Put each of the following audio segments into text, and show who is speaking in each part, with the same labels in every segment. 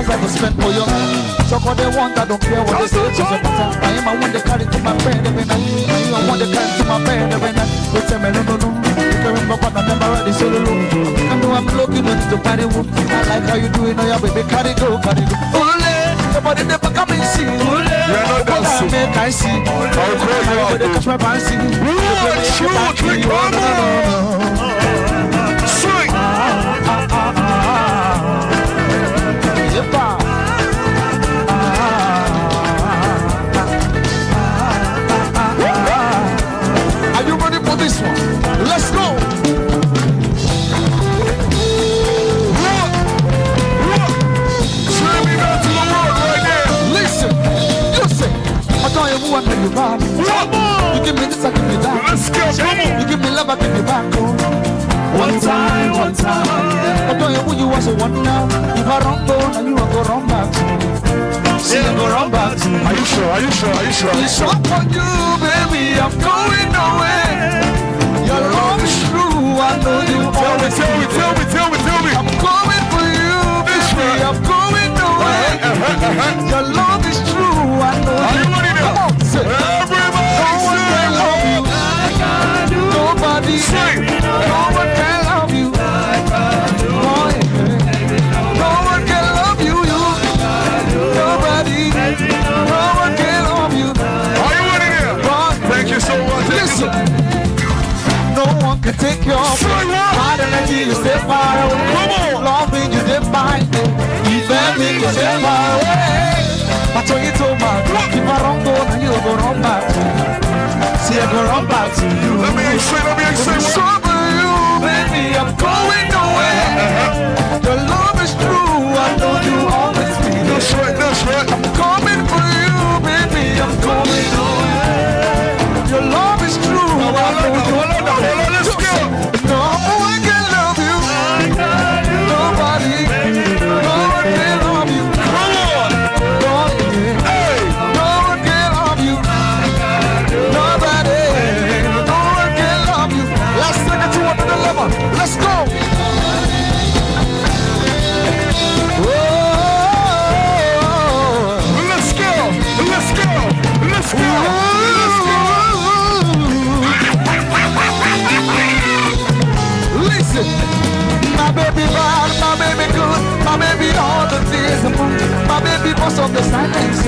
Speaker 1: I go spend for you. So what they want, I don't care what they say. Just a matter. I am a one that carry to my bed every night. I am a one that carry to my bed every night. They tell me no. You can remember but I never ready solo. I know I'm looking on to party wood. I like how you do it, now your baby carry go. Ole, somebody never come and see. Ole, make I see. I'll catch my fancy.
Speaker 2: Swing.
Speaker 1: Are you ready for this one? Let's go.
Speaker 2: Slam me down to the road right there.
Speaker 1: Listen, I don't even want to you back. You give me this, I give me that.
Speaker 2: Let's go, come on.
Speaker 1: You give me love, I give you back. One time. I don't know who you was a one now. If I run go, now you will go run back to me. See, I go run back to me.
Speaker 2: Are you sure?
Speaker 1: It's up for you, baby. I'm going nowhere. Your love is true. I know you.
Speaker 2: Tell me.
Speaker 1: I'm coming for you, baby. I'm going nowhere. Your love is true. I know you.
Speaker 2: Are you ready now?
Speaker 1: Come on, say.
Speaker 2: Everybody
Speaker 1: No one can love you. Nobody. No one can love you. No one can love you. Nobody. No one can love you.
Speaker 2: Are you ready now? Thank you so much.
Speaker 1: Listen. No one can take your place. Hard energy, you stay far away.
Speaker 2: Come on.
Speaker 1: Loving you, they find me. Even me, you stay far away. But when you told me, if I run go, then you go run back to me. See, I go run back to you.
Speaker 2: Let me explain.
Speaker 1: So for you, baby, I'm going nowhere. Your love is true, I know you always be there.
Speaker 2: That's right.
Speaker 1: I'm coming for you, baby, I'm going nowhere. Your love is true, I know you.
Speaker 2: Let's go.
Speaker 1: No one can love you. Nobody. No one can love you.
Speaker 2: Come on. Hey.
Speaker 1: No one can love you. Nobody. No one can love you. Let's take it to another level. Let's go.
Speaker 2: Let's go.
Speaker 1: Listen, my baby bad, my baby good, my baby all the things. My baby boss of the silence,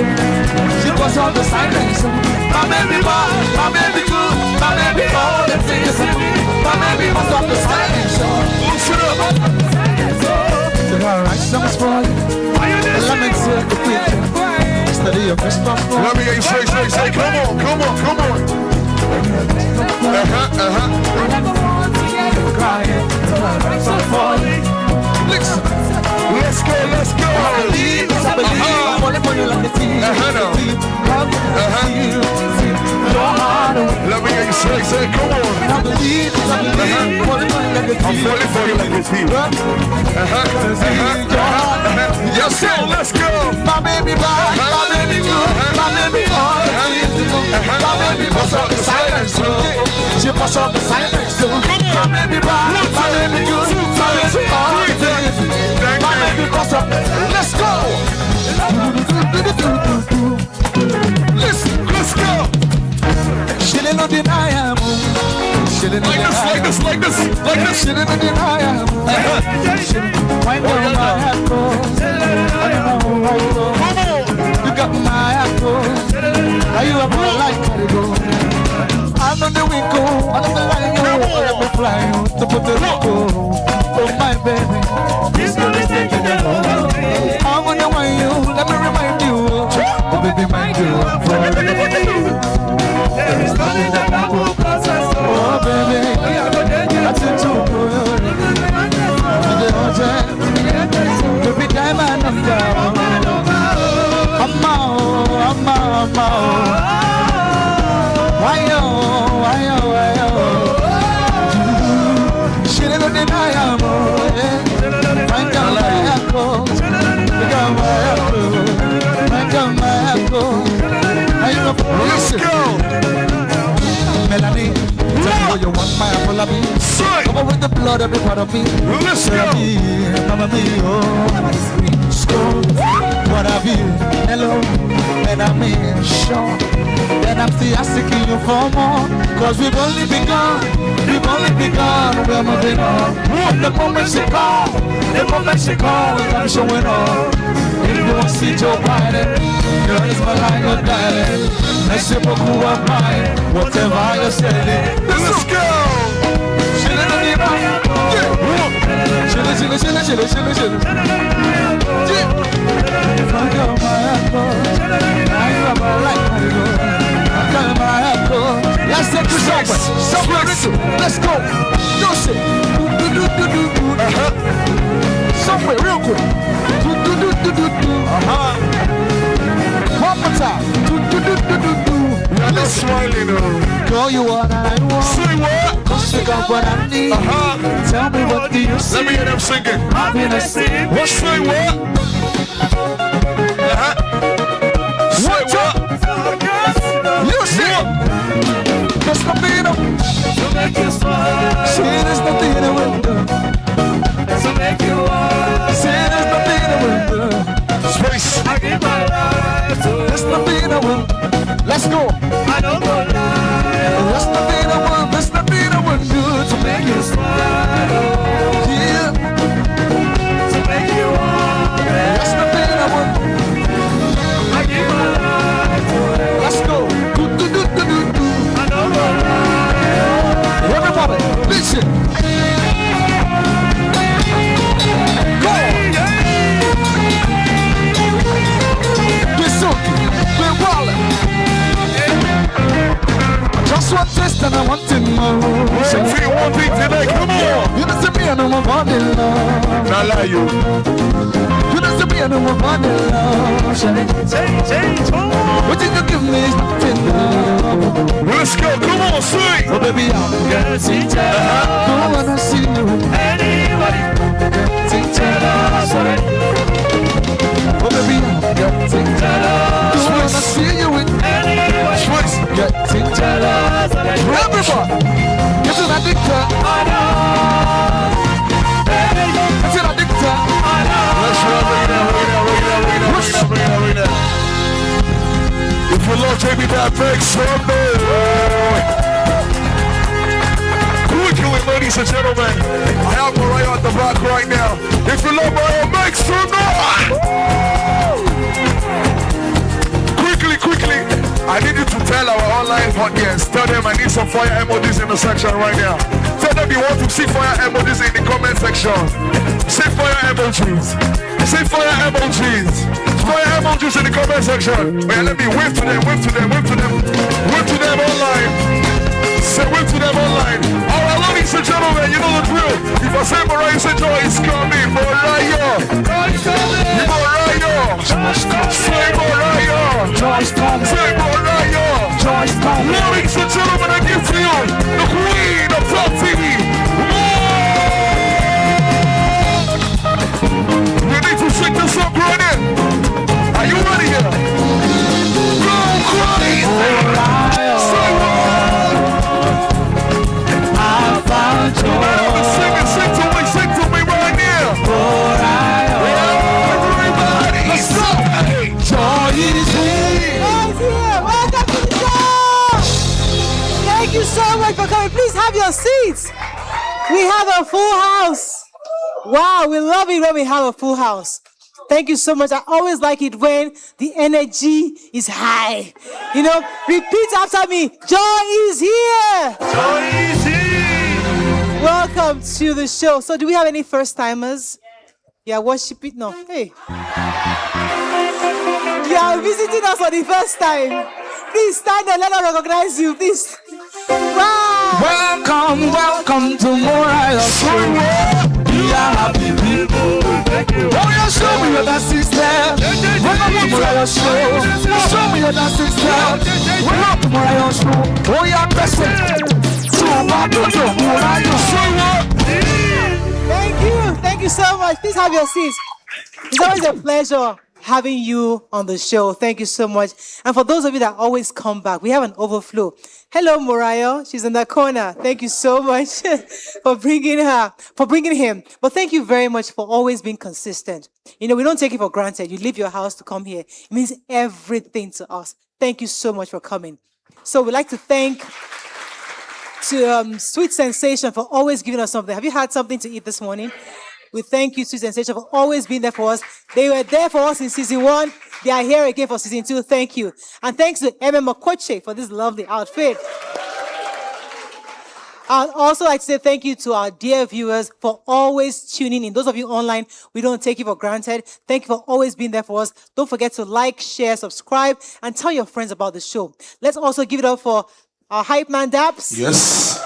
Speaker 1: she was on the silence. My baby bad, my baby good, my baby all the things. My baby boss of the silence. There are right songs for you. Let me take the picture. Study your best stuff.
Speaker 2: Let me get you say. Come on.
Speaker 1: I never want to get crying. Listen.
Speaker 2: Let's go.
Speaker 1: I believe. I want to put you like a team.
Speaker 2: Let me get you say. Come on.
Speaker 1: I believe. I want to put you like a team.
Speaker 2: I'm falling for you like a team. Yes, sir. Let's go.
Speaker 1: My baby bad, my baby good, my baby all the things. My baby bust up the silence. She bust up the silence. My baby bad, my baby good, my baby all the things. My baby bust up. Let's go. Listen,
Speaker 2: let's go.
Speaker 1: She didn't deny him.
Speaker 2: Like this.
Speaker 1: She didn't deny him. Why don't my head goes? You got my apple. Are you a boy like Carigo? I'm on the window, I'm on the line, let me fly to Puerto Rico. Oh my baby, this girl is taking it all. I'm on the wine, let me remind you. Oh baby, mind you, I'm for there is nothing that I will cause us. Oh baby, that's it too. Baby, diamond, I'm down. I'm out. Why yo? She didn't deny I'm find out my apple. Let's go. Melanie, tell me what you want my Afolabi. Cover with the blood of the part of me.
Speaker 2: Let's go.
Speaker 1: Mama mia, go. What have you? Hello, and I'm in shock. Then I'm still asking you for more. Cause we've only begun. We're moving on. The moment she calls, I'm showing up. If you want to see Joe Biden, girl, it's my line, you're darling. Let's see who I'm buying. Whatever you're selling.
Speaker 2: Let's go.
Speaker 1: Let's take this somewhere. Let's go. Do shit. Somewhere real quick. One more time.
Speaker 2: You're smiling,
Speaker 1: Girl, you are what I want.
Speaker 2: Say what?
Speaker 1: Cause you got what I need. Tell me what do you see?
Speaker 2: Let me hear them singing.
Speaker 1: Happiness.
Speaker 2: What say what? Say what?
Speaker 1: You see? There's nothing to make you smile. See, there's nothing in the window. To make you wild. See, there's nothing in the window.
Speaker 2: Space.
Speaker 1: I give my life to you. There's nothing in the window. Let's go. I don't go lie. There's nothing in the window. There's nothing in the window to make you smile. Yeah. To make you wild. There's nothing in the window. I give my life to you. Let's go. I don't go lie. Everybody, listen. Go. Get soaking. Get wallet. Just one test and I want to know.
Speaker 2: One thing today, come on.
Speaker 1: You know see me and I'm a body love.
Speaker 2: Not lie you.
Speaker 1: You know see me and I'm a body love. What did you give me is nothing love.
Speaker 2: Let's go, come on, sing.
Speaker 1: Oh baby, I'm getting jealous. Don't wanna see you with anybody. Getting jealous. Oh baby, I'm getting jealous. Don't wanna see you with anybody. Getting jealous. Everybody, it's an addictor. I know. It's an addictor. I know.
Speaker 2: Let's run, bring it up. If you love take me that make some noise. Quickly, ladies and gentlemen, I have Morayo at the back right now. If you love Morayo, make some noise. Quickly, I need you to tell our online audience, tell them I need some fire emojis in the section right now. Tell them you want to see fire emojis in the comment section. Say fire emojis. Say fire emojis. Fire emojis in the comment section. Man, let me wave to them online. Say wave to them online. Alright, ladies and gentlemen, you know the drill. If I say Morayo, say joy is coming. Morayo. Morayo. Say Morayo. Say Morayo. Ladies and gentlemen, I give to you the queen of top TV. You need to sing this up right in. Are you ready here? Go crazy. Say what?
Speaker 1: I found joy.
Speaker 2: Sing to me right now. Everybody, let's go.
Speaker 1: Joy is here.
Speaker 3: Welcome to the show. Thank you so much for coming. Please have your seats. We have a full house. Wow, we love it when we have a full house. Thank you so much. I always like it when the energy is high. You know, repeat after me. Joy is here.
Speaker 2: Joy is here.
Speaker 3: Welcome to the show. So do we have any first timers? Yeah, worship it. No. Hey. You are visiting us for the first time. Please stand and let us recognize you, please. Wow.
Speaker 1: Welcome to Morayo Show. We are happy people. Morayo Show, we are the sister. Welcome to Morayo Show. Show me your sister. Welcome to Morayo Show. Oh, yeah, present.
Speaker 3: Thank you so much. Please have your seats. It's always a pleasure having you on the show. Thank you so much. And for those of you that always come back, we have an overflow. Hello, Morayo. She's in the corner. Thank you so much for bringing him. But thank you very much for always being consistent. We don't take it for granted. You leave your house to come here. It means everything to us. Thank you so much for coming. So we'd like to thank Sweet Sensation for always giving us something. Have you had something to eat this morning? We thank you, Sweet Sensation, for always being there for us. They were there for us in season 1. They are here again for season 2. Thank you. And thanks to Emmanuel for this lovely outfit. I'd also like to say thank you to our dear viewers for always tuning in. Those of you online, we don't take you for granted. Thank you for always being there for us. Don't forget to like, share, subscribe, and tell your friends about the show. Let's also give it up for our hype man, Daps.
Speaker 2: Yes.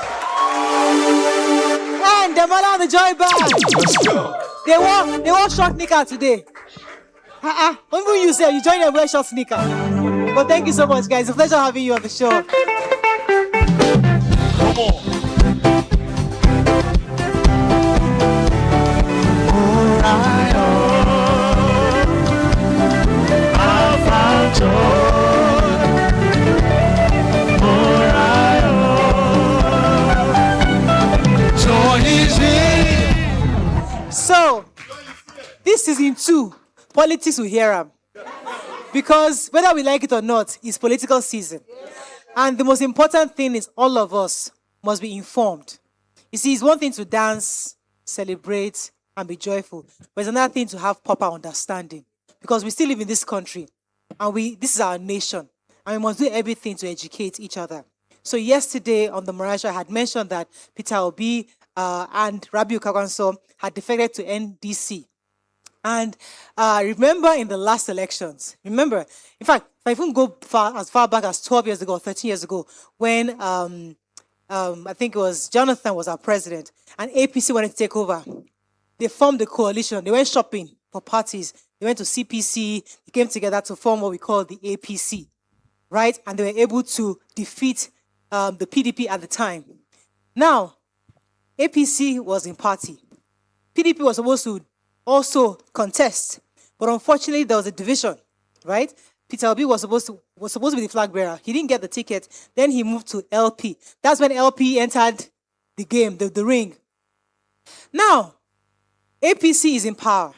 Speaker 3: And the mother of the Joy Band.
Speaker 2: Let's go.
Speaker 3: They wore short knicker today. Even you say you join and wear short sneaker. But thank you so much, guys. It's a pleasure having you on the show.
Speaker 2: Come on.
Speaker 3: So, this season 2, politics will hear them. Because whether we like it or not, it's political season. And the most important thing is all of us must be informed. You see, it's one thing to dance, celebrate, and be joyful. But it's another thing to have proper understanding. Because we still live in this country. And this is our nation. And we must do everything to educate each other. So yesterday on the Morayo Show, I had mentioned that Peter Obi and Rabiu Kakwanso had defected to NDC. And remember in the last elections, in fact, if I even go as far back as 12 years ago, 13 years ago, when I think it was Jonathan was our president, and APC wanted to take over, they formed a coalition. They went shopping for parties. They went to CPC. They came together to form what we call the APC, right? And they were able to defeat the PDP at the time. Now, APC was in party. PDP was supposed to also contest, but unfortunately there was a division, right? Peter Obi was supposed to be the flag bearer. He didn't get the ticket. Then he moved to LP. That's when LP entered the game, the ring. Now, APC is in power.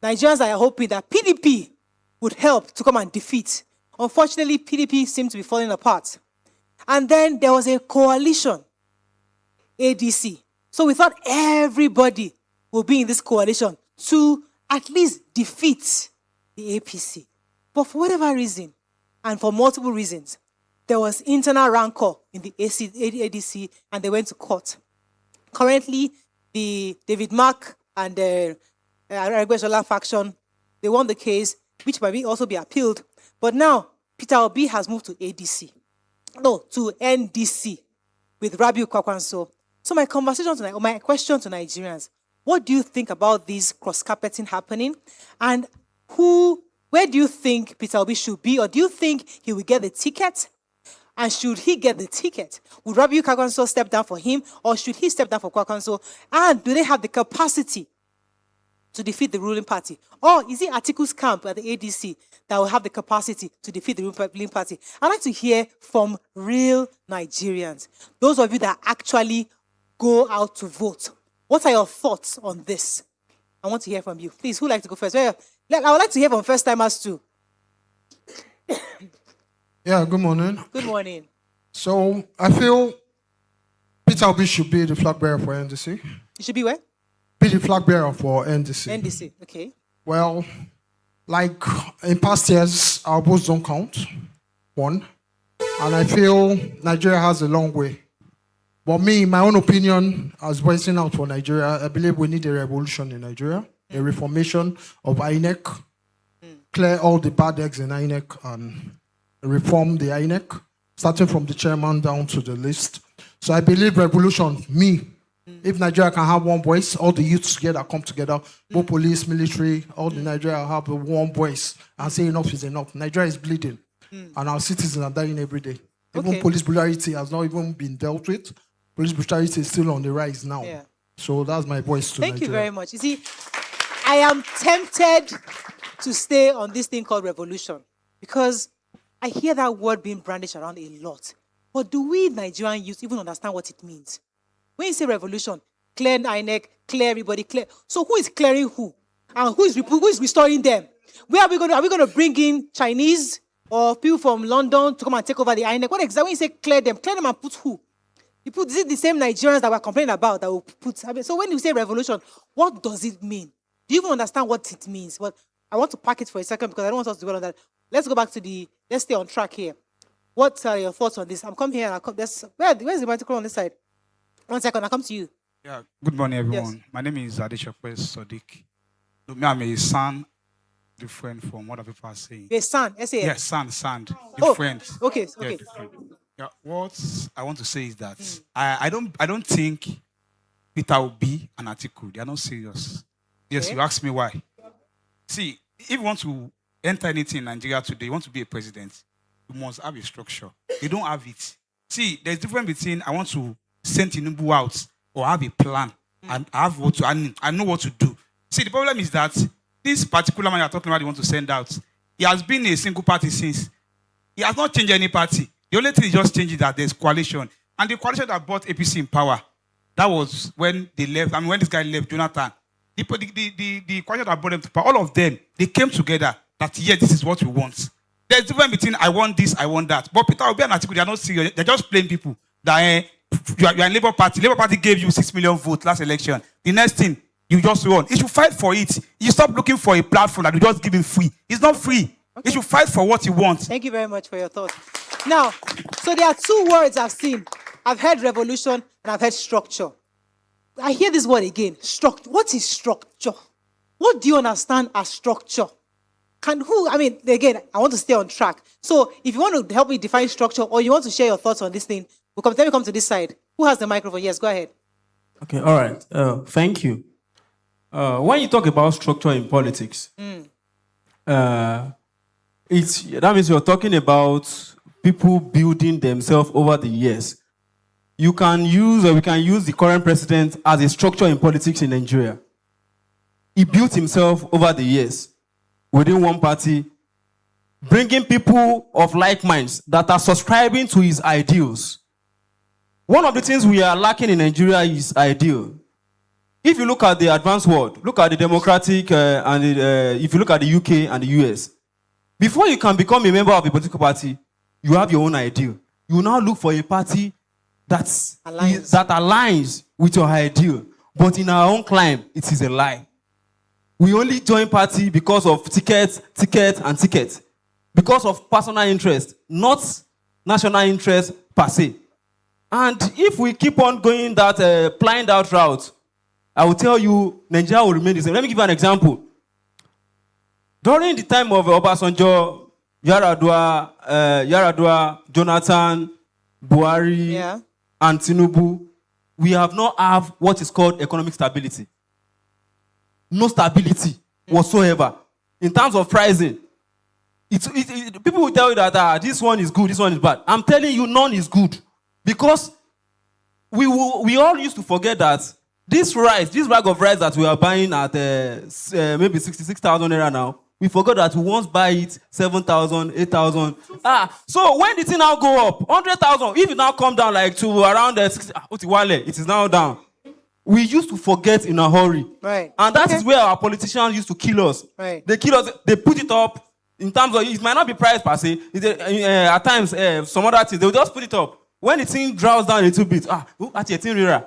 Speaker 3: Nigerians are hoping that PDP would help to come and defeat. Unfortunately, PDP seemed to be falling apart. And then there was a coalition, ADC. So we thought everybody would be in this coalition to at least defeat the APC. But for whatever reason, and for multiple reasons, there was internal rancor in the ADC, and they went to court. Currently, the David Mark and the Aregbesola faction, they won the case, which might also be appealed. But now, Peter Obi has moved to NDC with Rabiu Kakwanso. So my question to Nigerians, what do you think about this cross-carpeting happening? And where do you think Peter Obi should be? Or do you think he will get the ticket? And should he get the ticket, would Rabiu Kakwanso step down for him? Or should he step down for Kakwanso? And do they have the capacity to defeat the ruling party? Or is it Atiku's camp at the ADC that will have the capacity to defeat the ruling party? I'd like to hear from real Nigerians, those of you that actually go out to vote. What are your thoughts on this? I want to hear from you. Please, who would like to go first? I would like to hear from first-timers too.
Speaker 4: Yeah, good morning.
Speaker 3: Good morning.
Speaker 4: So, I feel Peter Obi should be the flag bearer for NDC.
Speaker 3: You should be where?
Speaker 4: Be the flag bearer for NDC.
Speaker 3: NDC, okay.
Speaker 4: Well, like in past years, our votes don't count. One. And I feel Nigeria has a long way. But me, in my own opinion, as voicing out for Nigeria, I believe we need a revolution in Nigeria, a reformation of INEC, clear all the bad eggs in INEC and reform the INEC, starting from the chairman down to the list. So I believe revolution, if Nigeria can have one voice, all the youths together come together, both police, military, all the Nigeria have one voice and say enough is enough. Nigeria is bleeding and our citizens are dying every day. Even police brutality has not even been dealt with. Police brutality is still on the rise now. Yeah. So that's my voice to
Speaker 3: Thank
Speaker 4: Nigeria.
Speaker 3: you very much. You see, I am tempted to stay on this thing called revolution because I hear that word being brandished around a lot. But do we Nigerian youth even understand what it means? When you say revolution, clear INEC, clear everybody, clear. So who is clearing who? And who is restoring them? Where are we going to bring in Chinese or people from London to come and take over the INEC? What exactly when you say clear them and put who? You put, is it the same Nigerians that we're complaining about that will put? So when you say revolution, what does it mean? Do you even understand what it means? But I want to park it for a second because I don't want us to dwell on that. Let's go back to let's stay on track here. What are your thoughts on this? I'm coming here and where's the microphone on this side? 1 second, I'll come to you.
Speaker 5: Yeah, good morning, everyone.
Speaker 3: Yes.
Speaker 5: My name is Adeshokwe Sodiq. I'm a son, different from what other people are saying.
Speaker 3: Your son, S-A-N.
Speaker 5: Yes, son, different.
Speaker 3: Okay.
Speaker 5: Yeah, different. Yeah, what I want to say is that I don't think Peter Obi and Atiku, they are not serious. Yes,
Speaker 3: Okay.
Speaker 5: you ask me why. See, if you want to enter anything in Nigeria today, you want to be a president, you must have a structure. They don't have it. See, there's a difference between I want to send Tinubu out or have a plan and I know what to do. See, the problem is that this particular man you're talking about, you want to send out, he has been a single party since. He has not changed any party. The only thing he just changed is that there's coalition. And the coalition that brought APC in power, that was when they left. I mean, when this guy left, Jonathan, the coalition that brought them to power, all of them, they came together that, yes, this is what we want. There's a difference between I want this, I want that. But Peter Obi and Atiku, they are not serious. They're just playing people. That you are in Labour Party. Labour Party gave you 6 million votes last election. The next thing, you just won. You should fight for it. You stop looking for a platform that you just give him free. It's not free. Okay. You should fight for what you want.
Speaker 3: Thank you very much for your thoughts. Now, so there are two words I've seen. I've heard revolution and I've heard structure. I hear this word again. Structure. What is structure? What do you understand as structure? Again, I want to stay on track. So if you want to help me define structure or you want to share your thoughts on this thing, let me come to this side. Who has the microphone? Yes, go ahead.
Speaker 6: Okay, all right. Thank you. When you talk about structure in politics, that means you're talking about people building themselves over the years. We can use the current president as a structure in politics in Nigeria. He built himself over the years within one party, bringing people of like minds that are subscribing to his ideals. One of the things we are lacking in Nigeria is ideal. If you look at the advanced world, look at the democratic, if you look at the UK and the US, before you can become a member of a political party, you have your own ideal. You now look for a party that aligns with your ideal. But in our own climb, it is a lie. We only join party because of tickets, because of personal interest, not national interest per se. And if we keep on going that planned out route, I will tell you, Nigeria will remain the same. Let me give you an example. During the time of Obasanjo, Yaradua, Jonathan, Buhari, and Tinubu, we have not have what is called economic stability. No stability whatsoever. In terms of pricing, people will tell you that this one is good, this one is bad. I'm telling you, none is good. Because we all used to forget that this bag of rice that we are buying at maybe 66,000 naira now, we forgot that we once buy it 7,000, 8,000. So when the thing now go up, 100,000, if it now come down like to around 60, it is now down. We used to forget in a hurry.
Speaker 3: Right.
Speaker 6: And that is where our politicians used to kill us.
Speaker 3: Right.
Speaker 6: They kill us, they put it up in terms of, it might not be priced per se. At times, some other things, they will just put it up. When the thing draws down a little bit, at your thing, Rira.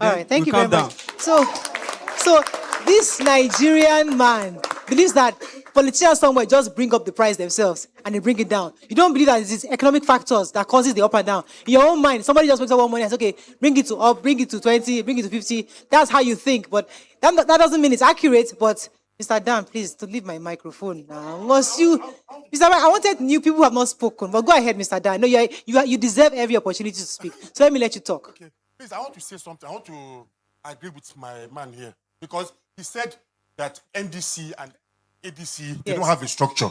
Speaker 3: All right, thank you very much. So this Nigerian man believes that politicians somewhere just bring up the price themselves and they bring it down. You don't believe that it's economic factors that causes the up and down. In your own mind, somebody just wakes up one morning and says, okay, bring it to up, bring it to 20, bring it to 50. That's how you think. But that doesn't mean it's accurate. But Mr. Dan, please, to leave my microphone now. Mr. Dan, I wanted new people who have not spoken. But go ahead, Mr. Dan. No, you deserve every opportunity to speak. So let me let you talk.
Speaker 7: Okay. Please, I want to say something. I want to agree with my man here. Because he said that NDC and ADC, they don't have a structure.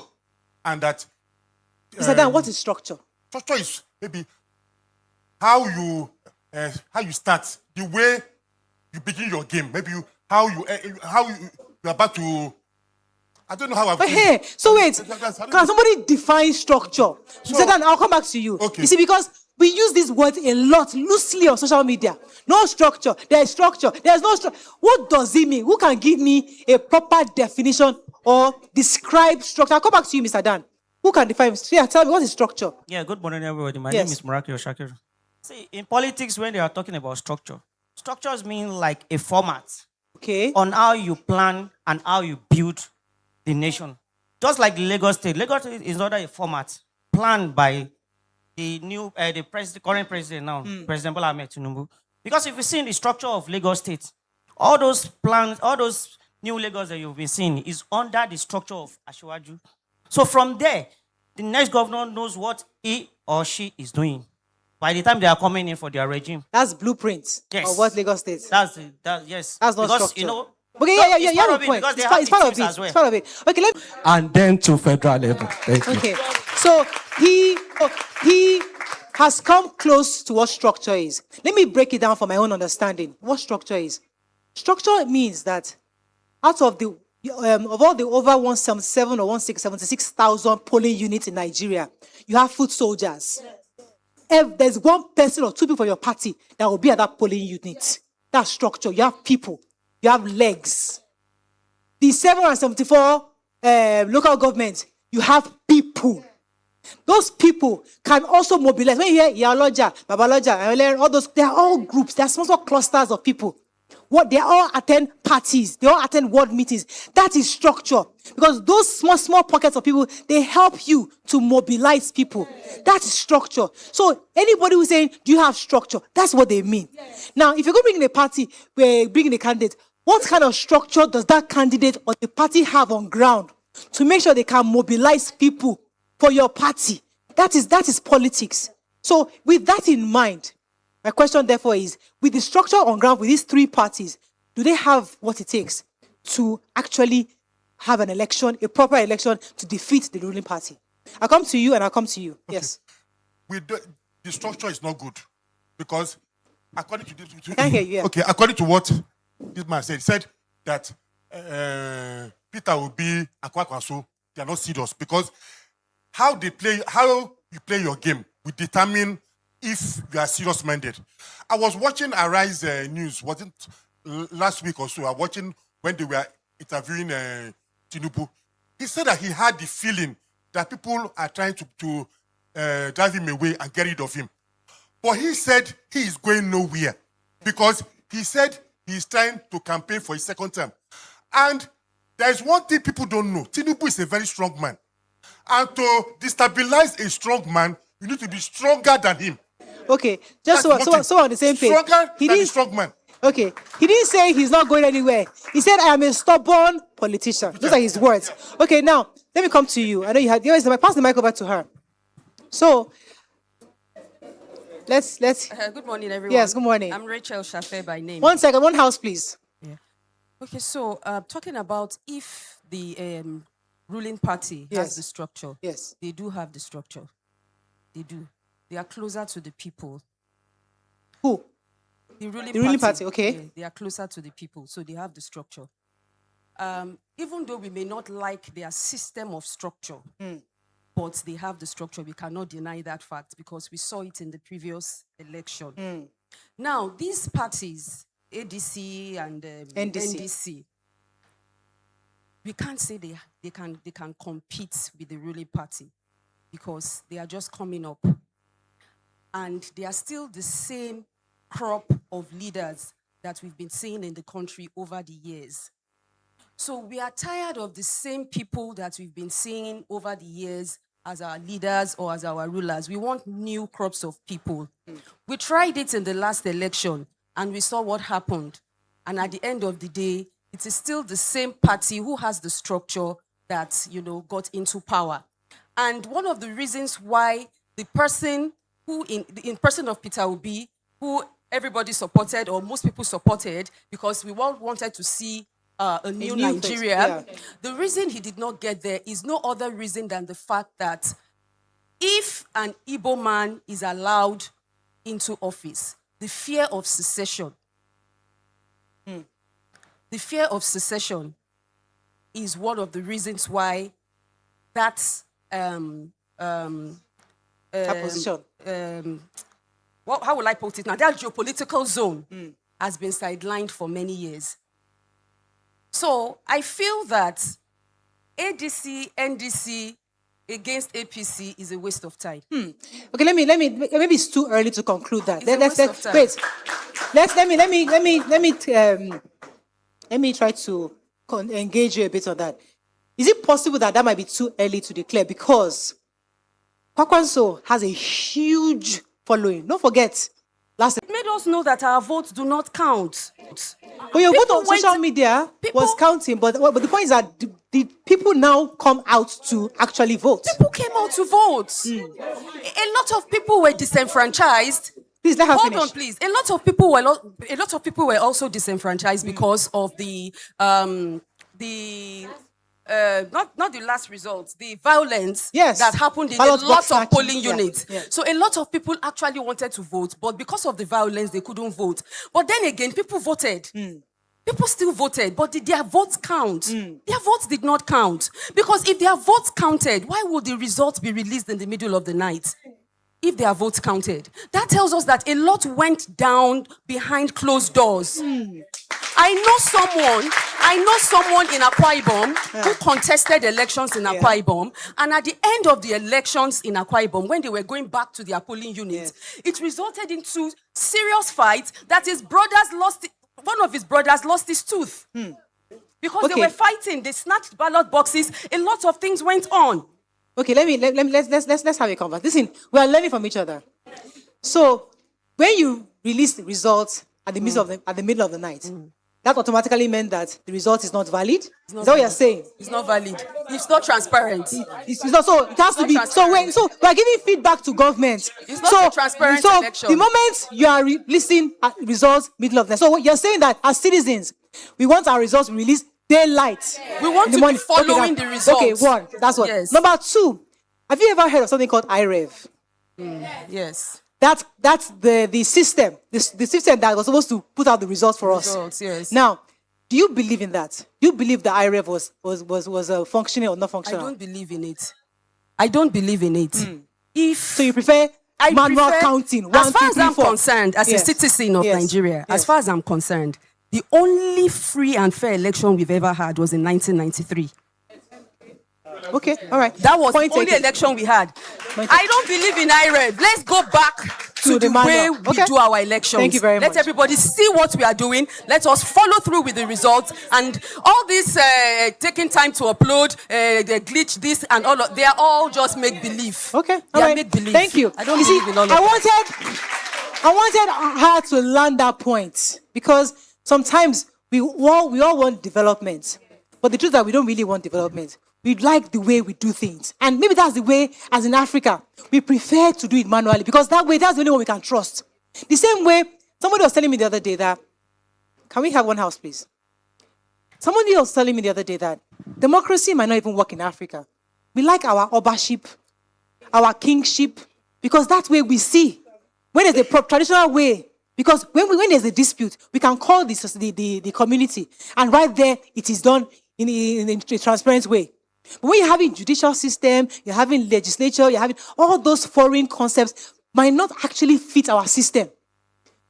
Speaker 7: And that...
Speaker 3: Mr. Dan, what is structure?
Speaker 7: Structure is maybe how you start, the way you begin your game. Maybe how you you're about to... I don't know how
Speaker 3: so wait, can somebody define structure? Mr. Dan, I'll come back to you.
Speaker 7: Okay.
Speaker 3: You see, because We use these words a lot loosely on social media. No structure. There is structure. There is no structure. What does it mean? Who can give me a proper definition or describe structure? I'll come back to you, Mr. Dan. Who can define? Yeah, tell me, what is structure?
Speaker 8: Yeah, good morning, everybody. My
Speaker 3: Yes.
Speaker 8: name is Morayo Show. See, in politics, when they are talking about structure, structures mean like a format
Speaker 3: Okay.
Speaker 8: on how you plan and how you build the nation. Just like Lagos State. Lagos State is not a format planned by the current president now, President Bola Ahmed Tinubu. Because if you see in the structure of Lagos State, all those plans, all those new Lagos that you've been seeing is under the structure of Asiwaju. So from there, the next governor knows what he or she is doing by the time they are coming in for their regime.
Speaker 3: That's blueprint
Speaker 8: Yes.
Speaker 3: of what Lagos State.
Speaker 8: Yes.
Speaker 3: That's not
Speaker 8: Because,
Speaker 3: structure.
Speaker 8: you know,
Speaker 3: Okay,
Speaker 8: no,
Speaker 3: yeah,
Speaker 8: it's
Speaker 3: you
Speaker 8: part
Speaker 3: have
Speaker 8: of
Speaker 3: a
Speaker 8: it
Speaker 3: point.
Speaker 8: because they
Speaker 3: It's
Speaker 8: have
Speaker 3: part
Speaker 8: the
Speaker 3: of
Speaker 8: teams
Speaker 3: it.
Speaker 8: as well.
Speaker 3: It's part of it. Okay,
Speaker 9: And then to federal level. Thank you.
Speaker 3: Okay, so he has come close to what structure is. Let me break it down for my own understanding. What structure is? Structure means that out of the of all the over 177 or 76,000 polling units in Nigeria, you have foot soldiers. If there's one person or two people from your party that will be at that polling unit, that's structure. You have people, you have legs. The 774 local governments, you have people. Those people can also mobilize. When you hear Yaloja, Babaloja, all those, they are all groups. They are small clusters of people. They all attend parties. They all attend ward meetings. That is structure. Because those small pockets of people, they help you to mobilize people. That is structure. So anybody who's saying, do you have structure? That's what they mean. Now, if you're going to bring in a party, we're bringing a candidate, what kind of structure does that candidate or the party have on ground to make sure they can mobilize people for your party? That is politics. So with that in mind, my question therefore is, with the structure on ground with these three parties, do they have what it takes to actually have an election, a proper election to defeat the ruling party? I'll come to you and I'll come to you.
Speaker 7: Okay.
Speaker 3: Yes.
Speaker 7: The structure is not good because according to this,
Speaker 3: I hear you, yeah.
Speaker 7: Okay, according to what this man said, he said that Peter Obi, Akwakwaso, they are not serious because how you play your game will determine if you are serious-minded. I was watching Arise News, wasn't last week or so. I was watching when they were interviewing Tinubu. He said that he had the feeling that people are trying to drive him away and get rid of him. But he said he is going nowhere because he said he's trying to campaign for his second term. And there is one thing people don't know. Tinubu is a very strong man. And to destabilize a strong man, you need to be stronger than him.
Speaker 3: Okay, just so on the same page.
Speaker 7: Stronger than a strong man.
Speaker 3: Okay, he didn't say he's not going anywhere. He said, I am a stubborn politician. Those are his words. Okay, now, let me come to you. I know you had, pass the mic over to her. So, let's.
Speaker 10: Good morning, everyone.
Speaker 3: Yes, good morning.
Speaker 10: I'm Rachel Shafe by name.
Speaker 3: 1 second, one house, please.
Speaker 10: Yeah. Okay, so talking about if the ruling party has the structure.
Speaker 3: Yes.
Speaker 10: They do have the structure. They do. They are closer to the people.
Speaker 3: Who?
Speaker 10: The ruling
Speaker 3: party, okay.
Speaker 10: Yeah, they are closer to the people, so they have the structure. Even though we may not like their system of structure, but they have the structure, we cannot deny that fact because we saw it in the previous election. Now, these parties, ADC and NDC, we can't say they can compete with the ruling party because they are just coming up. And they are still the same crop of leaders that we've been seeing in the country over the years. So we are tired of the same people that we've been seeing over the years as our leaders or as our rulers. We want new crops of people. We tried it in the last election and we saw what happened. And at the end of the day, it is still the same party who has the structure that, got into power. And one of the reasons why the person who in person of Peter Obi, who everybody supported or most people supported because we all wanted to see a new Nigeria. Yeah. The reason he did not get there is no other reason than the fact that if an Igbo man is allowed into office, the fear of secession, the fear of secession is one of the reasons why that
Speaker 3: position.
Speaker 10: How will I put it now? That geopolitical zone has been sidelined for many years. So I feel that ADC, NDC against APC is a waste of time.
Speaker 3: Okay, maybe it's too early to conclude that. Let me try to engage you a bit on that. Is it possible that might be too early to declare? Because Kwakwanso has a huge following. Don't forget,
Speaker 10: it made us know that our votes do not count.
Speaker 3: But your vote on social media was counting, but the point is that the people now come out to actually vote.
Speaker 10: People came out to vote. A lot of people were disenfranchised.
Speaker 3: Please let her
Speaker 10: Hold
Speaker 3: finish.
Speaker 10: on, please. A lot of people were also disenfranchised because of the not the last results, the violence that happened in a lot of polling units. Yeah. So a lot of people actually wanted to vote, but because of the violence, they couldn't vote. But then again, people voted. People still voted, but did their votes count? Their votes did not count. Because if their votes counted, why would the results be released in the middle of the night? If their votes counted. That tells us that a lot went down behind closed doors. I know someone in Akwa Ibom who contested elections in Akwa Ibom, and at the end of the elections in Akwa Ibom, when they were going back to their polling units, it resulted into serious fights that one of his brothers lost his tooth. Because they were fighting, they snatched ballot boxes, a lot of things went on.
Speaker 3: Okay, let's have a conversation. Listen, we are learning from each other. So when you release the results at the middle of the night, that automatically meant that the result is not valid. Is that what you're saying?
Speaker 10: It's not valid. It's not transparent.
Speaker 3: It's not, so it has to be. So we are giving feedback to government.
Speaker 10: It's not a transparent election.
Speaker 3: The moment you are releasing results middle of the night, so you're saying that as citizens, we want our results released daylight.
Speaker 10: We want to be following the results.
Speaker 3: Okay, one. That's one.
Speaker 10: Yes.
Speaker 3: Number two, have you ever heard of something called IREV?
Speaker 10: Yes.
Speaker 3: That's the system. The system that was supposed to put out the results for us.
Speaker 10: Yes.
Speaker 3: Now, do you believe in that? Do you believe the IREV was functioning or not functional?
Speaker 10: I don't believe in it. I don't believe in it.
Speaker 3: So you prefer manual counting?
Speaker 10: As far as I'm concerned, as a citizen of Nigeria, as far as I'm concerned, the only free and fair election we've ever had was in 1993.
Speaker 3: Okay, all right.
Speaker 10: That was the only election we had. I don't believe in IREV. Let's go back to the way we do our elections.
Speaker 3: Thank you very much.
Speaker 10: Let everybody see what we are doing. Let us follow through with the results. And all this taking time to upload, the glitch, this and all of, they are all just make-believe.
Speaker 3: Okay,
Speaker 10: all right. Make-believe.
Speaker 3: Thank you.
Speaker 10: I don't believe in all of
Speaker 3: I wanted her to land that point because sometimes we all want development. But the truth is that we don't really want development. We like the way we do things. And maybe that's the way, as in Africa, we prefer to do it manually because that way, that's the only one we can trust. The same way, somebody was telling me the other day that, can we have one house, please? Somebody was telling me the other day that democracy might not even work in Africa. We like our obaship, our kingship, because that way we see. When there's a traditional way, because when there's a dispute, we can call the community. And right there, it is done in a transparent way. But when you're having judicial system, you're having legislature, you're having all those foreign concepts might not actually fit our system.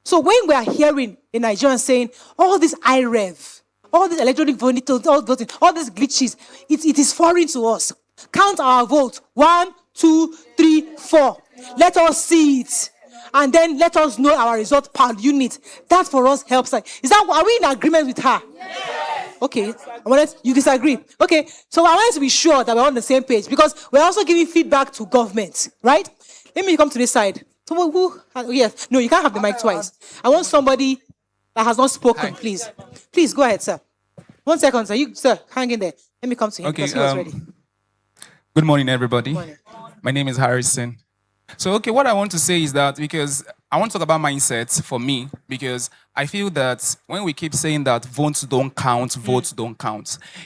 Speaker 3: So when we are hearing a Nigerian saying, all this IREV, all this electronic voting, all these glitches, it is foreign to us. Count our vote. 1, 2, 3, 4. Let us see it. And then let us know our result per unit. That for us helps. Are we in agreement with her? Yes. Okay, you disagree. Okay, so I want to be sure that we're on the same page because we're also giving feedback to government, right? Let me come to this side. Someone yes, no, you can't have the mic twice. I want somebody that has not spoken, please. Please, go ahead, sir. 1 second, sir. Sir, hang in there. Let me come to him because he was ready.
Speaker 11: Good morning, everybody.
Speaker 3: Good morning.
Speaker 11: My name is Harrison. So, what I want to say is that because I want to talk about mindset for me, because I feel that when we keep saying that votes don't count,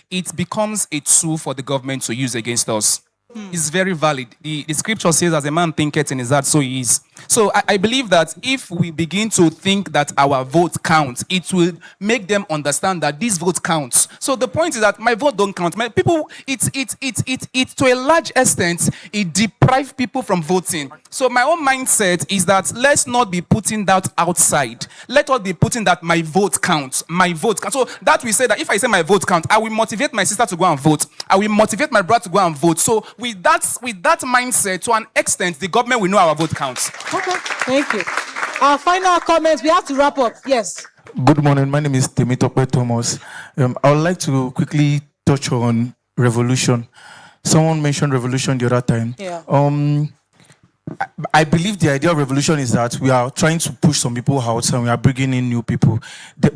Speaker 11: it becomes a tool for the government to use against us. It's very valid. The scripture says, as a man thinketh in his heart, so he is. So I believe that if we begin to think that our vote counts, it will make them understand that this vote counts. out. So the point is that my vote don't count. My people, it's to a large extent, it deprives people from voting. So my own mindset is that let's not be putting that outside. Let us be putting that my vote counts. My vote counts. So that we say that if I say my vote counts, I will motivate my sister to go and vote. I will motivate my brother to go and vote. So with that mindset, to an extent, the government will know our vote counts.
Speaker 3: Okay, thank you. Our final comments, we have to wrap up. Yes.
Speaker 12: Good morning. My name is Temitope Thomas. I would like to quickly touch on revolution. Someone mentioned revolution the other time.
Speaker 3: Yeah.
Speaker 12: I believe the idea of revolution is that we are trying to push some people out and we are bringing in new people. The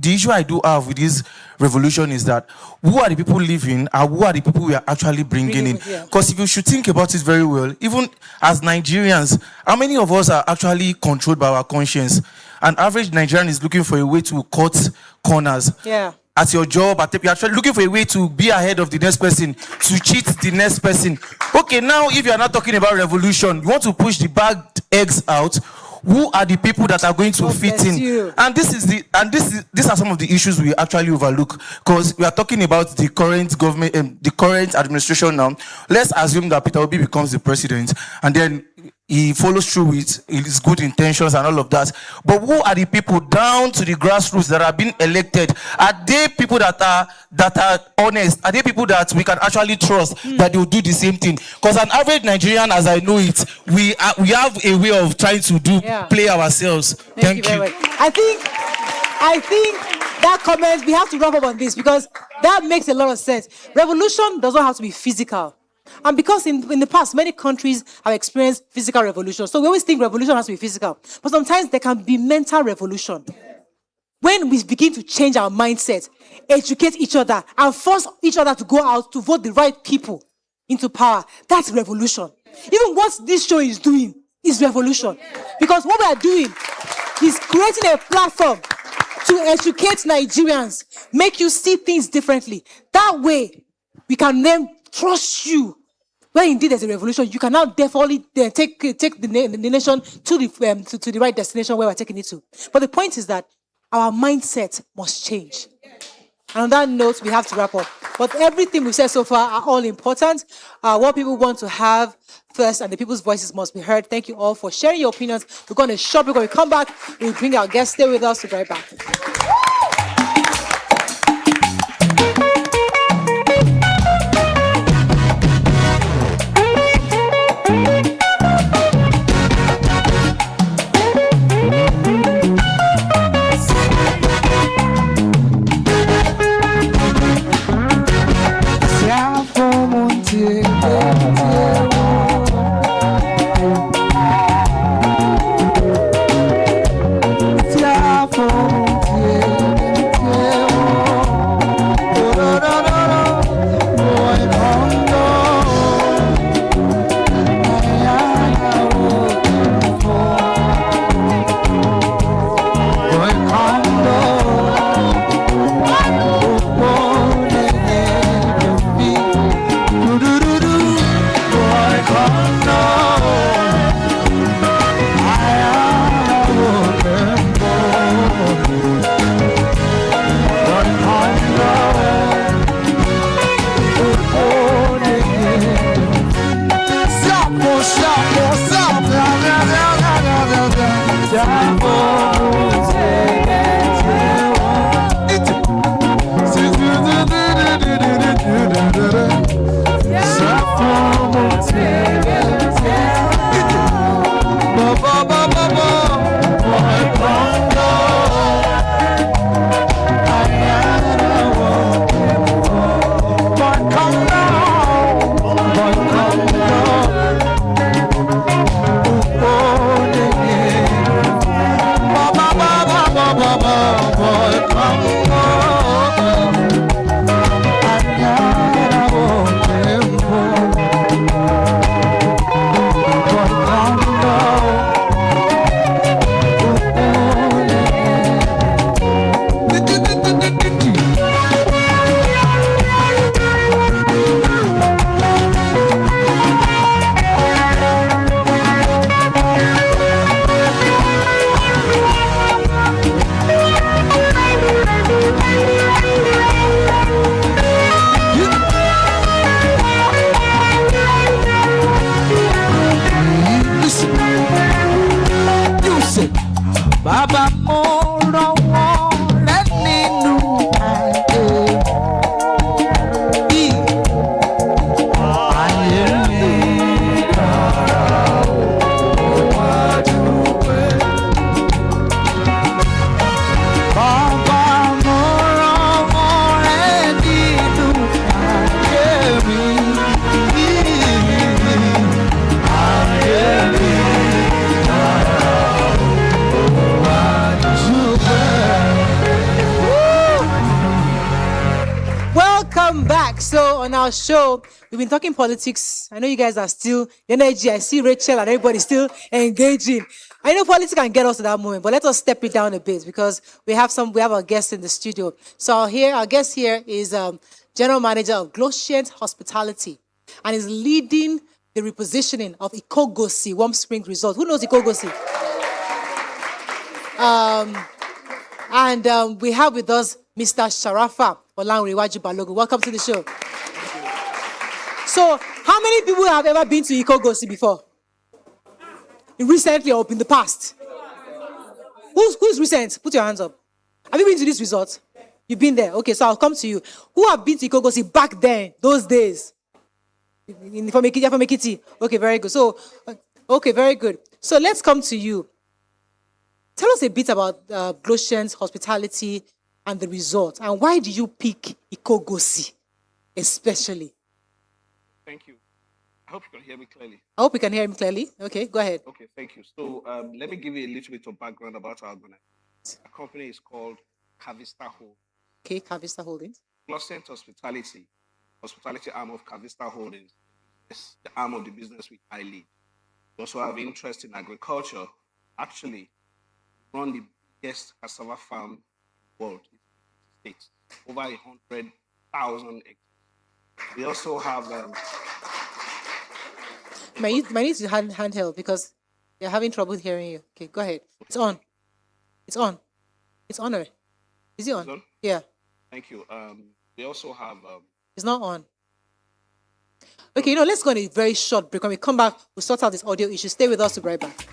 Speaker 12: issue I do have with this revolution is that who are the people living and who are the people we are actually bringing in? Because if you should think about it very well, even as Nigerians, how many of us are actually controlled by our conscience? An average Nigerian is looking for a way to cut corners.
Speaker 3: Yeah.
Speaker 12: At your job, you're actually looking for a way to be ahead of the next person, to cheat the next person. Okay, now if you're not talking about revolution, you want to push the bagged eggs out. Who are the people that are going to fit in? And these are some of the issues we actually overlook, because we are talking about the current government, the current administration now. Let's assume that Peter Obi becomes the president, and then he follows through with his good intentions and all of that. But who are the people down to the grassroots that are being elected? Are they people that are honest? Are they people that we can actually trust that they will do the same thing? Because an average Nigerian, as I know it, we have a way of trying to play ourselves. Thank you.
Speaker 3: I think that comment, we have to wrap up on this because that makes a lot of sense. Revolution does not have to be physical. And because in the past, many countries have experienced physical revolution. So we always think revolution has to be physical. But sometimes there can be mental revolution. When we begin to change our mindset, educate each other, and force each other to go out to vote the right people into power, that's revolution. Even what this show is doing is revolution. Because what we are doing is creating a platform to educate Nigerians, make you see things differently. That way, we can then trust you. When indeed there's a revolution, you can now definitely take the nation to the right destination where we're taking it to. But the point is that our mindset must change. And on that note, we have to wrap up. But everything we've said so far are all important. What people want to have first, and the people's voices must be heard. Thank you all for sharing your opinions. We're going to shop. We're going to come back. We'll bring our guests. Stay with us. We'll be right back.
Speaker 1: Yeah.
Speaker 3: Welcome back. So on our show, we've been talking politics. I know you guys are still energy. I see Rachel and everybody still engaging. I know politics can get us to that moment, but let us step it down a bit because we have our guests in the studio. So our guest here is General Manager of Glossient Hospitality and is leading the repositioning of Ikogosi, Warm Spring Resort. Who knows Ikogosi? And we have with us Mr. Sharafa Olanrewaju Balogun. Welcome to the show. So, how many people have ever been to Ikogosi before? Recently or in the past? Who's recent? Put your hands up. Have you been to this resort? You've been there. Okay, so I'll come to you. Who have been to Ikogosi back then, those days? From Ekiti. Okay, very good. So, okay, very good. So let's come to you. Tell us a bit about Glossient's hospitality and the resort, and why do you pick Ikogosi, especially?
Speaker 13: Thank you. I hope you can hear me clearly.
Speaker 3: I hope you can hear me clearly. Okay, go ahead.
Speaker 13: Okay, thank you. So let me give you a little bit of background about our organization. Our company is called Cavista Holdings.
Speaker 3: Okay, Cavista Holdings.
Speaker 13: Glossient Hospitality arm of Cavista Holdings, is the arm of the business which I lead. We also have interest in agriculture. Actually, we run the biggest cassava farm in the world, states, over 100,000 acres. We also have.
Speaker 3: Might need to handheld because they're having trouble hearing you. Okay, go ahead. It's on. It's on. It's on already. Is it on?
Speaker 13: On?
Speaker 3: Yeah.
Speaker 13: Thank you. We also have.
Speaker 3: It's not on. Okay, let's go on a very short break. When we come back, we'll sort out this audio issue. Stay with us to be right back.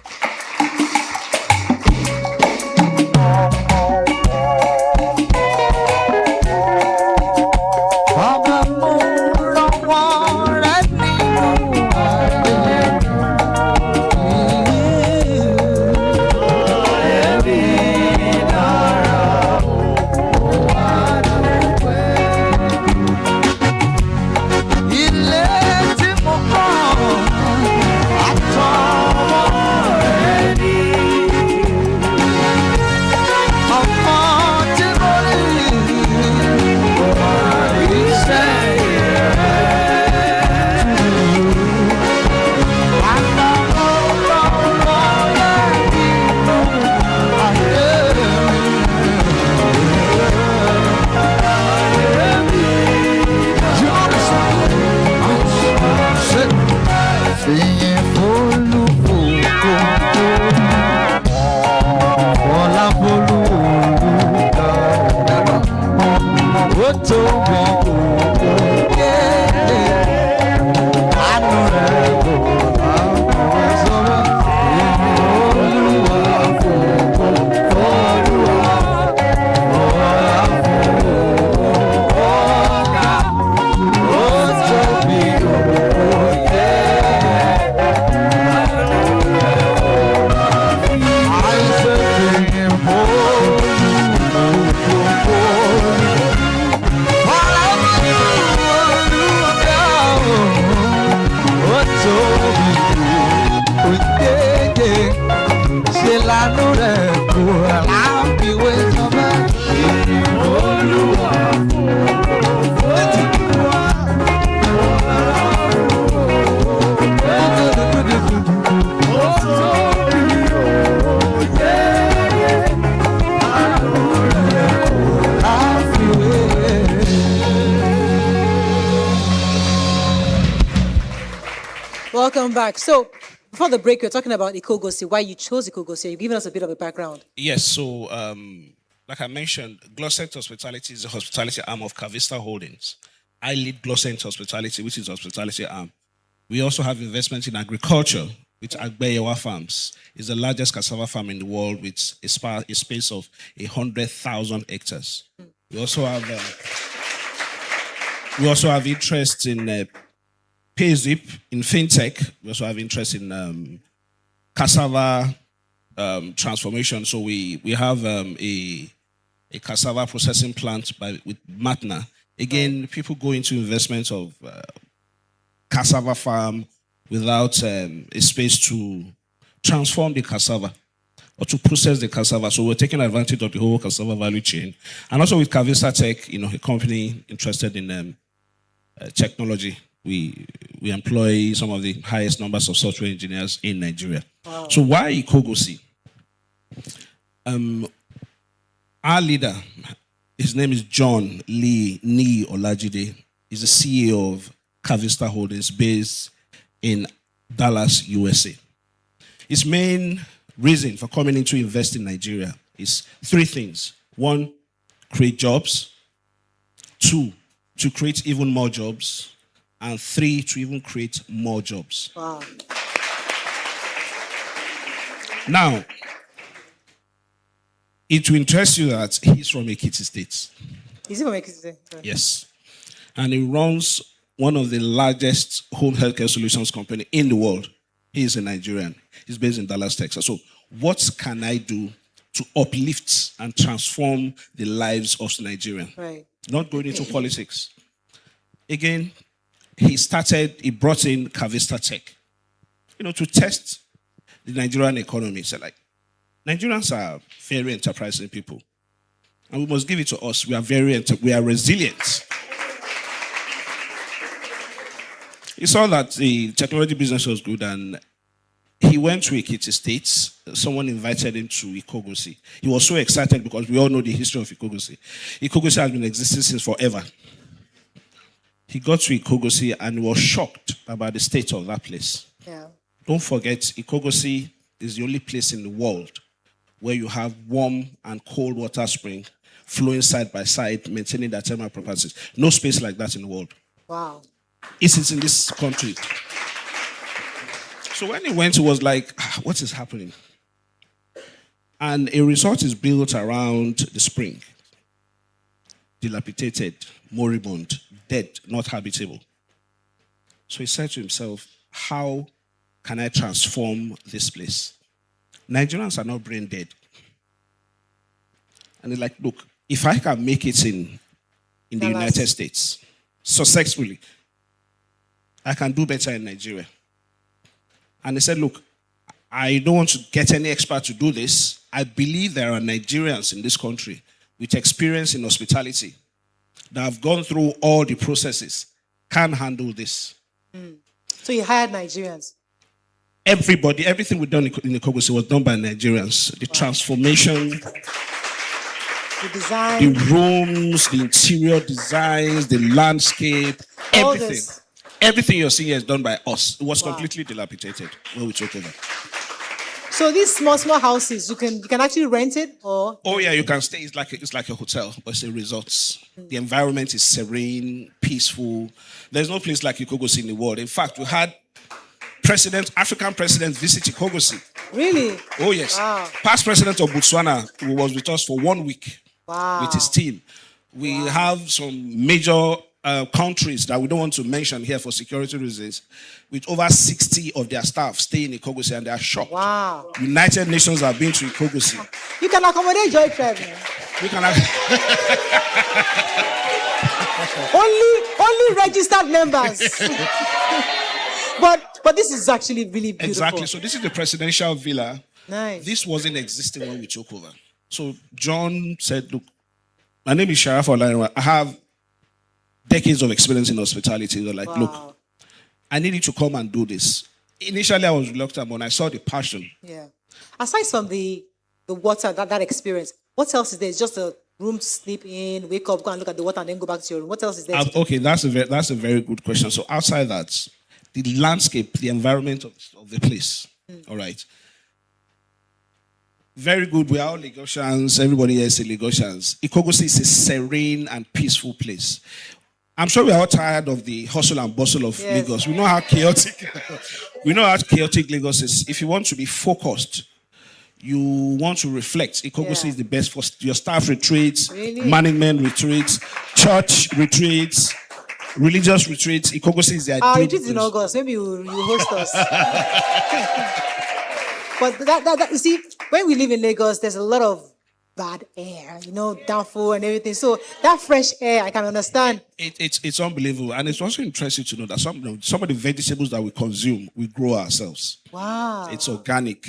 Speaker 3: Welcome back. So, before the break, we were talking about Ikogosi, why you chose Ikogosi. You've given us a bit of a background.
Speaker 13: Yes, so like I mentioned, Glossient Hospitality is the hospitality arm of Cavista Holdings. I lead Glossient Hospitality, which is the hospitality arm. We also have investment in agriculture, with Agbeyewa Farms. It's the largest cassava farm in the world with a space of 100,000 hectares. We also have interest in PayZip, in fintech. We also have interest in cassava transformation. So we have a cassava processing plant with Matna. Again, people go into investments of cassava farm without a space to transform the cassava or to process the cassava. So we're taking advantage of the whole cassava value chain. And also with Cavista Tech, a company interested in technology. We employ some of the highest numbers of software engineers in Nigeria. Wow. So why Ikogosi? Our leader, his name is John Lee Ni Olajide. He's the CEO of Cavista Holdings based in Dallas, USA. His main reason for coming in to invest in Nigeria is three things. One, create jobs. Two, to create even more jobs. And three, to even create more jobs.
Speaker 3: Wow.
Speaker 13: Now, it will interest you that he's from Ekiti State.
Speaker 3: Is he from Ekiti State?
Speaker 13: Yes. And he runs one of the largest home healthcare solutions company in the world. He is a Nigerian. He's based in Dallas, Texas. So what can I do to uplift and transform the lives of Nigerians?
Speaker 3: Right.
Speaker 13: Not going into politics. Again, he brought in Cavista Tech, to test the Nigerian economy. So like, Nigerians are very enterprising people. And we must give it to us. We are resilient. He saw that the technology business was good and he went to Ekiti State. Someone invited him to Ikogosi. He was so excited because we all know the history of Ikogosi. Ikogosi has been existing since forever. He got to Ikogosi and was shocked about the state of that place.
Speaker 3: Yeah.
Speaker 13: Don't forget, Ikogosi is the only place in the world where you have warm and cold water spring flowing side by side, maintaining their thermal properties. No space like that in the world.
Speaker 3: Wow.
Speaker 13: It is in this country. So when he went, he was like, what is happening? And a resort is built around the spring. Dilapidated, moribund, dead, not habitable. So he said to himself, how can I transform this place? Nigerians are not brain dead. And he's like, look, if I can make it in the United States successfully, I can do better in Nigeria. And he said, look, I don't want to get any expert to do this. I believe there are Nigerians in this country with experience in hospitality that have gone through all the processes, can handle this.
Speaker 3: So you hired Nigerians?
Speaker 13: Everybody, everything we've done in Ikogosi was done by Nigerians. The transformation,
Speaker 3: the design,
Speaker 13: the rooms, the interior designs, the landscape, everything. Everything you're seeing here is done by us. It was completely dilapidated when we took over.
Speaker 3: So these small houses, you can actually rent it, or?
Speaker 13: Oh yeah, you can stay. It's like a hotel, but it's a resort. The environment is serene, peaceful. There's no place like Ikogosi in the world. In fact, we had African presidents visit Ikogosi.
Speaker 3: Really?
Speaker 13: Oh yes.
Speaker 3: Wow.
Speaker 13: Past president of Botswana, who was with us for 1 week with his team. We have some major countries that we don't want to mention here for security reasons, with over 60 of their staff staying in Ikogosi, and they are shocked.
Speaker 3: Wow.
Speaker 13: United Nations have been to Ikogosi.
Speaker 3: You can accommodate joy travel.
Speaker 13: We can
Speaker 3: only registered members. But this is actually really beautiful.
Speaker 13: Exactly. So this is the presidential villa.
Speaker 3: Nice.
Speaker 13: This wasn't existing when we took over. So John said, look, my name is Afolabi-Brown. I have decades of experience in hospitality. They're like, look, I need you to come and do this. Initially, I was reluctant, but when I saw the passion.
Speaker 3: Yeah. Aside from the water, that experience, what else is there? It's just a room to sleep in, wake up, go and look at the water, and then go back to your room. What else is there?
Speaker 13: Okay, that's a very good question. So outside that, the landscape, the environment of the place. All right. Very good. We are all Lagosians. Everybody here is a Lagosians. Ikogosi is a serene and peaceful place. I'm sure we are all tired of the hustle and bustle of Lagos. We know how chaotic Lagos is. If you want to be focused, you want to reflect, Ikogosi is the best for your staff retreats, management retreats, church retreats, religious retreats. Ikogosi is the ideal.
Speaker 3: Our retreat in August. Maybe you host us. But that you see, when we live in Lagos, there's a lot of bad air, downfall and everything. So that fresh air, I can understand.
Speaker 13: It's unbelievable, and it's also interesting to know that some of the vegetables that we consume, we grow ourselves.
Speaker 3: Wow.
Speaker 13: It's organic,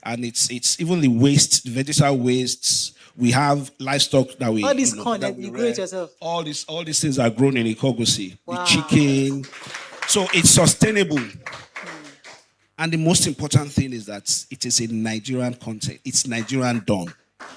Speaker 13: and it's even the waste, the vegetable wastes. We have livestock that we
Speaker 3: all this
Speaker 13: you know,
Speaker 3: corn
Speaker 13: that
Speaker 3: that
Speaker 13: we
Speaker 3: you grow it
Speaker 13: rear.
Speaker 3: yourself.
Speaker 13: All these things are grown in Ikogosi.
Speaker 3: Wow.
Speaker 13: The chicken. So it's sustainable. And the most important thing is that it is a Nigerian content. It's Nigerian done.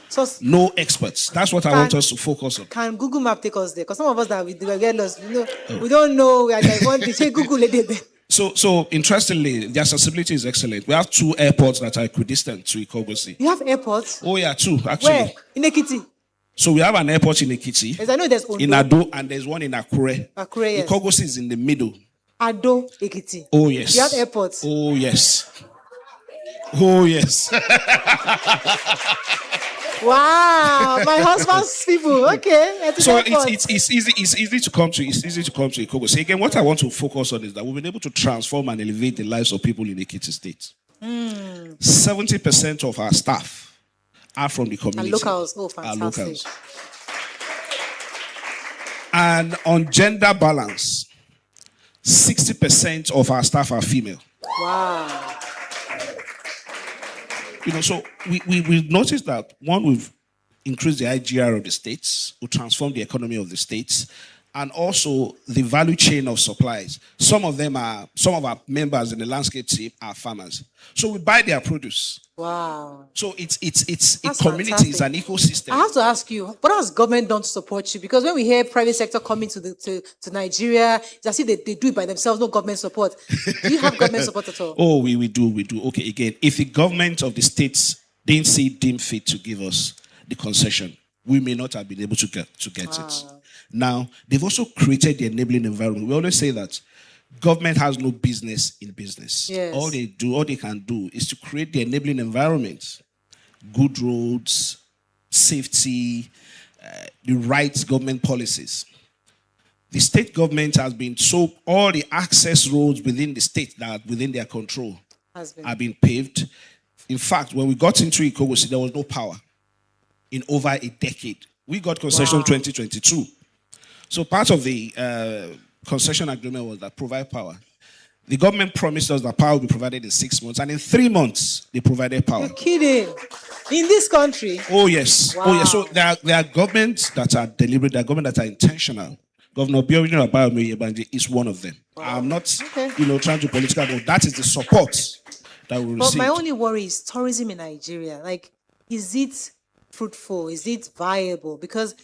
Speaker 3: So
Speaker 13: No experts. That's what I want us to focus on.
Speaker 3: can Google Map take us there? Because some of us that we get lost, we don't know where they want to say Google it there.
Speaker 13: So interestingly, the accessibility is excellent. We have 2 airports that are equidistant to Ikogosi.
Speaker 3: You have airports?
Speaker 13: Oh yeah, 2 actually.
Speaker 3: Where? In Ekiti?
Speaker 13: So we have an airport in Ekiti,
Speaker 3: Yes, I know there's Ondo.
Speaker 13: in Ado, and there's one in Akure.
Speaker 3: Akure, yes.
Speaker 13: Ikogosi is in the middle.
Speaker 3: Ado, Ekiti.
Speaker 13: Oh yes.
Speaker 3: You have airports?
Speaker 13: Oh yes. Oh yes.
Speaker 3: Wow, my husband's people. Okay.
Speaker 13: So it's easy to come to Ikogosi. Again, what I want to focus on is that we've been able to transform and elevate the lives of people in Ekiti State. 70% of our staff are from the community.
Speaker 3: And locals. Oh,
Speaker 13: Are
Speaker 3: fantastic.
Speaker 13: locals. And on gender balance, 60% of our staff are female.
Speaker 3: Wow.
Speaker 13: So we've noticed that, one, we've increased the IGR of the states, we transformed the economy of the states, and also the value chain of supplies. Some of our members in the landscape team are farmers. So we buy their produce.
Speaker 3: Wow.
Speaker 13: So it's
Speaker 3: That's
Speaker 13: a community,
Speaker 3: fantastic.
Speaker 13: it's an ecosystem.
Speaker 3: I have to ask you, what has government done to support you? Because when we hear private sector coming to Nigeria, it's as if they do it by themselves, no government support. Do you have government support at all?
Speaker 13: Oh, we do. Okay, again, if the government of the states didn't see deem fit to give us the concession, we may not have been able to get it. Now, they've also created the enabling environment. We always say that government has no business in business.
Speaker 3: Yes.
Speaker 13: All they can do is to create the enabling environment. Good roads, safety, the right government policies. The state government has been all the access roads within the state that are within their control have been paved. In fact, when we got into Ikogosi, there was no power in over a decade. We got concession 2022. So part of the concession agreement was that provide power. The government promised us that power will be provided in 6 months, and in 3 months, they provided power.
Speaker 3: You're kidding. In this country?
Speaker 13: Oh, yes.
Speaker 3: Wow.
Speaker 13: Oh, yes. So there are governments that are deliberate, there are governments that are intentional. Governor Biorino Abayomi is one of them. Wow. I'm not, trying to political, but that is the support that we receive.
Speaker 3: But my only worry is tourism in Nigeria. Like, is it fruitful? Is it viable? Because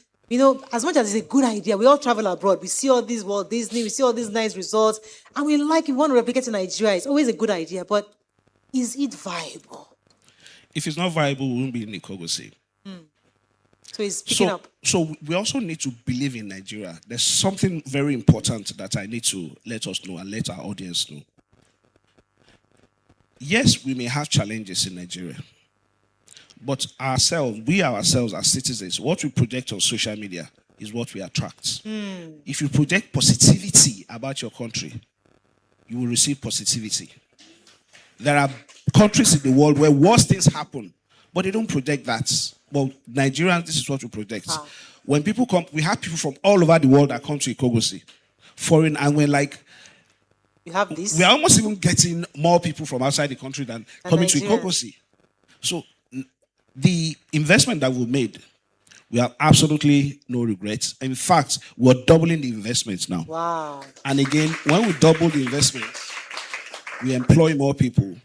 Speaker 3: as much as it's a good idea, we all travel abroad. We see all these Walt Disney, we see all these nice resorts, and we want to replicate in Nigeria. It's always a good idea, but is it viable?
Speaker 13: If it's not viable, we won't be in Ikogosi.
Speaker 3: So it's picking up.
Speaker 13: So we also need to believe in Nigeria. There's something very important that I need to let us know and let our audience know. Yes, we may have challenges in Nigeria. But we ourselves as citizens, what we project on social media is what we attract. If you project positivity about your country, you will receive positivity. There are countries in the world where worse things happen, but they don't project that. Well, Nigerians, this is what we project. When people come, we have people from all over the world that come to Ikogosi, foreign, and we're like,
Speaker 3: you have this?
Speaker 13: We are almost even getting more people from outside the country than coming to Ikogosi. So the investment that we made, we have absolutely no regrets. In fact, we're doubling the investments now.
Speaker 3: Wow.
Speaker 13: And again, when we double the investment, we employ more people.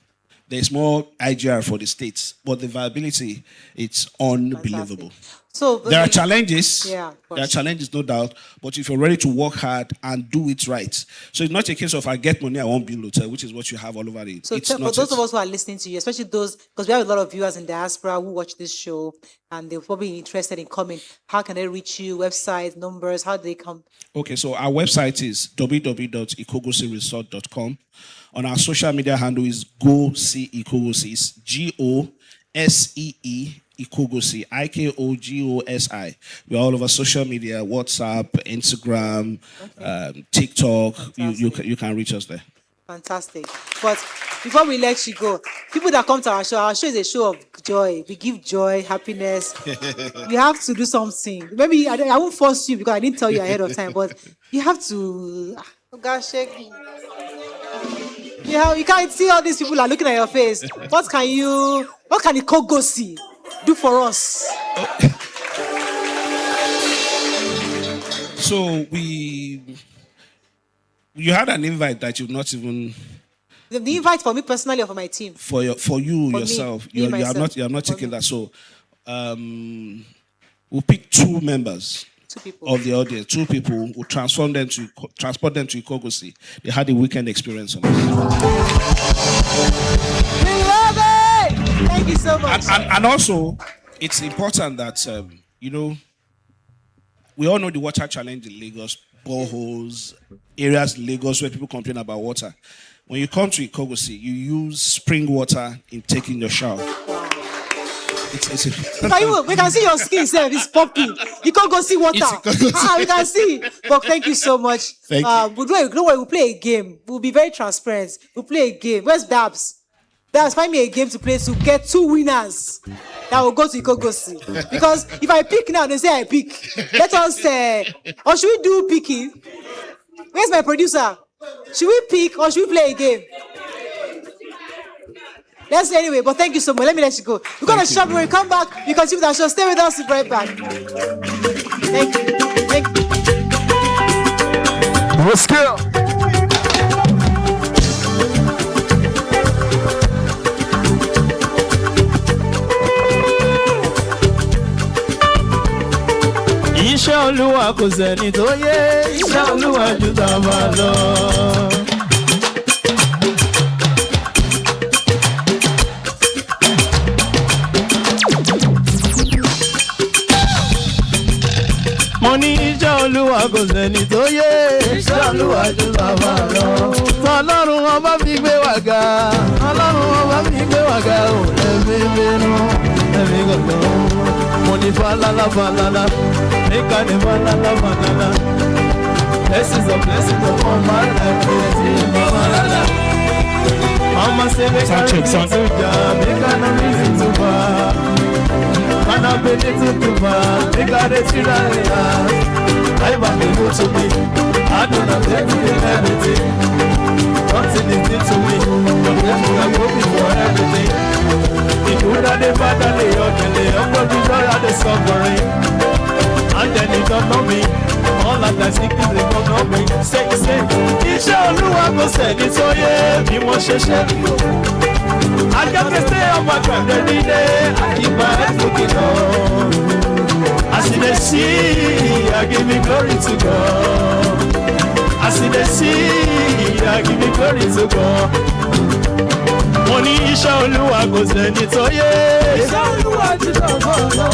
Speaker 13: There's more IGR for the states, but the viability, it's unbelievable.
Speaker 3: So
Speaker 13: there are challenges.
Speaker 3: Yeah,
Speaker 13: there are challenges, no doubt. But if you're ready to work hard and do it right, so it's not a case of I get money, I won't build hotel, which is what you have all over it.
Speaker 3: So for those of us who are listening to you, especially those, because we have a lot of viewers in diaspora who watch this show and they're probably interested in coming. How can they reach you? Website, numbers, how do they come? Okay, so our website is www.ikogosiresort.com. On our social media handle is Go See Ikogosi. It's GOSEE Ikogosi, IKOGOSI. We're all over social media, WhatsApp, Instagram, TikTok. You can reach us there. Fantastic. But before we let you go, people that come to our show is a show of joy. We give joy, happiness. You have to do something. Maybe I won't force you because I didn't tell you ahead of time, but you have to. Oh gosh, shake. You can't see all these people are looking at your face. What can Ikogosi do for us?
Speaker 13: So you had an invite that you've not even.
Speaker 3: The invite for me personally or for my team?
Speaker 13: For you yourself.
Speaker 3: You
Speaker 13: are not taking that. So we'll pick 2 members of the audience. 2 people. We'll transport them to Ikogosi. They had a weekend experience on this.
Speaker 3: We love it! Thank you so much.
Speaker 13: And also, it's important that we all know the water challenge in Lagos, boreholes, areas in Lagos where people complain about water. When you come to Ikogosi, you use spring water in taking your shower.
Speaker 3: We can see your skin, sir. It's popping. You can't go see water. We can see. But thank you so much.
Speaker 13: Thank you.
Speaker 3: We'll play a game. We'll be very transparent. We'll play a game. Where's Dabs? Dabs, find me a game to play to get 2 winners that will go to Ikogosi. Because if I pick now, they say I pick. Let us or should we do picking? Where's my producer? Should we pick or should we play a game? Let's say anyway, but thank you so much. Let me let you go. We're going to shop when we come back. You can see with our show. Stay with us. We'll be right back. Thank you. Thank you.
Speaker 2: Let's go.
Speaker 6: Iṣẹ́ Olúwa kò sẹ́ni tó yé, iṣẹ́ Olúwa jù tàwa lọ. Mo ní iṣẹ́ Olúwa kò sẹ́ni tó yé, iṣẹ́ Olúwa jù tàwa lọ. Ọlọ́run ọba fi gbé wa ga, Ọlọ́run ọba fi gbé wa ga, ò ẹ̀mí bínú, ẹ̀mí gbọ̀ngàn. Mo ní falala falala, make a falala falala. Blessings upon my life, falala. Mama say make a reason to jam, make a no reason to bar. Man a been to bar, make a retira. I want to go to me, I do not take everything. Nothing is new to me, your blessings are going for everything. The good and the bad and the ugly, the joy and the suffering. And then it don't know me. All that I seek is the God of me. Say, iṣẹ́ Olúwa kò sẹ́ni tó yé bí mo ṣe ṣe. I just stay on my ground every day. I keep my head looking up. I see the sea, I give me glory to God. I see the sea, I give me glory to God. Mo ní iṣẹ́ Olúwa kò sẹ́ni tó yé. Iṣẹ́ Olúwa jù tàwa lọ.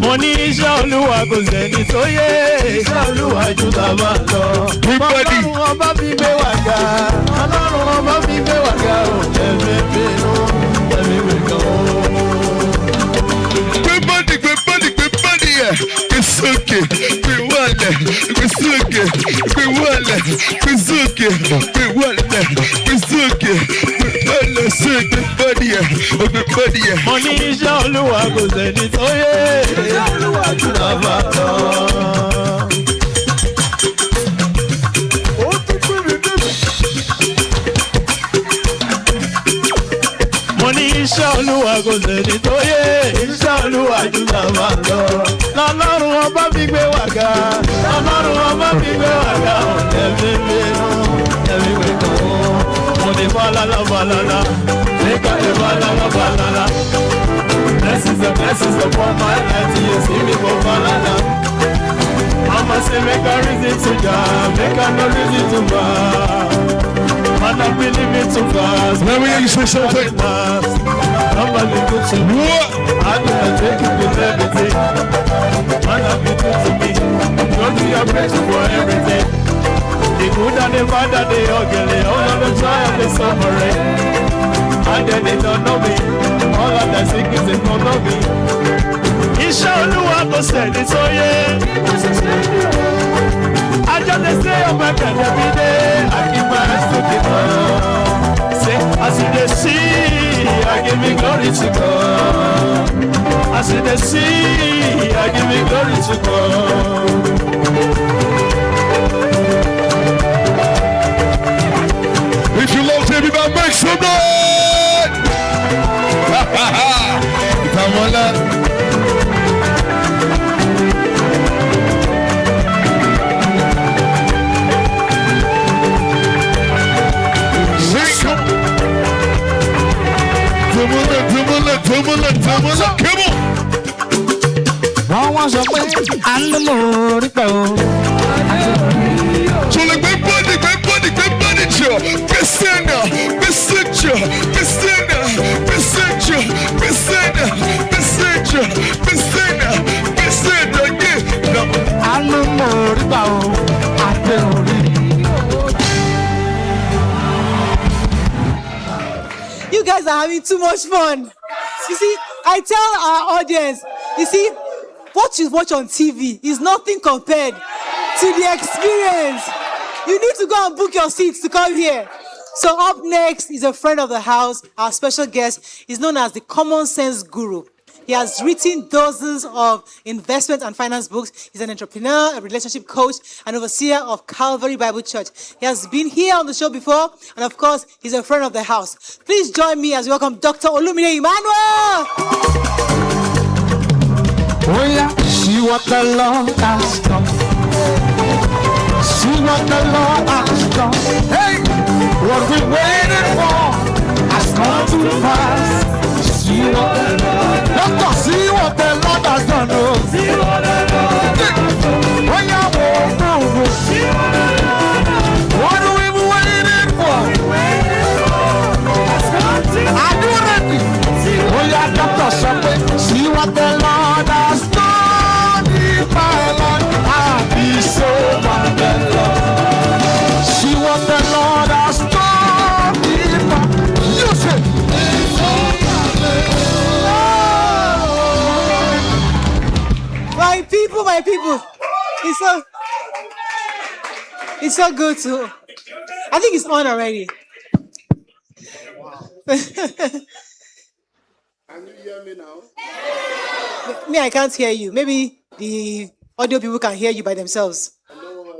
Speaker 6: Mo ní iṣẹ́ Olúwa kò sẹ́ni tó yé. Iṣẹ́ Olúwa jù tàwa lọ. Ọlọ́run ọba fi gbé wa ga. Ọlọ́run ọba fi gbé wa ga. Ẹ̀mí bínú, ẹ̀mí wẹ̀gàn.
Speaker 2: Gbé bọ́dì ẹ̀. Gbé sókè, gbé wálẹ̀. Gbé sókè, gbé wálẹ̀. Gbé sókè, gbé wálẹ̀. Gbé sókè, gbé wálẹ̀. Gbé bọ́dì ẹ̀. Gbé bọ́dì ẹ̀.
Speaker 6: Mo ní iṣẹ́ Olúwa kò sẹ́ni tó yé. Iṣẹ́ Olúwa jù tàwa lọ. Mo ní iṣẹ́ Olúwa kò sẹ́ni tó yé. Iṣẹ́ Olúwa jù tàwa lọ. Lọ́lọ́run ọba fi gbé wa ga. Lọ́lọ́run ọba fi gbé wa ga. Ẹ̀mí bínú, ẹ̀mí wẹ̀gàn. Mo ní falala falala, make a falala falala. Blessings upon my life. You see me for falala. Mama say make a reason to jam, make a no reason to bar. Man, I believe it too fast.
Speaker 2: Let me hear you say something.
Speaker 6: Nobody good to me. I do not take it with everything. Man, I be good to me. Don't be afraid for everything. The good and the bad and the ugly, all of the joy and the suffering. And then they don't know me. All of the sick is in front of me. Iṣẹ́ Olúwa kò sẹ́ni tó yé. I just stay on my bed every day. I keep my hands to the Lord. Say, I see the sea, I give me glory to God. I see the sea, I give me glory to God.
Speaker 1: Wọ́n wọ́n sọ pé àánú mo rí pẹ̀ o.
Speaker 2: So like my body jọ, Pesena, yeah.
Speaker 1: Àánú mo rí pẹ̀ o, àti orí.
Speaker 3: You guys are having too much fun. You see, I tell our audience, you see, what you watch on TV is nothing compared to the experience. You need to go and book your seats to come here. So up next is a friend of the house. Our special guest is known as the Common Sense Guru. He has written dozens of investment and finance books. He's an entrepreneur, a relationship coach, and overseer of Calvary Bible Church. He has been here on the show before, and of course, he's a friend of the house. Please join me as we welcome Dr. Olumide Emmanuel.
Speaker 1: Oh yeah, see what the Lord has done. See what the Lord has done. Hey, what we waited for has come to pass. See what the Lord, Doctor, see what the Lord has done. Oh, see what the Lord has done. Oh yeah, see what the Lord has done. What we waited for has come to pass. Are you ready? Oh yeah, Doctor, see what the Lord has done in my life. I'll be so marvelous. See what the Lord has done in my life. You say,
Speaker 3: my people, it's so good to. I think it's on already.
Speaker 14: Can you hear me now?
Speaker 3: Me, I can't hear you. Maybe the audio people can hear you by themselves.
Speaker 14: Hello.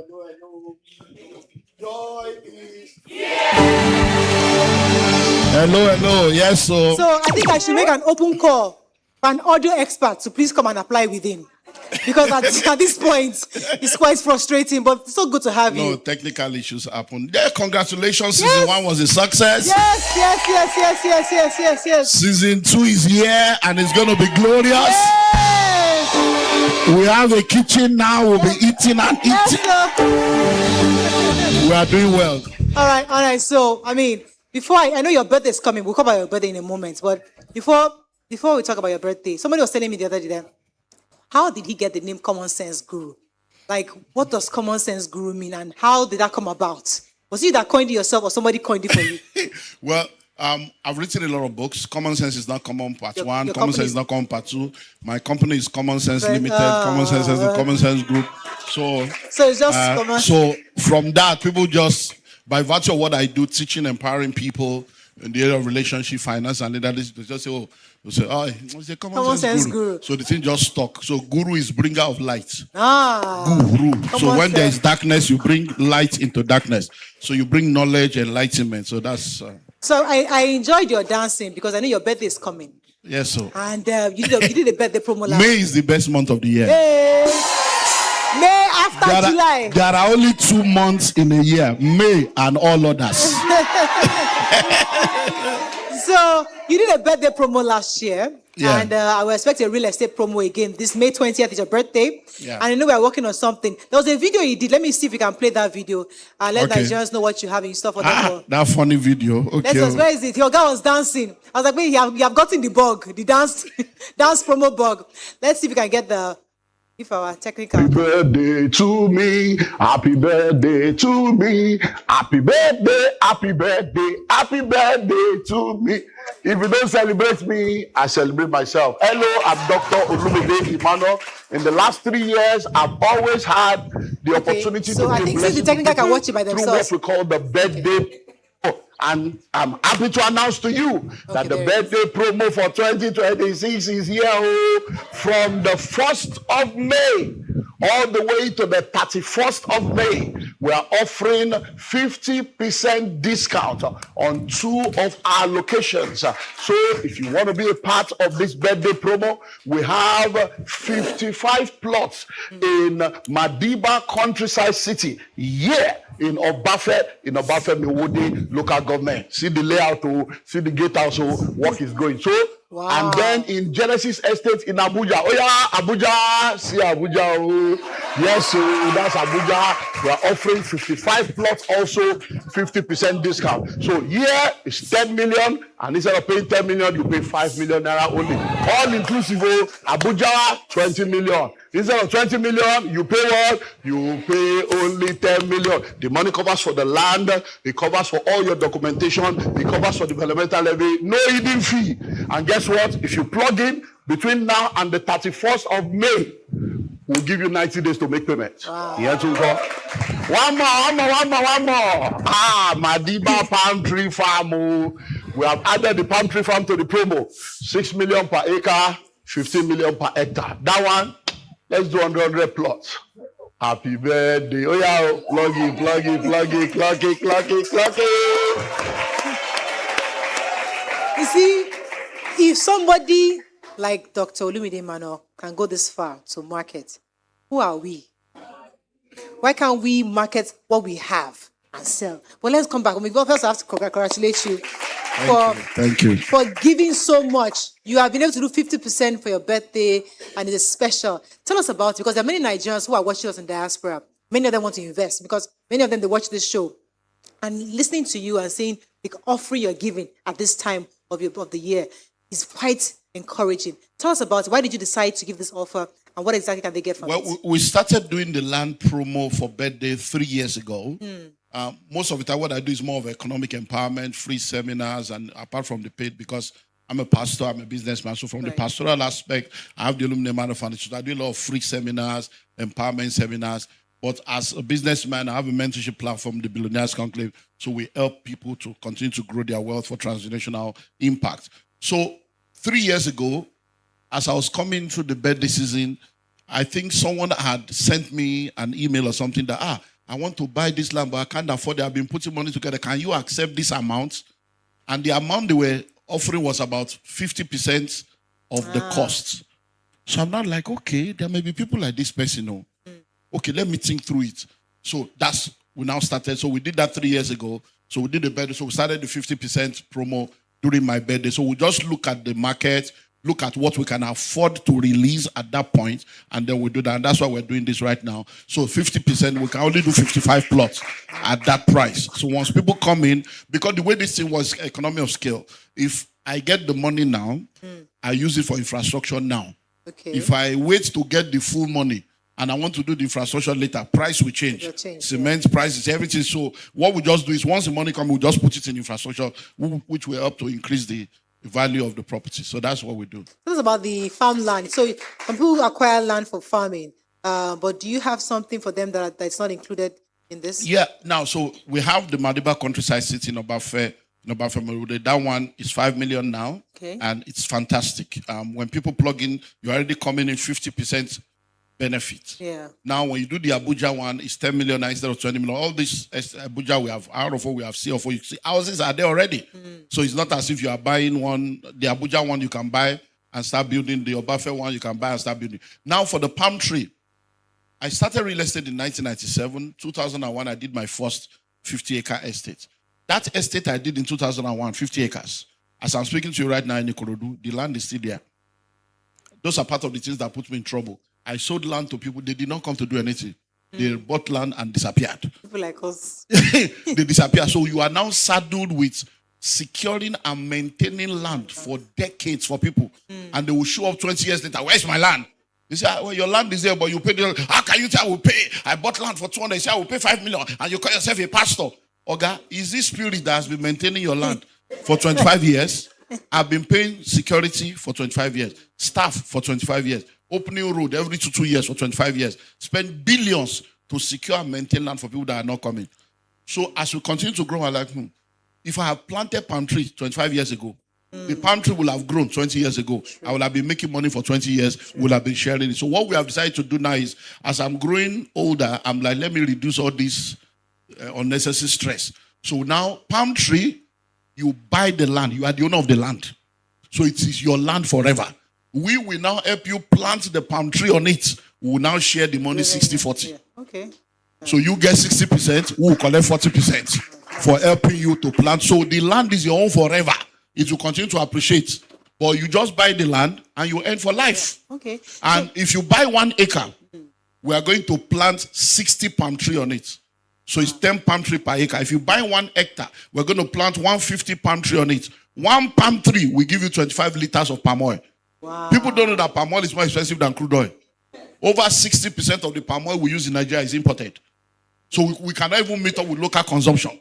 Speaker 14: Joy is
Speaker 15: Hello. Yes, so.
Speaker 3: So I think I should make an open call for an audio expert to please come and apply within. Because at this point, it's quite frustrating, but it's so good to have you.
Speaker 15: No, technical issues happen. Yeah, congratulations. Season 1 was a success.
Speaker 3: Yes.
Speaker 15: Season 2 is here and it's going to be glorious.
Speaker 3: Yes.
Speaker 15: We have a kitchen now. We'll be eating and eating. We are doing well.
Speaker 3: All right. So, I mean, before I know your birthday is coming. We'll come about your birthday in a moment. But before we talk about your birthday, somebody was telling me the other day that, how did he get the name Common Sense Guru? Like, what does Common Sense Guru mean, and how did that come about? Was it that coined it yourself, or somebody coined it for you?
Speaker 15: Well, I've written a lot of books. Common Sense is not Common Part 1. Common Sense is not Common Part 2. My company is Common Sense Limited. Common Sense is the Common Sense Group. So
Speaker 3: it's just common.
Speaker 15: So from that, people just, by virtue of what I do, teaching, empowering people in the area of relationship, finance, and leadership, they just say, it's a common sense guru. So the thing just stuck. So guru is bringer of light. Guru. So when there is darkness, you bring light into darkness. So you bring knowledge, enlightenment. So that's...
Speaker 3: So I enjoyed your dancing because I know your birthday is coming.
Speaker 15: Yes, so.
Speaker 3: And you did a birthday promo last
Speaker 15: May is the best month of the year.
Speaker 3: May after July.
Speaker 15: There are only 2 months in a year. May and all others.
Speaker 3: So you did a birthday promo last year, and I will expect a real estate promo again. This May 20th is your birthday, and I know we are working on something. There was a video you did. Let me see if we can play that video and let Nigerians know what you have in store for them.
Speaker 15: That funny video. Okay.
Speaker 3: Where is it? Your guy was dancing. I was like, wait, you have gotten the bug, the dance promo bug. Let's see if we can get the. If our technical.
Speaker 14: Happy birthday to me. Happy birthday to me. Happy birthday. Happy birthday. Happy birthday to me. If you don't celebrate me, I celebrate myself. Hello, I'm Dr. Olumide Emmanuel. In the last 3 years, I've always had the opportunity to
Speaker 3: I think since the technical can watch it by themselves.
Speaker 14: Through what we call the birthday. And I'm happy to announce to you that the birthday promo for 2026 is here from the 1st of May all the way to the 31st of May. We are offering 50% discount on 2 of our locations. So if you want to be a part of this birthday promo, we have 55 plots in Madiba Countryside City. Yeah. in Obafe, Miwode local government. See the layout, see the gatehouse, work is going. So, and then in Genesis Estate in Abuja. Oh yeah, Abuja, see Abuja. Yes, so that's Abuja. We are offering 55 plots, also 50% discount. So here is 10 million, and instead of paying 10 million, you pay 5 million naira only. All inclusive, Abuja, 20 million. Instead of 20 million, you pay what? You pay only 10 million. The money covers for the land, it covers for all your documentation, it covers for developmental levy, no hidden fee. And guess what? If you plug in between now and the 31st of May, we'll give you 90 days to make payment. Wow. One more. Madiba Palm Tree Farm. We have added the palm tree farm to the promo. 6 million per acre, 15 million per hectare. That one, let's do 100 plots. Happy birthday. Oh yeah, plug it.
Speaker 3: You see, if somebody like Dr. Olumide Emmanuel can go this far to market, who are we? Why can't we market what we have and sell? But let's come back. When we go first, I have to congratulate you.
Speaker 15: Thank you.
Speaker 3: For giving so much. You have been able to do 50% for your birthday, and it is special. Tell us about it, because there are many Nigerians who are watching us in diaspora. Many of them want to invest, because many of them, they watch this show. And listening to you and seeing the offering you're giving at this time of the year is quite encouraging. Tell us about it. Why did you decide to give this offer, and what exactly can they get from it?
Speaker 15: Well, we started doing the land promo for birthday 3 years ago. Most of the time, what I do is more of economic empowerment, free seminars, and apart from the paid, because I'm a pastor, I'm a businessman. So from the pastoral aspect, I have the Olumide Emmanuel Foundation. So I do a lot of free seminars, empowerment seminars. But as a businessman, I have a mentorship platform, the Billionaires Conclave. So we help people to continue to grow their wealth for transnational impact. So 3 years ago, as I was coming through the birthday season, I think someone had sent me an email or something that, I want to buy this land, but I can't afford it. I've been putting money together. Can you accept this amount? And the amount they were offering was about 50% of the cost. So I'm not like, okay, there may be people like this person. Okay, let me think through it. So we now started. So we did that 3 years ago. So we did the birthday. So we started the 50% promo during my birthday. So we just look at the market, look at what we can afford to release at that point, and then we do that. And that's why we're doing this right now. So 50%, we can only do 55 plots at that price. So once people come in, because the way this thing was economy of scale, if I get the money now, I use it for infrastructure now.
Speaker 3: Okay.
Speaker 15: If I wait to get the full money and I want to do the infrastructure later, price will change. Cement prices, everything. So what we just do is once the money comes, we just put it in infrastructure, which will help to increase the value of the property. So that's what we do.
Speaker 3: This is about the farmland. So some people acquire land for farming, but do you have something for them that's not included in this?
Speaker 15: Yeah. Now, so we have the Madiba countryside city in Obafe. That one is 5 million now, and it's fantastic. When people plug in, you're already coming in 50% benefit.
Speaker 3: Yeah.
Speaker 15: Now, when you do the Abuja one, it's 10 million instead of 20 million. All this Abuja, we have R4, we have C4. You see, houses are there already. So it's not as if you are buying one. The Abuja one you can buy and start building. The Obafe one you can buy and start building. Now, for the palm tree, I started real estate in 1997. 2001, I did my first 50-acre estate. That estate I did in 2001, 50 acres. As I'm speaking to you right now in Ikorodu, the land is still there. Those are part of the things that put me in trouble. I sold land to people. They did not come to do anything. They bought land and disappeared.
Speaker 3: People like us.
Speaker 15: They disappear. So you are now saddled with securing and maintaining land for decades for people. And they will show up 20 years later. Where's my land? They say, well, your land is there, but you pay the land. How can you say I will pay? I bought land for 200. They say I will pay 5 million. And you call yourself a pastor. Oga, is this spirit that has been maintaining your land for 25 years? I've been paying security for 25 years. Staff for 25 years. Opening road every 2 years for 25 years. Spend billions to secure and maintain land for people that are not coming. So as we continue to grow, I'm like, if I have planted palm trees 25 years ago, the palm tree will have grown 20 years ago. I will have been making money for 20 years. We'll have been sharing it. So what we have decided to do now is, as I'm growing older, I'm like, let me reduce all this unnecessary stress. So now, palm tree, you buy the land. You are the owner of the land. So it is your land forever. We will now help you plant the palm tree on it. We will now share the money 60-40.
Speaker 3: Okay.
Speaker 15: So you get 60%, we will collect 40% for helping you to plant. So the land is your own forever. It will continue to appreciate. But you just buy the land and you earn for life.
Speaker 3: Yeah. Okay.
Speaker 15: And if you buy 1 acre, we are going to plant 60 palm tree on it. So it's 10 palm tree per acre. If you buy 1 hectare, we're going to plant 150 palm tree on it. 1 palm tree will give you 25 liters of palm oil.
Speaker 3: Wow.
Speaker 15: People don't know that palm oil is more expensive than crude oil. Over 60% of the palm oil we use in Nigeria is imported. So we cannot even meet up with local consumption.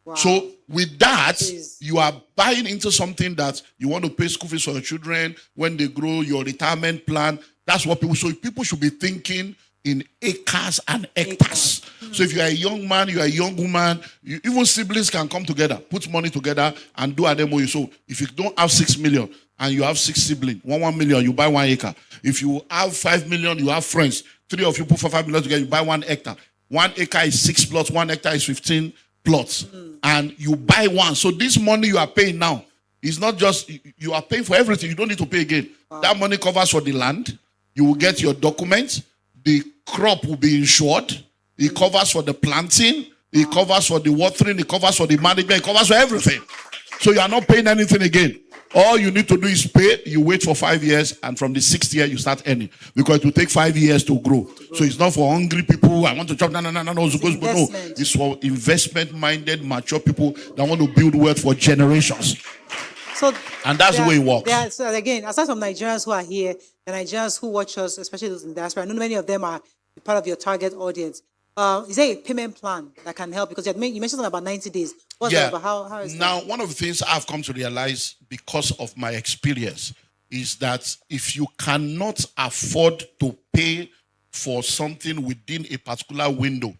Speaker 15: Wow. So with that, you are buying into something that you want to pay school fees for your children when they grow, your retirement plan. That's what people, so people should be thinking in acres and hectares. So if you are a young man, you are a young woman, even siblings can come together, put money together and do an MOU. So if you don't have 6 million and you have 6 siblings, 1 million, you buy 1 acre. If you have 5 million, you have friends. 3 of you put for 5 million together, you buy 1 hectare. 1 acre is 6 plots, 1 hectare is 15 plots. And you buy one. So this money you are paying now is not just, you are paying for everything. You don't need to pay again. Wow. That money covers for the land. You will get your documents. The crop will be insured. It covers for the planting. It covers for the watering. It covers for the management. It covers for everything. So you are not paying anything again. All you need to do is pay. You wait for 5 years, and from the 6th year you start earning, because it will take 5 years to grow. So it's not for hungry people. I want to chop. No. It's for investment-minded, mature people that want to build wealth for generations.
Speaker 3: So,
Speaker 15: and that's the way it works.
Speaker 3: So again, aside from Nigerians who are here, the Nigerians who watch us, especially those in the diaspora, I know many of them are part of your target audience. Is there a payment plan that can help? Because you mentioned something about 90 days. What's that about? How is
Speaker 15: now,
Speaker 3: that?
Speaker 15: One of the things I've come to realize because of my experience is that if you cannot afford to pay for something within a particular window,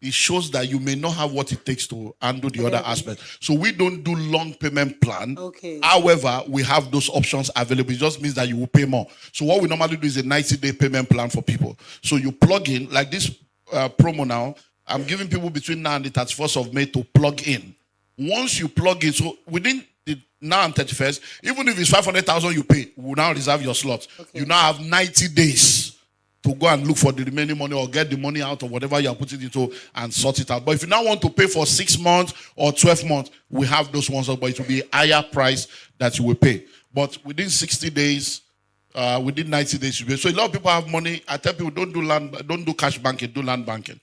Speaker 15: it shows that you may not have what it takes to handle the other aspect. So we don't do long payment plan.
Speaker 3: Okay.
Speaker 15: However, we have those options available. It just means that you will pay more. So what we normally do is a 90-day payment plan for people. So you plug in, like this promo now, I'm giving people between now and the 31st of May to plug in. Once you plug in, so within the now and 31st, even if it's 500,000 you pay, we'll now reserve your slot. Okay. You now have 90 days to go and look for the remaining money or get the money out of whatever you're putting into and sort it out. But if you now want to pay for 6 months or 12 months, we have those ones, but it will be a higher price that you will pay. But within 60 days, within 90 days, you pay. So a lot of people have money. I tell people, don't do cash banking, do land banking.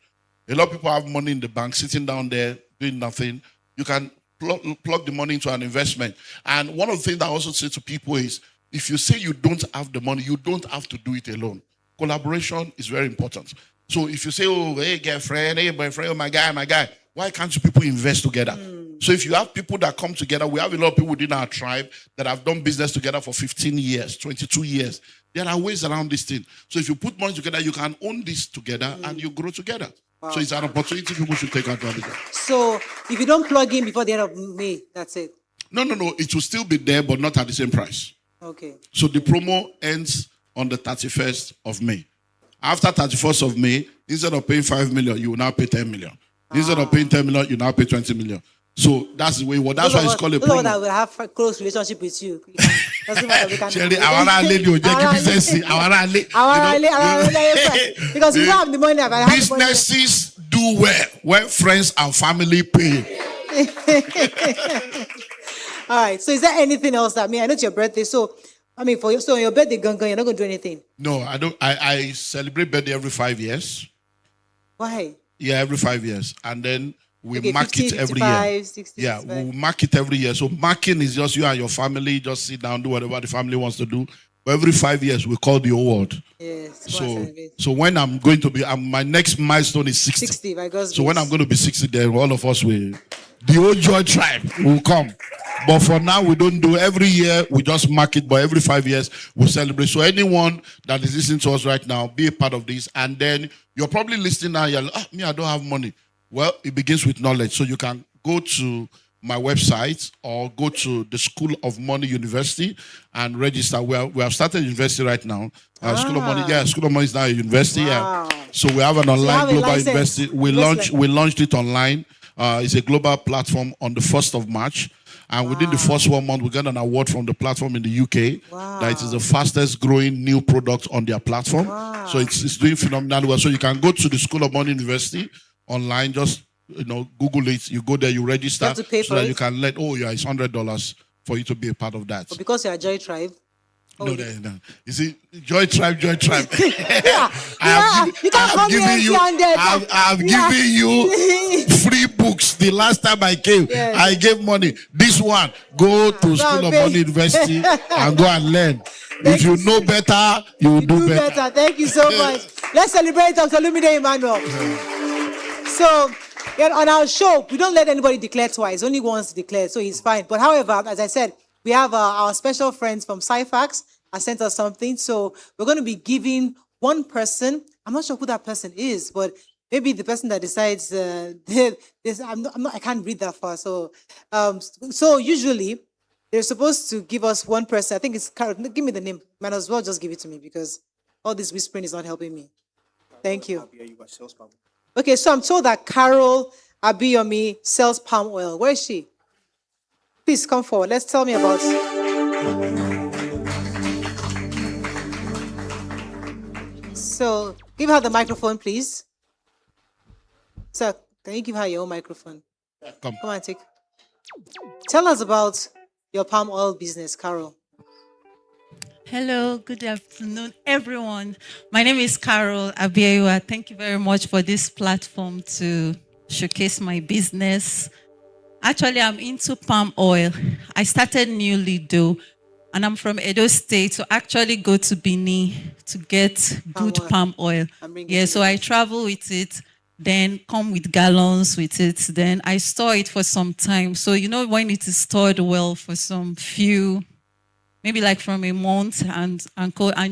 Speaker 15: A lot of people have money in the bank, sitting down there, doing nothing. You can plug the money into an investment. And one of the things that I also say to people is, if you say you don't have the money, you don't have to do it alone. Collaboration is very important. So if you say, oh, hey, girlfriend, hey, boyfriend, oh, my guy, why can't you people invest together? So if you have people that come together, we have a lot of people within our tribe that have done business together for 15 years, 22 years. There are ways around this thing. So if you put money together, you can own this together and you grow together. Wow. So it's an opportunity people should take advantage of.
Speaker 3: So if you don't plug in before the end of May, that's it?
Speaker 15: No. It will still be there, but not at the same price.
Speaker 3: Okay.
Speaker 15: So the promo ends on the 31st of May. After 31st of May, instead of paying 5 million, you will now pay 10 million. Instead of paying 10 million, you now pay 20 million. So that's the way. Well, that's why it's called a promo.
Speaker 3: That will have a close relationship with you.
Speaker 15: Sherry, I want to lady,
Speaker 3: because you don't have the money.
Speaker 15: Businesses do well when friends and family pay.
Speaker 3: All right. So is there anything else that I know it's your birthday? So on your birthday, you're not going to do anything.
Speaker 15: No, I don't. I celebrate birthday every 5 years.
Speaker 3: Why?
Speaker 15: Yeah, every 5 years, and then we mark
Speaker 3: 50,
Speaker 15: it every
Speaker 3: 55,
Speaker 15: year.
Speaker 3: 60,
Speaker 15: yeah,
Speaker 3: 65.
Speaker 15: we mark it every year. So marking is just you and your family just sit down, do whatever the family wants to do. But every 5 years we call the award.
Speaker 3: Yes.
Speaker 15: So when I'm going to be, my next milestone is 60.
Speaker 3: 60 by God's
Speaker 15: So when I'm going to be 60, then all of us will, the old joy tribe will come. But for now, we don't do every year. We just mark it. But every 5 years, we celebrate. So anyone that is listening to us right now, be a part of this. And then you're probably listening now. You're like, me, I don't have money. Well, it begins with knowledge. So you can go to my website or go to the School of Money University and register. We have started university right now. School of Money. Yeah, School of Money is now a university.
Speaker 3: Wow.
Speaker 15: Yeah. So we have an online global university. We launched it online. It's a global platform on the 1st of March. And within the first 1 month, we got an award from the platform in the UK that it is the fastest growing new product on their platform. So it's doing phenomenally well. So you can go to the School of Money University online, just Google it. You go there, you register,
Speaker 3: you have to pay
Speaker 15: so
Speaker 3: for
Speaker 15: that
Speaker 3: it?
Speaker 15: you can it's $100 for you to be a part of that.
Speaker 3: But because you're a Joy Tribe.
Speaker 15: No. You see, Joy Tribe.
Speaker 3: You can't come here empty-handed.
Speaker 15: I've given you free books. The last time I came, I gave money. This one, go to School of Money University and go and learn. If you know better, you will do better.
Speaker 3: Thank you so much. Let's celebrate Dr. Olumide Emmanuel. So, on our show, we don't let anybody declare twice. Only once declared, so he's fine. But however, as I said, we have our special friends from Cyfax has sent us something. So we're going to be giving one person. I'm not sure who that person is, but maybe the person that decides this. I can't read that far. So, so usually they're supposed to give us one person. I think it's Carol. Give me the name. Might as well just give it to me because all this whispering is not helping me. Thank you. Okay, so I'm told that Carol Abiyomi sells palm oil. Where is she? Please come forward. Let's tell me about. So give her the microphone, please. Sir, can you give her your own microphone? Come on, take. Tell us about your palm oil business, Carol.
Speaker 16: Hello, good afternoon, everyone. My name is Carol Abiyewa. Thank you very much for this platform to showcase my business. Actually, I'm into palm oil. I started newly though, and I'm from Edo State, so actually go to Benin to get good palm oil. Yeah, so I travel with it, then come with gallons with it, then I store it for some time. So when it is stored well for some few, maybe like from a month and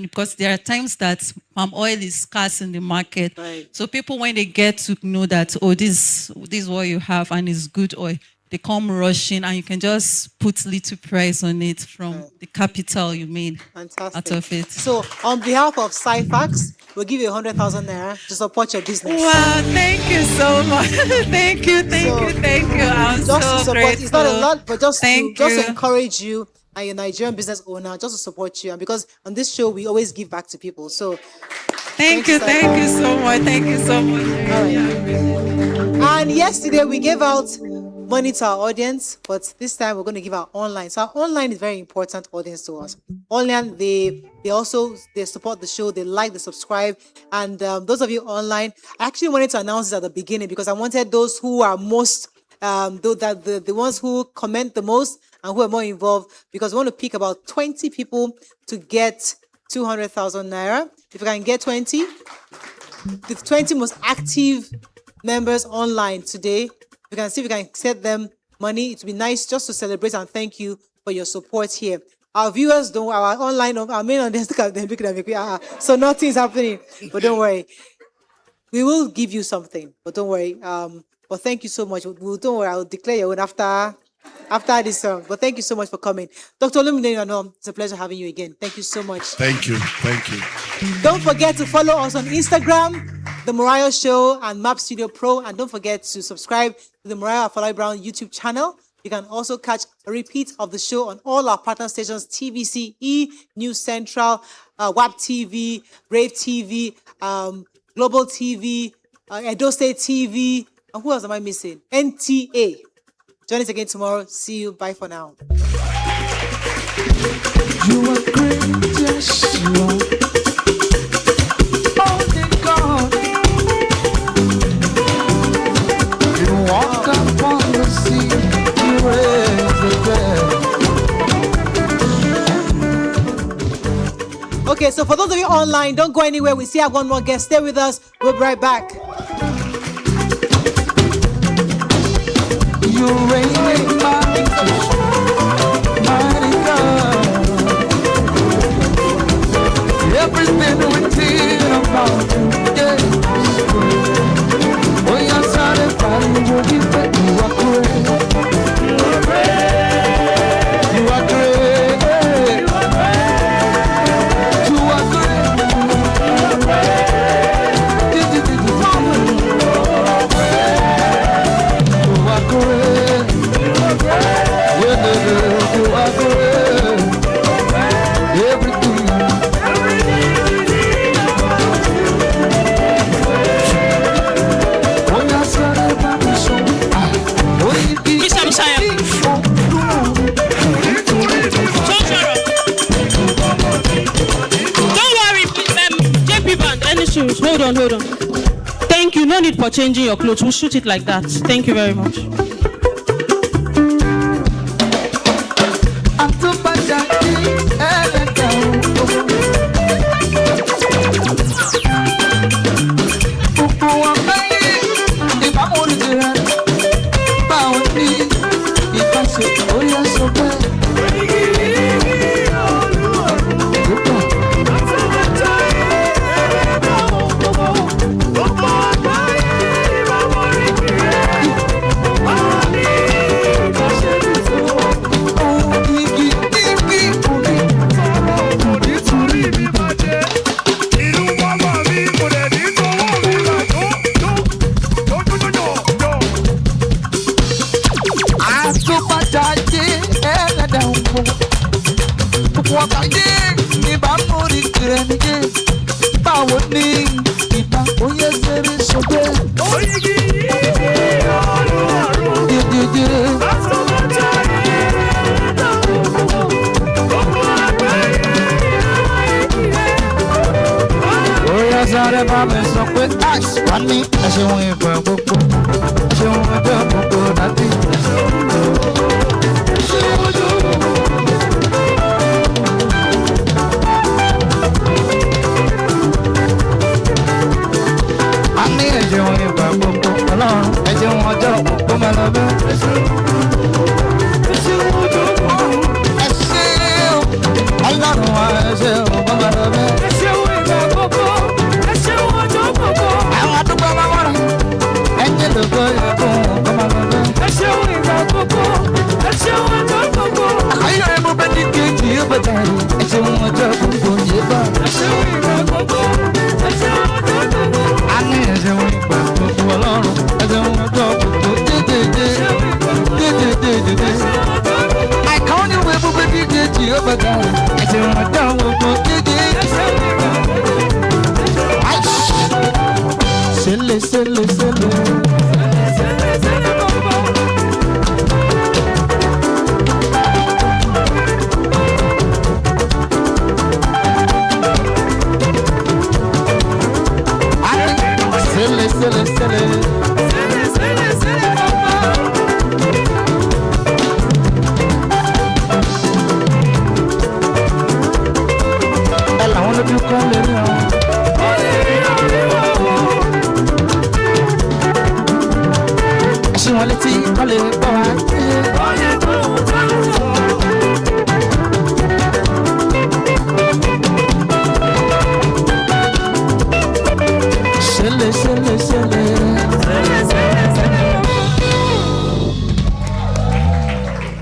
Speaker 16: because there are times that palm oil is scarce in the market. Right. So people, when they get to know that, this is what you have and it's good oil, they come rushing and you can just put little price on it from the capital you made out of it.
Speaker 3: So on behalf of Cyfax, we'll give you 100,000 naira to support your business.
Speaker 16: Wow, thank you so much. thank you. I'm
Speaker 3: just
Speaker 16: so
Speaker 3: to support,
Speaker 16: grateful.
Speaker 3: It's not a lot, but just
Speaker 16: Thank
Speaker 3: to
Speaker 16: you.
Speaker 3: encourage you and your Nigerian business owner, just to support you. And because on this show, we always give back to people. So
Speaker 16: thank you so much. Thank you so much.
Speaker 3: And yesterday we gave out money to our audience, but this time we're going to give our online. So our online is very important audience to us. Online, they support the show, they like, they subscribe, and those of you online, I actually wanted to announce this at the beginning because I wanted those who are most, the ones who comment the most and who are more involved, because we want to pick about 20 people to get 200,000 naira. If you can get 20, the 20 most active members online today, we can see if we can set them money. It would be nice just to celebrate and thank you for your support here. Our viewers don't, our online, our main audience, so nothing is happening. But don't worry. We will give you something, but don't worry. But thank you so much. Don't worry, I'll declare your own after this song. But thank you so much for coming. Dr. Olumide, it's a pleasure having you again. Thank you so much.
Speaker 15: Thank you.
Speaker 3: Don't forget to follow us on Instagram, The Morayo Show and Map Studio Pro. And don't forget to subscribe to the Morayo Afolabi-Brown YouTube channel. You can also catch a repeat of the show on all our partner stations, TVC, News Central, WAP TV, Rave TV, Global TV, Edo State TV. And who else am I missing? NTA. Join us again tomorrow. See you. Bye for now.
Speaker 1: You are great, yes, you are. Only God. You walk upon the sea, you raise the dead.
Speaker 3: Okay, so for those of you online, don't go anywhere. We still have one more guest. Stay with us. We'll be right back.
Speaker 1: You raise mighty God. Everything written about you, yes. Oh, yes, I'm a body, you are great. You are great. You are great. You are great. You are great.
Speaker 17: changing your clothes. We'll shoot it like that. Thank you very much.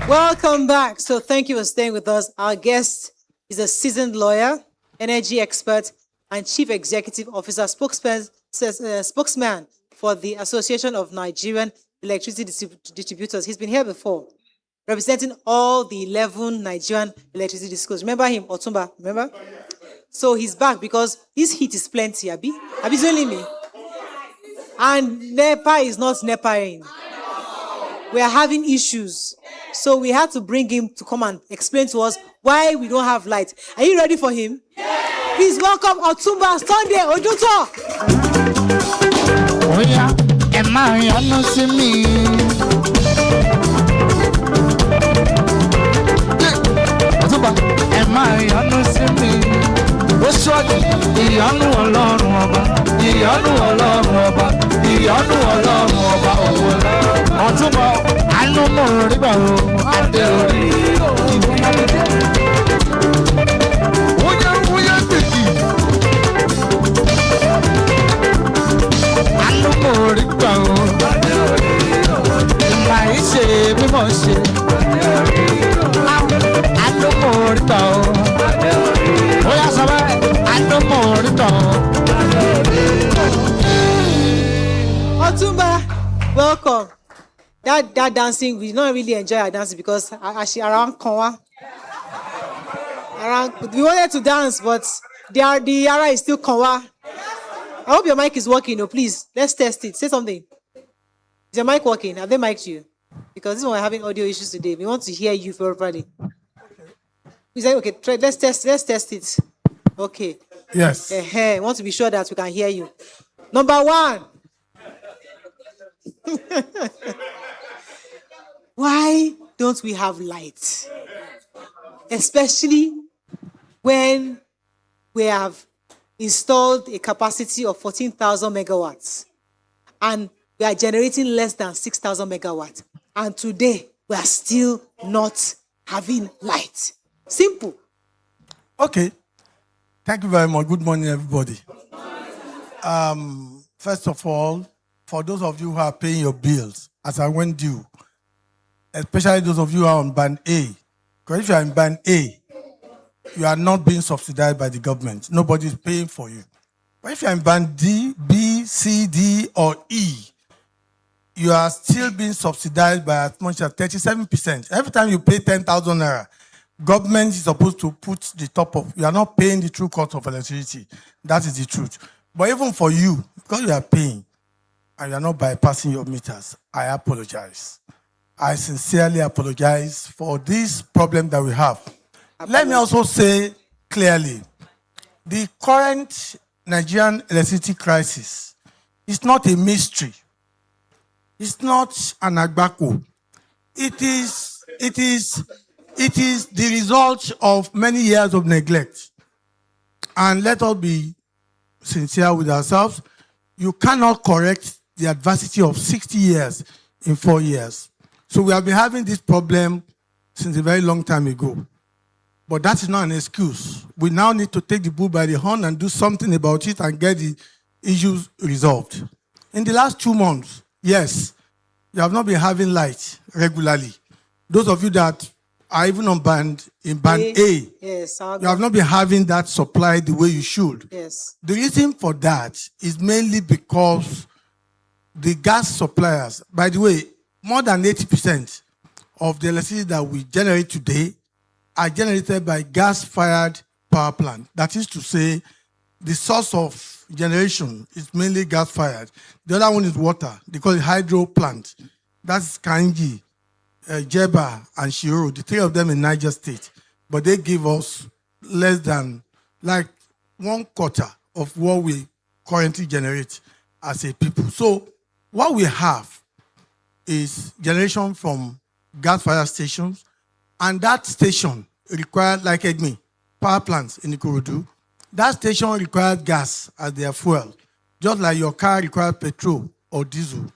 Speaker 3: Welcome back. So thank you for staying with us. Our guest is a seasoned lawyer, energy expert, and chief executive officer, spokesman for the Association of Nigerian Electricity Distributors. He's been here before, representing all the 11 Nigerian electricity distributors. Remember him, Otumba, remember? So he's back because this heat is plenty, Abi. Abi's only me. And NEPA is not NEPAing. We are having issues. So we had to bring him to come and explain to us why we don't have light. Are you ready for him? Yeah. Please welcome Otumba Sunday Oduto.
Speaker 1: Oh yeah, Emmanuel, no see me. Otumba, Emmanuel, no see me. What's what? Ìyanu Ọlọ́run ọba, ìyanu Ọlọ́run ọba, ìyanu Ọlọ́run ọba òwòlá. Ọ̀túnba, àánú mọ̀ rí bá o, adé orí wúyẹ́ tèkì. Àánú mọ̀ rí bá o, ìmọ̀ ìṣe mímọ̀ ṣe. Àánú mọ̀ rí bá o. Oya sọ̀rọ̀ àánú mọ̀ rí bá o.
Speaker 3: Otumba, welcome. That dancing, we don't really enjoy our dancing because actually around Konwa. We wanted to dance, but the ara is still Konwa. I hope your mic is working. No, please, let's test it. Say something. Is your mic working? Have they mic'd you? Because this one we're having audio issues today. We want to hear you properly. We say, okay, let's test it. Okay.
Speaker 7: Yes.
Speaker 3: We want to be sure that we can hear you. Number one. Why don't we have light? Especially when we have installed a capacity of 14,000 megawatts and we are generating less than 6,000 megawatts. And today, we are still not having light. Simple.
Speaker 18: Okay. Thank you very much. Good morning, everybody. First of all, for those of you who are paying your bills, as I went due, especially those of you who are on band A, because if you are in band A, you are not being subsidized by the government. Nobody is paying for you. But if you are in band D, B, C, D, or E, you are still being subsidized by as much as 37%. Every time you pay 10,000 naira, government is supposed to put the top of, you are not paying the true cost of electricity. That is the truth. But even for you, because you are paying and you are not bypassing your meters, I apologize. I sincerely apologize for this problem that we have. Let me also say clearly, the current Nigerian electricity crisis is not a mystery. It's not an agbako. It is the result of many years of neglect. And let us be sincere with ourselves. You cannot correct the adversity of 60 years in 4 years. So we have been having this problem since a very long time ago. But that is not an excuse. We now need to take the bull by the horn and do something about it and get the issues resolved. In the last 2 months, yes, you have not been having light regularly. Those of you that are even on band A,
Speaker 3: yes,
Speaker 18: you have not been having that supply the way you should.
Speaker 3: Yes.
Speaker 18: The reason for that is mainly because the gas suppliers, by the way, more than 80% of the electricity that we generate today are generated by gas-fired power plant. That is to say, the source of generation is mainly gas-fired. The other one is water. They call it hydro plant. That's Kanji, Jeba, and Shiro, the three of them in Niger State. But they give us less than, like, 1/4 of what we currently generate as a people. So what we have is generation from gas-fired stations, and that station required, like Egmi, power plants in Ikorodu, that station requires gas as their fuel, just like your car requires petrol or diesel,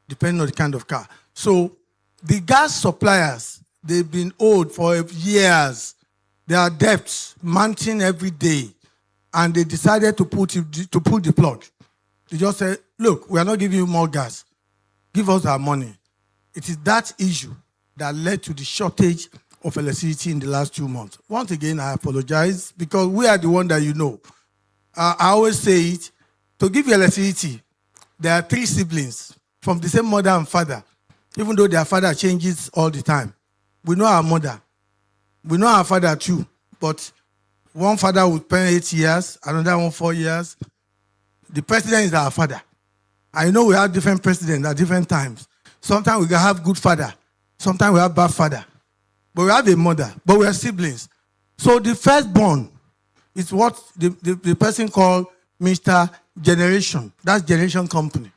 Speaker 18: depending on the kind of car. So the gas suppliers, they've been owed for years. There are debts mounting every day, and they decided to pull the plug. They just said, look, we are not giving you more gas. Give us our money. It is that issue that led to the shortage of electricity in the last 2 months. Once again, I apologize because we are the one that you know. I always say it, to give you electricity, there are 3 siblings from the same mother and father, even though their father changes all the time. We know our mother. We know our father too, but one father would spend 8 years, another one 4 years. The president is our father. I know we have different presidents at different times. Sometimes we can have good father. Sometimes we have bad father. But we have a mother. But we are siblings. So the firstborn is what the person called Mr. Generation. That's Generation Company.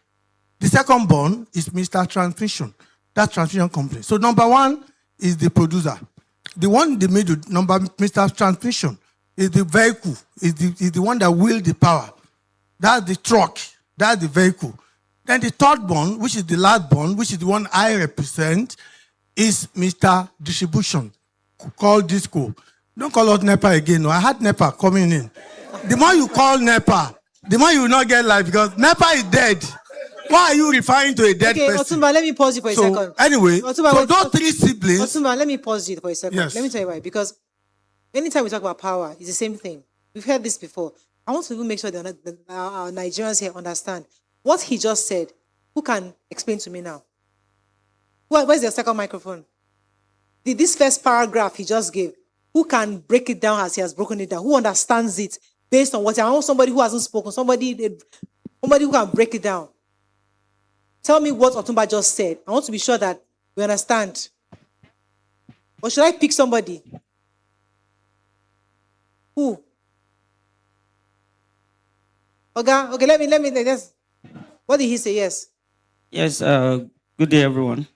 Speaker 18: The second born is Mr. Transmission. That's Transmission Company. So number 1 is the producer. The one in the middle, Mr. Transmission, is the vehicle, is the one that wields the power. That's the truck. That's the vehicle. Then the third born, which is the last born, which is the one I represent, is Mr. Distribution, called Disco. Don't call us NEPA again. No, I had NEPA coming in. The more you call NEPA, the more you will not get life because NEPA is dead. Why are you referring to a dead person?
Speaker 3: Otumba, let me pause you for a second.
Speaker 18: Anyway,
Speaker 3: Otumba,
Speaker 18: so those 3 siblings...
Speaker 3: Otumba, let me pause you for a second.
Speaker 18: Yes.
Speaker 3: Let me tell you why. Because anytime we talk about power, it's the same thing. We've heard this before. I want to even make sure that our Nigerians here understand. What he just said, who can explain to me now? Where's your second microphone? This first paragraph he just gave, who can break it down as he has broken it down? Who understands it based on what? I want somebody who hasn't spoken, somebody who can break it down. Tell me what Otumba just said. I want to be sure that we understand. Or should I pick somebody? Who? Okay, let me just. What did he say? Yes.
Speaker 8: Yes, good day, everyone.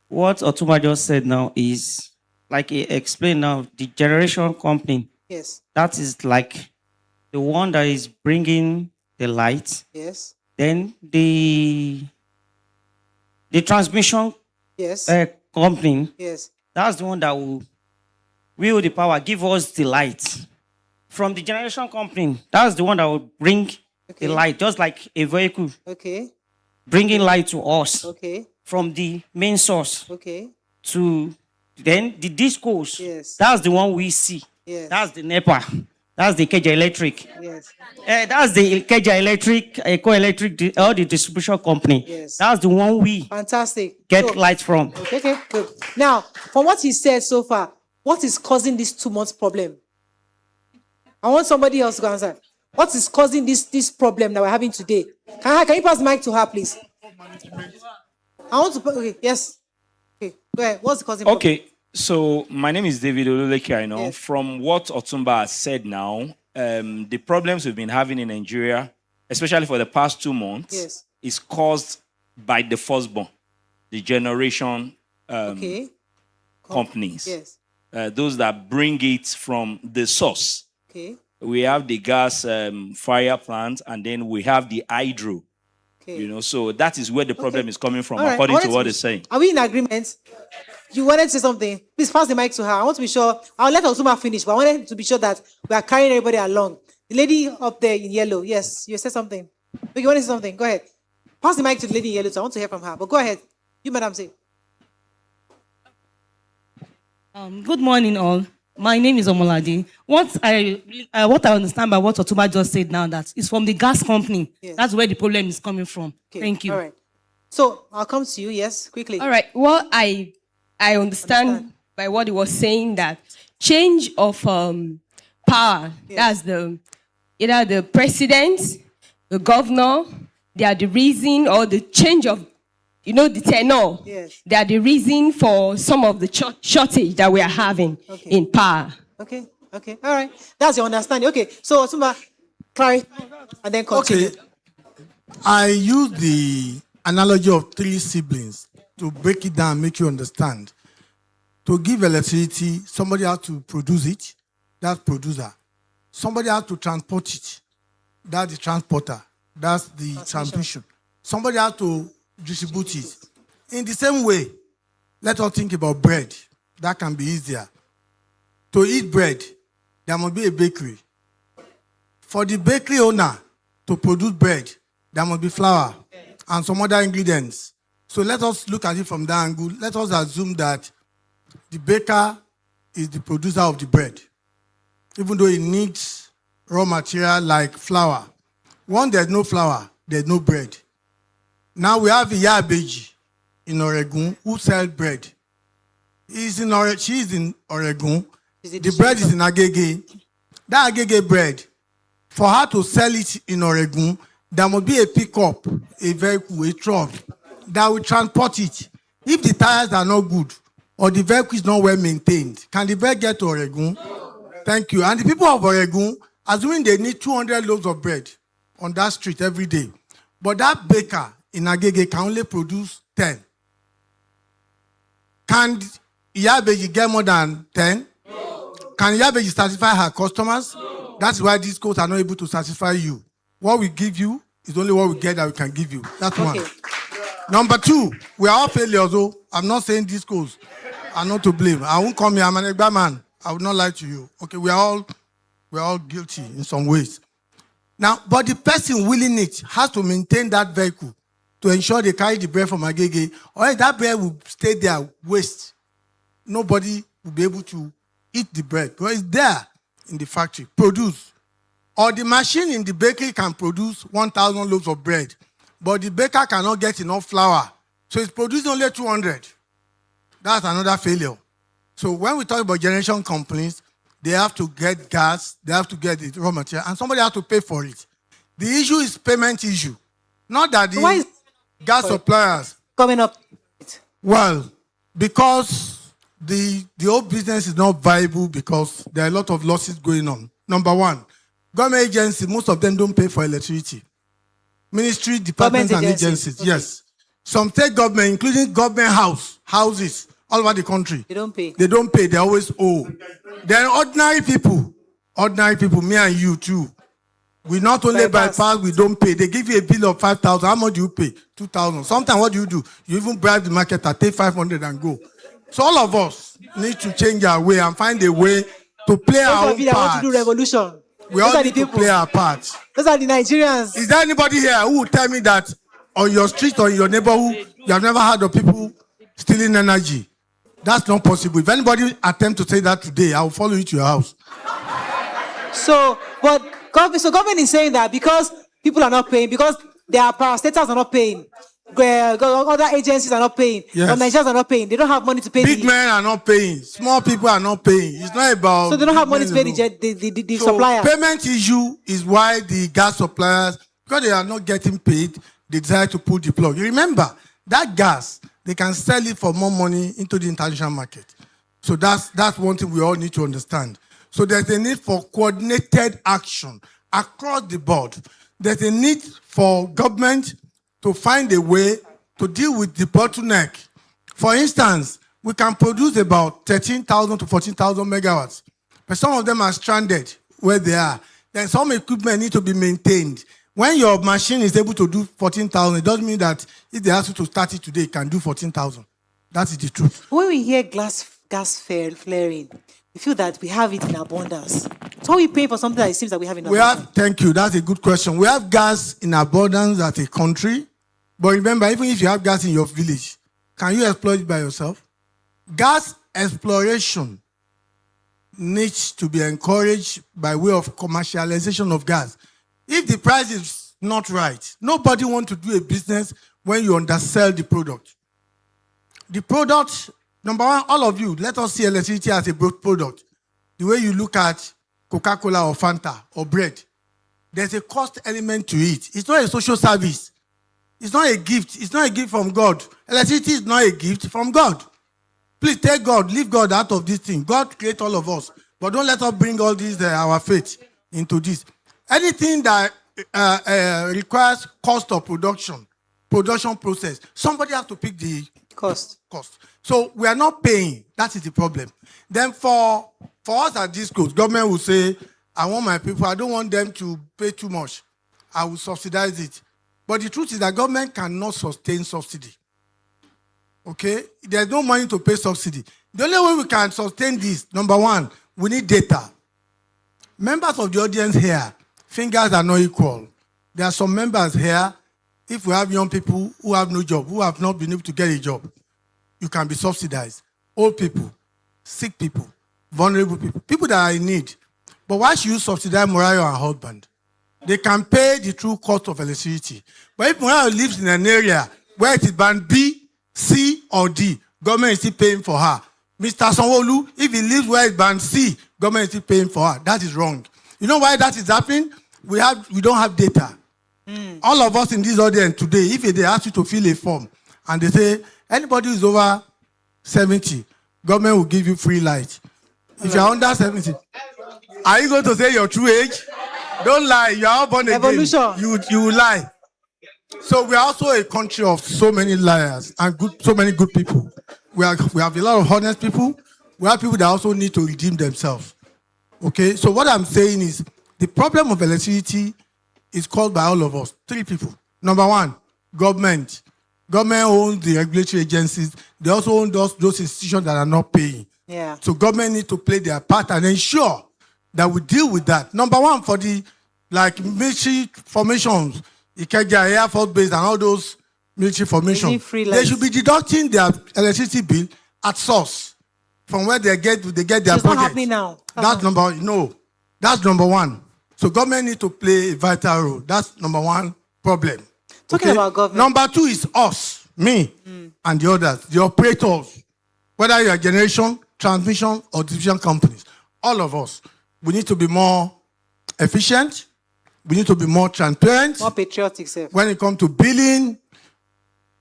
Speaker 8: What Otuma just said now is, like he explained now, the generation company.
Speaker 3: Yes.
Speaker 8: That is like the one that is bringing the light.
Speaker 3: Yes.
Speaker 8: Then the transmission
Speaker 3: Yes.
Speaker 8: company.
Speaker 3: Yes.
Speaker 8: That's the one that will wield the power, give us the light. From the generation company, that's the one that will bring the light, just like a vehicle.
Speaker 3: Okay.
Speaker 8: Bringing light to us.
Speaker 3: Okay.
Speaker 8: From the main source.
Speaker 3: Okay.
Speaker 8: To then the discos.
Speaker 3: Yes.
Speaker 8: That's the one we see.
Speaker 3: Yes.
Speaker 8: That's the NEPA. That's the Keja Electric.
Speaker 3: Yes.
Speaker 8: That's the Keja Electric, Eco Electric, all the distribution company.
Speaker 3: Yes.
Speaker 8: That's the one we
Speaker 3: Fantastic.
Speaker 8: get light from.
Speaker 3: Okay, good. Now, from what he said so far, what is causing this 2 months problem? I want somebody else to answer. What is causing this problem that we're having today? Can you pass the mic to her, please? I want to. Okay, yes. Okay, go ahead. What's the causing problem?
Speaker 19: Okay, so my name is David Oluleke. I know from what Otumba has said now, the problems we've been having in Nigeria, especially for the past 2 months, is caused by the firstborn, the generation companies.
Speaker 3: Yes.
Speaker 19: Those that bring it from the source.
Speaker 3: Okay.
Speaker 19: We have the gas fire plant, and then we have the hydro.
Speaker 3: Okay.
Speaker 19: You know, so that is where the problem is coming from,
Speaker 3: All right,
Speaker 19: according to what they're saying.
Speaker 3: Are we in agreement? You wanted to say something? Please pass the mic to her. I want to be sure. I'll let Osuma finish, but I wanted to be sure that we are carrying everybody along. The lady up there in yellow, yes, you said something. Okay, you want to say something? Go ahead. Pass the mic to the lady in yellow, so I want to hear from her. But go ahead. You, madam, say.
Speaker 17: Good morning, all. My name is Omolade. What I understand by what Otuba just said now, that is from the gas company.
Speaker 3: Yes.
Speaker 17: That's where the problem is coming from.
Speaker 3: Okay.
Speaker 17: Thank you.
Speaker 3: All right. So I'll come to you. Yes, quickly.
Speaker 20: All right. What I understand by what he was saying, that change of power. That's either the president, the governor. They are the reason, or the change of, the tenor.
Speaker 3: Yes.
Speaker 20: They are the reason for some of the shortage that we are having in power.
Speaker 3: Okay. Okay. All right. That's your understanding. Okay. So Osuma, clarify and then continue.
Speaker 18: Okay. I use the analogy of 3 siblings to break it down, make you understand. To give electricity, somebody has to produce it, that's producer. Somebody has to transport it, that's the transporter, that's the transmission. Somebody has to distribute it. In the same way, let us think about bread. That can be easier. To eat bread, there must be a bakery. For the bakery owner to produce bread, there must be flour and some other ingredients. So let us look at it from that angle. Let us assume that the baker is the producer of the bread, even though it needs raw material like flour. Once there's no flour, there's no bread. Now we have Iya Abeji in Oregon who sells bread. She's in Oregon. The bread is in Agege. That Agege bread, for her to sell it in Oregon, there must be a pickup, a vehicle, a truck that will transport it. If the tires are not good or the vehicle is not well maintained, can the bread get to Oregon? Thank you. And the people of Oregon, assuming they need 200 loaves of bread on that street every day, but that baker in Agege can only produce 10. Can Iya Abeji get more than 10? Can Iya Abeji satisfy her customers? That's why these codes are not able to satisfy you. What we give you is only what we get that we can give you. That's one. Number 2, we are all failures. Oh, I'm not saying these codes are not to blame. I won't come here. I'm an Egba man. I would not lie to you. Okay, we are all guilty in some ways. Now, but the person willing it has to maintain that vehicle to ensure they carry the bread from Agege, or else that bread will stay there, waste. Nobody will be able to eat the bread, but it's there in the factory, produce. Or the machine in the bakery can produce 1,000 loaves of bread, but the baker cannot get enough flour, so it's producing only 200. That's another failure. So when we talk about generation companies, they have to get gas, they have to get the raw material, and somebody has to pay for it. The issue is payment issue. Not that the gas suppliers
Speaker 3: coming up.
Speaker 18: Well, because the whole business is not viable because there are a lot of losses going on. Number 1, government agencies, most of them don't pay for electricity. Ministry, departments, and agencies, yes. Some state government, including government houses all over the country.
Speaker 3: They don't pay.
Speaker 18: They don't pay. They always owe. Then ordinary people, me and you too. We not only bypass, we don't pay. They give you a bill of 5,000. How much do you pay? 2,000. Sometimes what do? You even bribe the marketer, take 500 and go. So all of us need to change our way and find a way to play our own part.
Speaker 3: Want to do revolution.
Speaker 18: We all need to play our part.
Speaker 3: Those are the Nigerians.
Speaker 18: Is there anybody here who will tell me that on your street or in your neighborhood, you have never heard of people stealing energy? That's not possible. If anybody attempt to say that today, I will follow you to your house.
Speaker 3: So government is saying that because people are not paying, because their parastatals are not paying, other agencies are not paying, yes. Nigerians are not paying. They don't have money to pay.
Speaker 18: Big men are not paying. Small people are not paying. It's not about.
Speaker 3: So they don't have money to pay the suppliers.
Speaker 18: Payment issue is why the gas suppliers, because they are not getting paid, they decide to pull the plug. You remember that gas, they can sell it for more money into the international market. So that's one thing we all need to understand. So there's a need for coordinated action across the board. There's a need for government to find a way to deal with the bottleneck. For instance, we can produce about 13,000 to 14,000 megawatts, but some of them are stranded where they are. Then some equipment need to be maintained. When your machine is able to do 14,000, it doesn't mean that if they ask you to start it today, it can do 14,000. That is the truth.
Speaker 3: When we hear gas flaring, we feel that we have it in abundance. So we pay for something that it seems that we have in abundance.
Speaker 18: Thank you. That's a good question. We have gas in abundance as a country. But remember, even if you have gas in your village, can you exploit it by yourself? Gas exploration needs to be encouraged by way of commercialization of gas. If the price is not right, nobody wants to do a business when you undersell the product. The product, number one, all of you, let us see electricity as a product. The way you look at Coca-Cola or Fanta or bread, there's a cost element to it. It's not a social service. It's not a gift. It's not a gift from God. Electricity is not a gift from God. Please take God, leave God out of this thing. God created all of us. But don't let us bring all these, our faith into this. Anything that requires cost of production process, somebody has to pick the
Speaker 3: cost.
Speaker 18: So we are not paying. That is the problem. Then for us at this coast, government will say, I want my people, I don't want them to pay too much. I will subsidize it. But the truth is that government cannot sustain subsidy. Okay? There's no money to pay subsidy. The only way we can sustain this, number one, we need data. Members of the audience here, fingers are not equal. There are some members here, if we have young people who have no job, who have not been able to get a job, you can be subsidized. Old people, sick people, vulnerable people, people that are in need. But why should you subsidize Morayo and husband? They can pay the true cost of electricity. But if Morayo lives in an area where it is band B, C, or D, government is still paying for her. Mr. Sanwo-Olu, if he lives where it's band C, government is still paying for her. That is wrong. You know why that is happening? We don't have data. All of us in this audience today, if they ask you to fill a form and they say, anybody who is over 70, government will give you free light. If you are under 70, are you going to say your true age? Don't lie. You are all born again.
Speaker 3: Evolution.
Speaker 18: You will lie. So we are also a country of so many liars and so many good people. We have a lot of honest people. We have people that also need to redeem themselves. Okay? So what I'm saying is the problem of electricity is caused by all of us. 3 people. Number one, government. Government owns the regulatory agencies. They also own those institutions that are not paying.
Speaker 3: Yeah.
Speaker 18: So government need to play their part and ensure that we deal with that. Number one, for the military formations, Ikeja, Air Force Base, and all those military formations, they should be deducting their electricity bill at source from where they get their budget.
Speaker 3: It's not happening now.
Speaker 18: That's that's number one. So government need to play a vital role. That's number one problem.
Speaker 3: Talking about government.
Speaker 18: Number 2 is us, me, and the others, the operators, whether you are generation, transmission, or distribution companies. All of us, we need to be more efficient. We need to be more transparent.
Speaker 3: More patriotic, sir.
Speaker 18: When it comes to billing,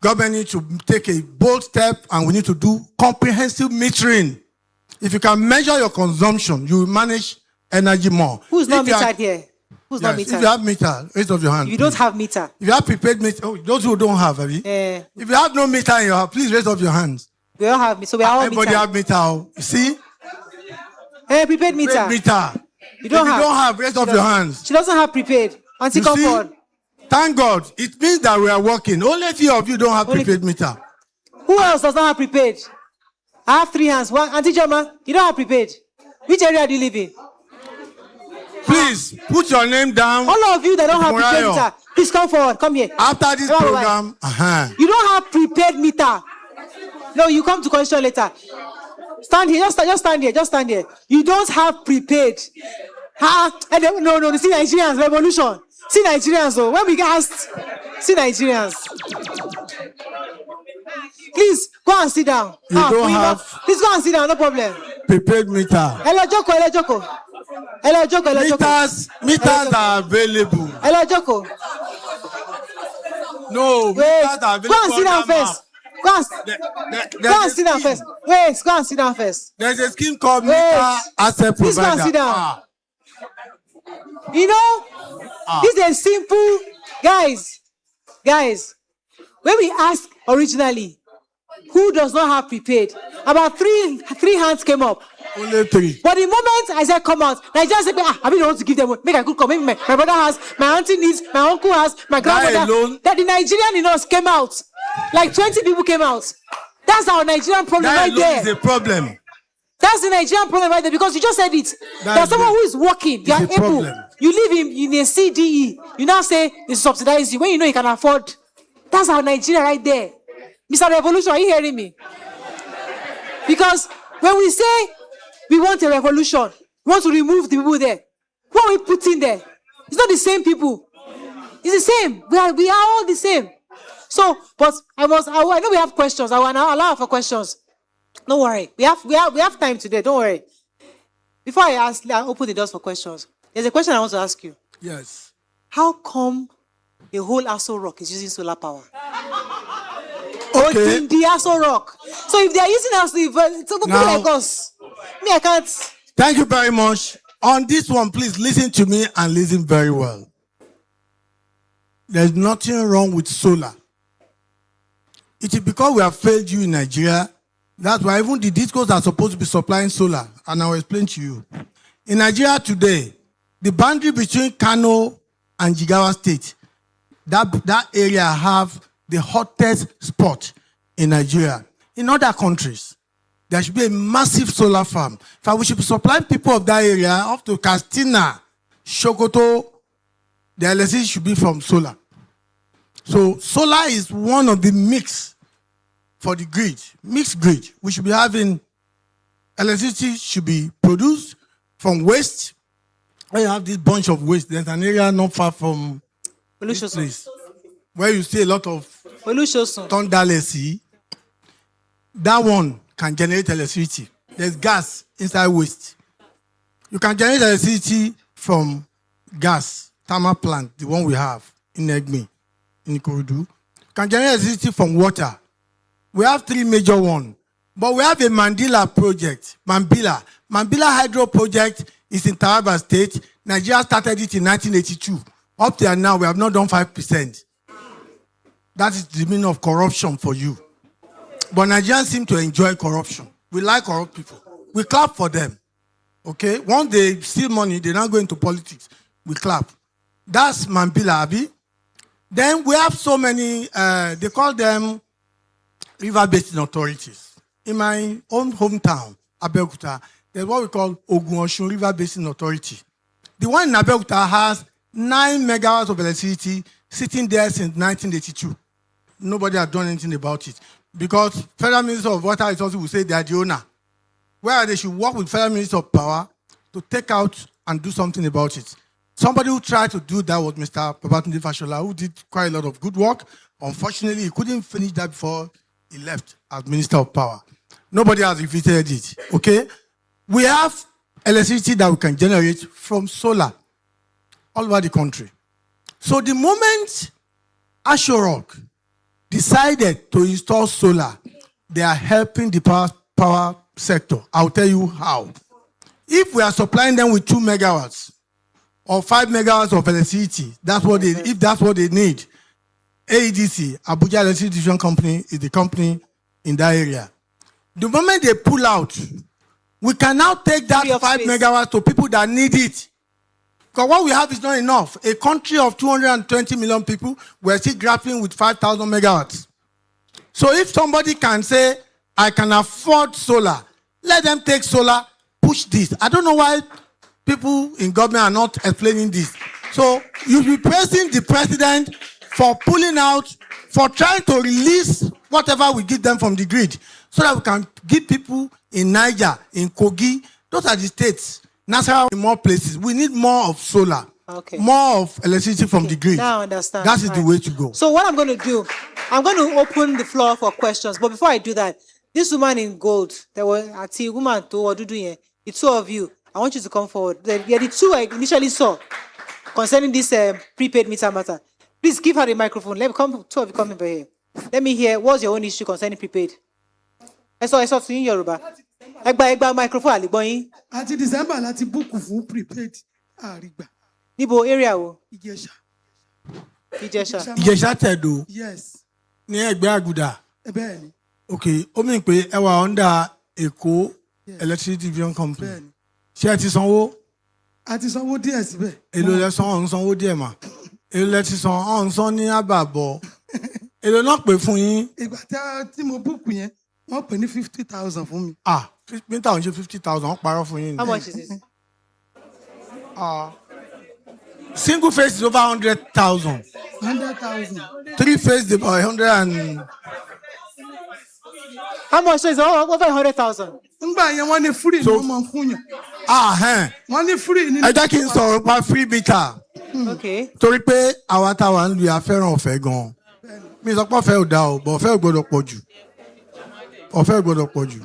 Speaker 18: government needs to take a bold step, and we need to do comprehensive metering. If you can measure your consumption, you will manage energy more.
Speaker 3: Who's not metered here? Who's not meter?
Speaker 18: If you have meter, raise up your hand.
Speaker 3: If you don't have meter.
Speaker 18: If you have prepaid meter, those who don't have, have you? If you have no meter in your house, please raise up your hands.
Speaker 3: We all have meter. So we are all
Speaker 18: Everybody
Speaker 3: meter.
Speaker 18: have meter. You see?
Speaker 3: Prepaid meter.
Speaker 18: Prepaid meter.
Speaker 3: You don't
Speaker 18: if
Speaker 3: have.
Speaker 18: You don't have, raise up your hands.
Speaker 3: She doesn't have prepaid. Auntie, come forward.
Speaker 18: Thank God. It means that we are working. Only a few of you don't have prepaid meter.
Speaker 3: Who else does not have prepaid? I have 3 hands. One, Auntie Joma, you don't have prepaid. Which area do you live in?
Speaker 18: Please put your name down.
Speaker 3: All of you that don't have prepaid meter, please come forward. Come here.
Speaker 18: After this program,
Speaker 3: you don't have prepaid meter. No, you come to question later. Stand here. Just stand here. Just stand here. You don't have prepaid. No. See Nigerians revolution. See Nigerians. So when we get asked, see Nigerians. Please go and sit down.
Speaker 18: You don't have.
Speaker 3: Please go and sit down. No problem.
Speaker 18: Prepaid meter.
Speaker 3: Hello, Joko.
Speaker 18: Meters are available.
Speaker 3: Hello, Joko.
Speaker 18: No, meters are available.
Speaker 3: Go and sit down first. Go and sit down first. Wait, go and sit down first.
Speaker 18: There's a scheme called meter asset provider.
Speaker 3: Please go and sit down. You know, this is a simple, guys. When we asked originally, who does not have prepaid? About three hands came up.
Speaker 18: Only 3.
Speaker 3: But the moment I said come out, Nigerians said, I don't want to give them one. Make a good call. Maybe my brother has, my auntie needs, my uncle has, my grandmother. That the Nigerian in us came out. Like 20 people came out. That's our Nigerian problem right there.
Speaker 18: That is a problem.
Speaker 3: That's the Nigerian problem right there because you just said it. There's someone who is working. You are able. Problem. You live in a CDE. You now say they subsidize you when you know you can afford. That's our Nigeria right there. Mr. Revolution, are you hearing me? Because when we say we want a revolution, we want to remove the people there, what are we putting there? It's not the same people. It's the same. We are all the same. So, but I know we have questions. I will now allow for questions. Don't worry. We have time today. Don't worry. Before I open the doors for questions, there's a question I want to ask you.
Speaker 18: Yes.
Speaker 3: How come the whole Aso Rock is using solar power?
Speaker 18: Okay.
Speaker 3: In the Aso Rock. So if they are using people like us, me, I can't.
Speaker 18: Thank you very much. On this one, please listen to me and listen very well. There's nothing wrong with solar. It is because we have failed you in Nigeria. That's why even the discos are supposed to be supplying solar. And I will explain to you. In Nigeria today, the boundary between Kano and Jigawa State, that area have the hottest spot in Nigeria. In other countries, there should be a massive solar farm. In fact, we should be supplying people of that area up to Castina, Sokoto. The electricity should be from solar. So solar is one of the mix for the grid, mixed grid. We should be having electricity should be produced from waste. When you have this bunch of waste, there's an area not far from this place where you see a lot of Tondalesi. That one can generate electricity. There's gas inside waste. You can generate electricity from gas, thermal plant, the one we have in Egmi, in Ikorodu. You can generate electricity from water. We have 3 major ones. But we have a Mandela project, Mambila Hydro Project is in Taraba State. Nigeria started it in 1982. Up till now, we have not done 5%. That is the meaning of corruption for you. But Nigerians seem to enjoy corruption. We like corrupt people. We clap for them. Okay? Once they steal money, they now go into politics. We clap. That's Mambila, Abi. Then we have so many, they call them river basin authorities. In my own hometown, Abeokuta, there's what we call Ogun-Osun River Basin Authority. The one in Abeokuta has 9 megawatts of electricity sitting there since 1982. Nobody has done anything about it. Because Federal Minister of Water Resources will say they are the owner. Where they should work with Federal Minister of Power to take out and do something about it. Somebody who tried to do that was Mr. Babatunde Fashola, who did quite a lot of good work. Unfortunately, he couldn't finish that before he left as Minister of Power. Nobody has repeated it, okay? We have electricity that we can generate from solar all over the country. So the moment Aso Rock decided to install solar, they are helping the power sector. I'll tell you how. If we are supplying them with 2 megawatts or 5 megawatts of electricity. That's what they, if that's what they need. AEDC, Abuja Electricity Distribution Company, is the company in that area. The moment they pull out, we can now take that 5 megawatts to people that need it. Because what we have is not enough. A country of 220 million people, we're still grappling with 5,000 megawatts. So if somebody can say, I can afford solar, let them take solar, push this. I don't know why people in government are not explaining this. So you'll be praising the president for pulling out, for trying to release whatever we give them from the grid, so that we can give people in Niger, in Kogi, those are the states, Nasarawa, in more places. We need more of solar, more of electricity from the grid.
Speaker 3: Now I understand.
Speaker 18: That is the way to go.
Speaker 3: So what I'm going to do, I'm going to open the floor for questions. But before I do that, this woman in gold, there was a woman the two of you. I want you to come forward. Yeah, the two I initially saw concerning this prepaid meter matter. Please give her the microphone. Let me come. Two of you come over here. Let me hear what's your own issue concerning prepaid. I saw to you in Yoruba. Egba microphone aliboyin.
Speaker 21: Àti December láti book fún prepaid àrígbà.
Speaker 3: Níbo area wo?
Speaker 21: Ìjẹ̀ṣà.
Speaker 18: Ìjẹ̀ṣà Tẹ̀dó.
Speaker 21: Yes.
Speaker 18: Ní ẹgbẹ́ Àgùdà.
Speaker 21: Bẹ́ẹ̀ni.
Speaker 18: Okay, ó mì pé ẹ wà under Èkó Electricity Distribution Company.
Speaker 21: Bẹ́ẹ̀ni.
Speaker 18: Ṣé ẹ ti sanwó?
Speaker 21: A ti sanwó díẹ̀ síbẹ̀.
Speaker 18: Èló lẹ san ọ̀hún sanwó díẹ̀ mà. Èló lẹ ti san ọ̀hún san ní àbàbọ̀. Èló náà pè fún yín.
Speaker 21: Ìgbà tí mo book yẹn, wọ́n pè ní 50,000 fún mi.
Speaker 18: Ah, mítà òun ṣe 50,000, wọ́n parọ́ fún yín.
Speaker 3: How much is it?
Speaker 18: Single phase is over 100,000.
Speaker 21: 100,000.
Speaker 18: 3 phase is about 100 and.
Speaker 3: How much is it? Over 100,000.
Speaker 21: Ngbà yẹn wọ́n ní free ni wọ́n máa fún yàn. Wọ́n ní free ni.
Speaker 18: Ẹ jẹ́ kí n sọ̀rọ̀ pa free meter.
Speaker 3: Okay.
Speaker 18: Torí pé àwa táwa ń lu afẹ́ràn ọ̀fẹ́ gan-an. Mi sọ pé ọ̀fẹ́ ò dá o, but ọ̀fẹ́ ò gbọ́dọ̀ pọ̀ jù. Ọ̀fẹ́ ò gbọ́dọ̀ pọ̀ jù.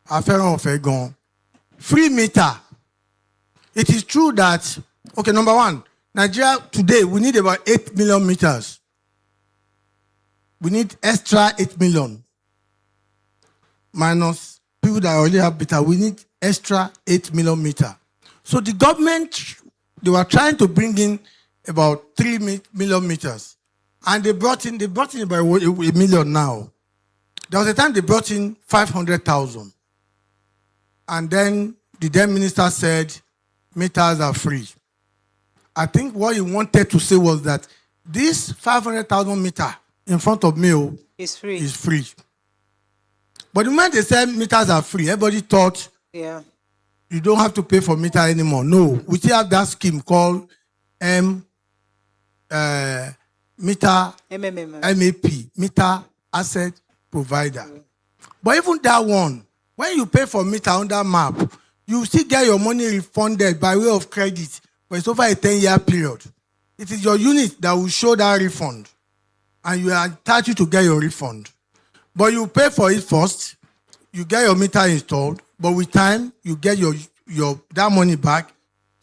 Speaker 18: Afẹ́ràn ọ̀fẹ́ gan-an. Free meter. It is true that, okay, number one, Nigeria today, we need about 8 million meters. We need extra 8 million. Minus people that already have meter, we need extra 8 million meter. So the government, they were trying to bring in about 3 million meters. And they brought in about a million now. There was a time they brought in 500,000. And then the then minister said, meters are free. I think what he wanted to say was that this 500,000 meter in front of me
Speaker 3: is free.
Speaker 18: Is free. But the moment they said meters are free, everybody thought you don't have to pay for meter anymore. No, we still have that scheme called meter MAP, meter asset provider. But even that one, when you pay for meter on that map, you still get your money refunded by way of credit, but it's over a 10-year period. It is your unit that will show that refund, and you are entitled to get your refund. But you pay for it first, you get your meter installed, but with time, you get your that money back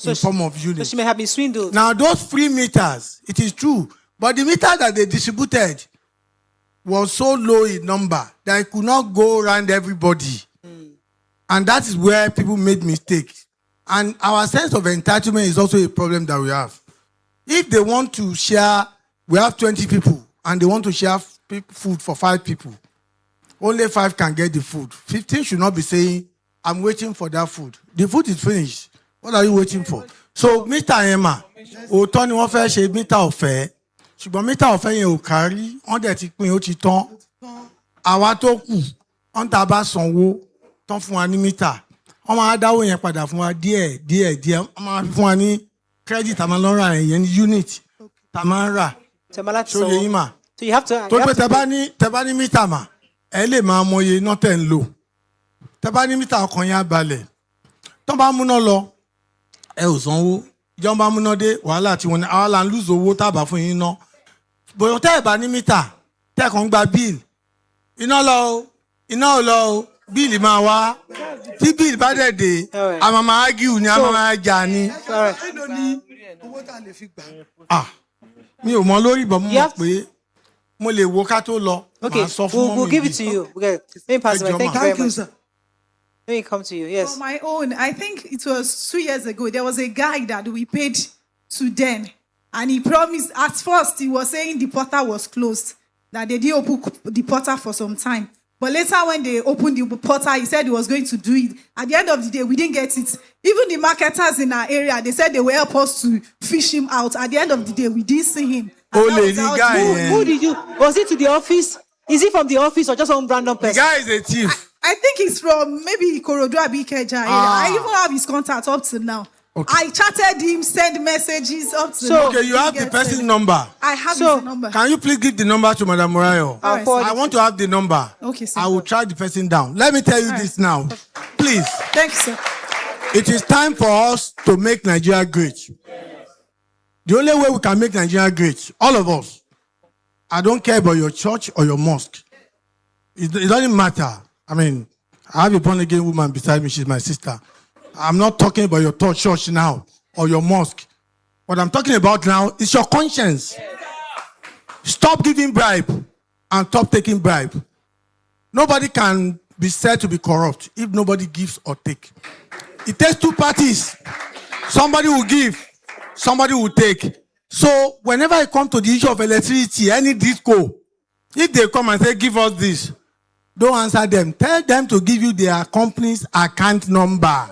Speaker 18: in form of unit.
Speaker 3: So she may have been swindled.
Speaker 18: Now, those free meters, it is true, but the meter that they distributed was so low in number that it could not go around everybody. And that is where people made mistakes. And our sense of entitlement is also a problem that we have. If they want to share, we have 20 people, and they want to share food for 5 people. Only 5 can get the food. 15 should not be saying, I'm waiting for that food. The food is finished. What are you waiting for? So, Mr. Emma, òótọ́ ni wọ́n fẹ́ ṣe meter ọ̀fẹ́. Ṣùgbọ́n meter ọ̀fẹ́ yẹn ò kárí. Wọ́n dẹ̀ ti pín ó ti tán. Àwa tó kù, wọ́n tá bá sanwó. Tán fún wa ní mítà, wọ́n máa dáwó yẹn padà fún wa díẹ̀ wọ́n máa fún wa ní credit àmọ́ lọ́ra yẹn ní unit tá máa ń rà ṣó yẹ yín mà tó pé tẹ bá ní mítà mà ẹ lè máa mọye iná tẹ̀ ń lò tẹ bá ní mítà ọkàn yẹn á balẹ̀ tán bá múná lọ ẹ ò sanwó ìjọba múná dé wàhálà tí wọn ní àwa là ń lùzọ owó tábà fún yín ná bòyọ̀ tẹ́ ẹ̀ bá ní mítà tẹ́ ẹ̀ kàn ń gba bíìlì iná ò lọ o bíìlì máa wá tí bíìlì bá dẹ̀ dé a máa máa ágìw ni a máa máa jà ni. Mi ò mọ lórí ìbọn mọ̀ pé mo lè wo ká tó lọ.
Speaker 3: Okay, we'll give it to you. Okay, thank you very much. Let me come to you. Yes.
Speaker 4: For my own, I think it was 2 years ago. There was a guy that we paid to then, and he promised. At first, he was saying the portal was closed, that they didn't open the portal for some time. But later, when they opened the portal, he said he was going to do it. At the end of the day, we didn't get it. Even the marketers in our area, they said they will help us to fish him out. At the end of the day, we didn't see him.
Speaker 3: Who did you? Was it to the office? Is he from the office or just some random person?
Speaker 18: The guy is a thief.
Speaker 4: I think he's from maybe Ikorodu Abikeja area. I even have his contact up to now.
Speaker 18: Okay.
Speaker 4: I chatted him, sent messages up to now.
Speaker 18: Okay, you have the person's number.
Speaker 4: I have his number.
Speaker 18: Can you please give the number to Madam Morayo?
Speaker 4: Right,
Speaker 18: I want to have the number.
Speaker 4: Okay, sir.
Speaker 18: I will track the person down. Let me tell you this now. Please.
Speaker 4: Thank you, sir.
Speaker 18: It is time for us to make Nigeria great. The only way we can make Nigeria great, all of us, I don't care about your church or your mosque. It doesn't matter. I mean, I have a born-again woman beside me. She's my sister. I'm not talking about your church now or your mosque. What I'm talking about now is your conscience. Stop giving bribe and stop taking bribe. Nobody can be said to be corrupt if nobody gives or take. It takes two parties. Somebody will give, somebody will take. So whenever I come to the issue of electricity, any disco, if they come and say, give us this, don't answer them. Tell them to give you their company's account number.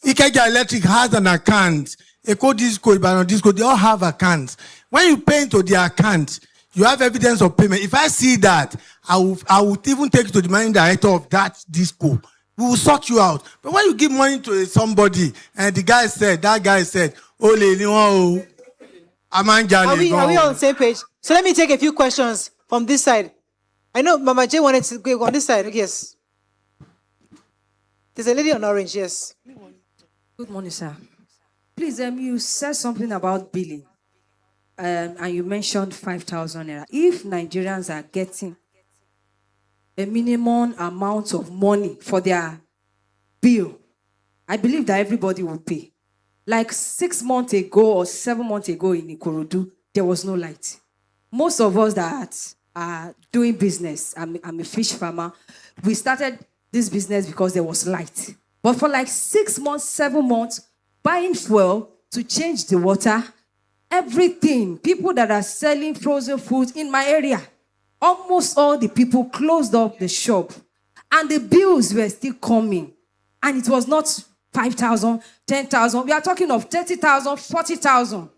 Speaker 18: Ikeja Electric has an account. Eco Disco, Ibadan Disco, they all have accounts. When you pay into their account, you have evidence of payment. If I see that, I will even take you to the managing director of that disco. We will sort you out. But when you give money to somebody, and that guy said, oh,
Speaker 3: are we on the same page? So let me take a few questions from this side. I know Mama J wanted to go on this side. Yes. There's a lady on orange. Yes.
Speaker 22: Good morning, sir. Please, you said something about billing, and you mentioned 5,000 naira. If Nigerians are getting a minimum amount of money for their bill, I believe that everybody will pay. Like 6 months ago or 7 months ago in Ikorodu, there was no light. Most of us that are doing business, I'm a fish farmer, we started this business because there was light. But for like 6 months, 7 months, buying fuel to change the water, everything, people that are selling frozen food in my area, almost all the people closed up the shop. And the bills were still coming. And it was not 5,000, 10,000. We are talking of 30,000, 40,000.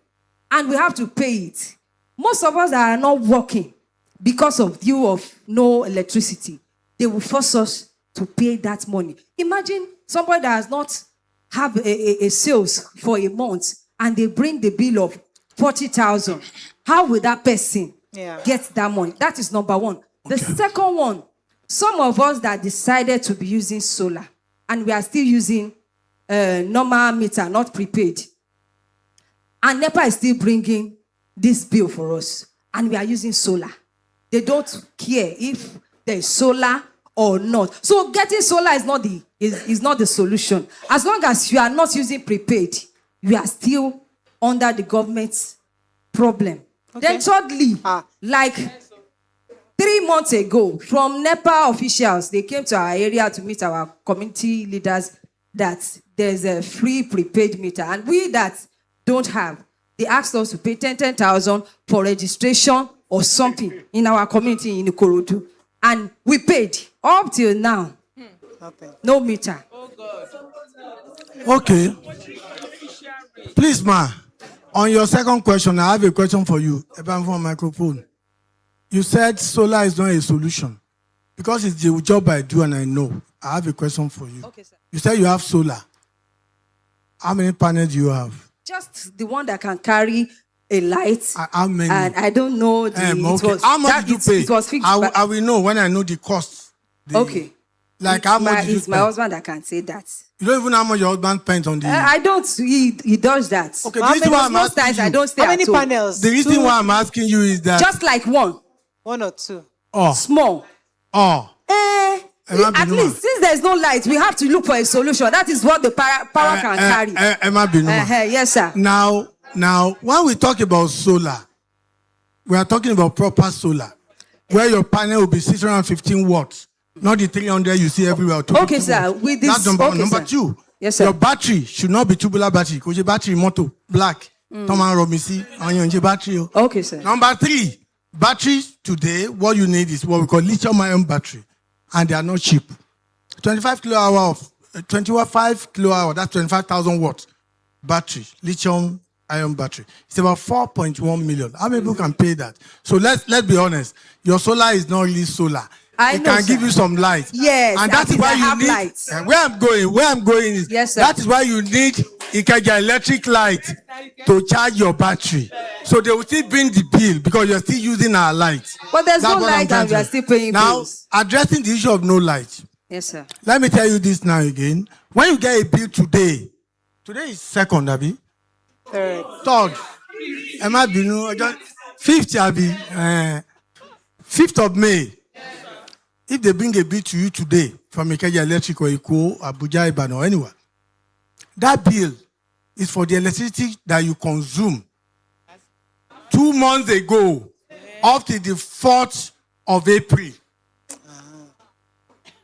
Speaker 22: And we have to pay it. Most of us that are not working because of due of no electricity, they will force us to pay that money. Imagine somebody that has not have a sales for a month and they bring the bill of 40,000. How will that person get that money? That is number one. The second one, some of us that decided to be using solar and we are still using normal meter, not prepaid. And NEPA is still bringing this bill for us. And we are using solar. They don't care if there is solar or not. So getting solar is not the solution. As long as you are not using prepaid, you are still under the government's problem. Okay. Then thirdly, like 3 months ago, from NEPA officials, they came to our area to meet our community leaders that there's a free prepaid meter. And we that don't have, they asked us to pay 10,000 for registration or something in our community in Ikorodu. And we paid up till now. No meter.
Speaker 18: Okay. Please, ma, on your second question, I have a question for you. For microphone. You said solar is not a solution. Because it's the job I do and I know. I have a question for you.
Speaker 22: Okay, sir.
Speaker 18: You said you have solar. How many panels do you have?
Speaker 22: Just the one that can carry a light.
Speaker 18: How many?
Speaker 22: And I don't know the
Speaker 18: okay. How much did you pay?
Speaker 22: It was fixed.
Speaker 18: I will know when I know the cost.
Speaker 22: Okay.
Speaker 18: Like how much did you
Speaker 22: It's my husband that can say that.
Speaker 18: You don't even know how much your husband spent on the...
Speaker 22: I don't. He does that.
Speaker 18: Okay, the reason why I'm asking you...
Speaker 22: I don't stay
Speaker 3: how many
Speaker 22: at home.
Speaker 3: panels?
Speaker 18: The reason why I'm asking you is that...
Speaker 22: Just like one.
Speaker 3: One or two.
Speaker 18: Oh.
Speaker 22: Small.
Speaker 18: Oh.
Speaker 22: At least, since there's no light, we have to look for a solution. That is what the power can carry. Yes, sir.
Speaker 18: Now, when we talk about solar, we are talking about proper solar, where your panel will be 615 watts Not the 300 you see everywhere.
Speaker 22: Okay, sir. With this,
Speaker 18: that's number one.
Speaker 22: okay,
Speaker 18: Number
Speaker 22: sir.
Speaker 18: two,
Speaker 22: Yes, sir.
Speaker 18: your battery should not be tubular battery. Because your battery motor black. Come on, Robinson, on your battery.
Speaker 22: Okay, sir.
Speaker 18: Number three, batteries today, what you need is what we call lithium-ion battery. And they are not cheap. 25 kilowatt, that's 25,000 watts battery, lithium-ion battery. It's about 4.1 million. How many people can pay that? So let's be honest. Your solar is not really solar. It can give you some light.
Speaker 22: Yes,
Speaker 18: and that is why you need.
Speaker 22: lights.
Speaker 18: Where I'm going is.
Speaker 22: Yes, sir.
Speaker 18: That is why you need Ikeja electric light to charge your battery. So they will still bring the bill because you're still using our light.
Speaker 22: But there's
Speaker 18: That's
Speaker 22: no
Speaker 18: what I'm
Speaker 22: light
Speaker 18: trying
Speaker 22: and we
Speaker 18: to
Speaker 22: are
Speaker 18: say.
Speaker 22: still paying
Speaker 18: Now,
Speaker 22: bills.
Speaker 18: addressing the issue of no light.
Speaker 22: Yes, sir.
Speaker 18: Let me tell you this now again. When you get a bill today is second, Abi. Third. Emma Binu, 5th, Abi. 5th of May. If they bring a bill to you today from Ikeja Electric or Iko, Abuja, Ibadan, or anywhere, that bill is for the electricity that you consume 2 months ago up to the 4th of April.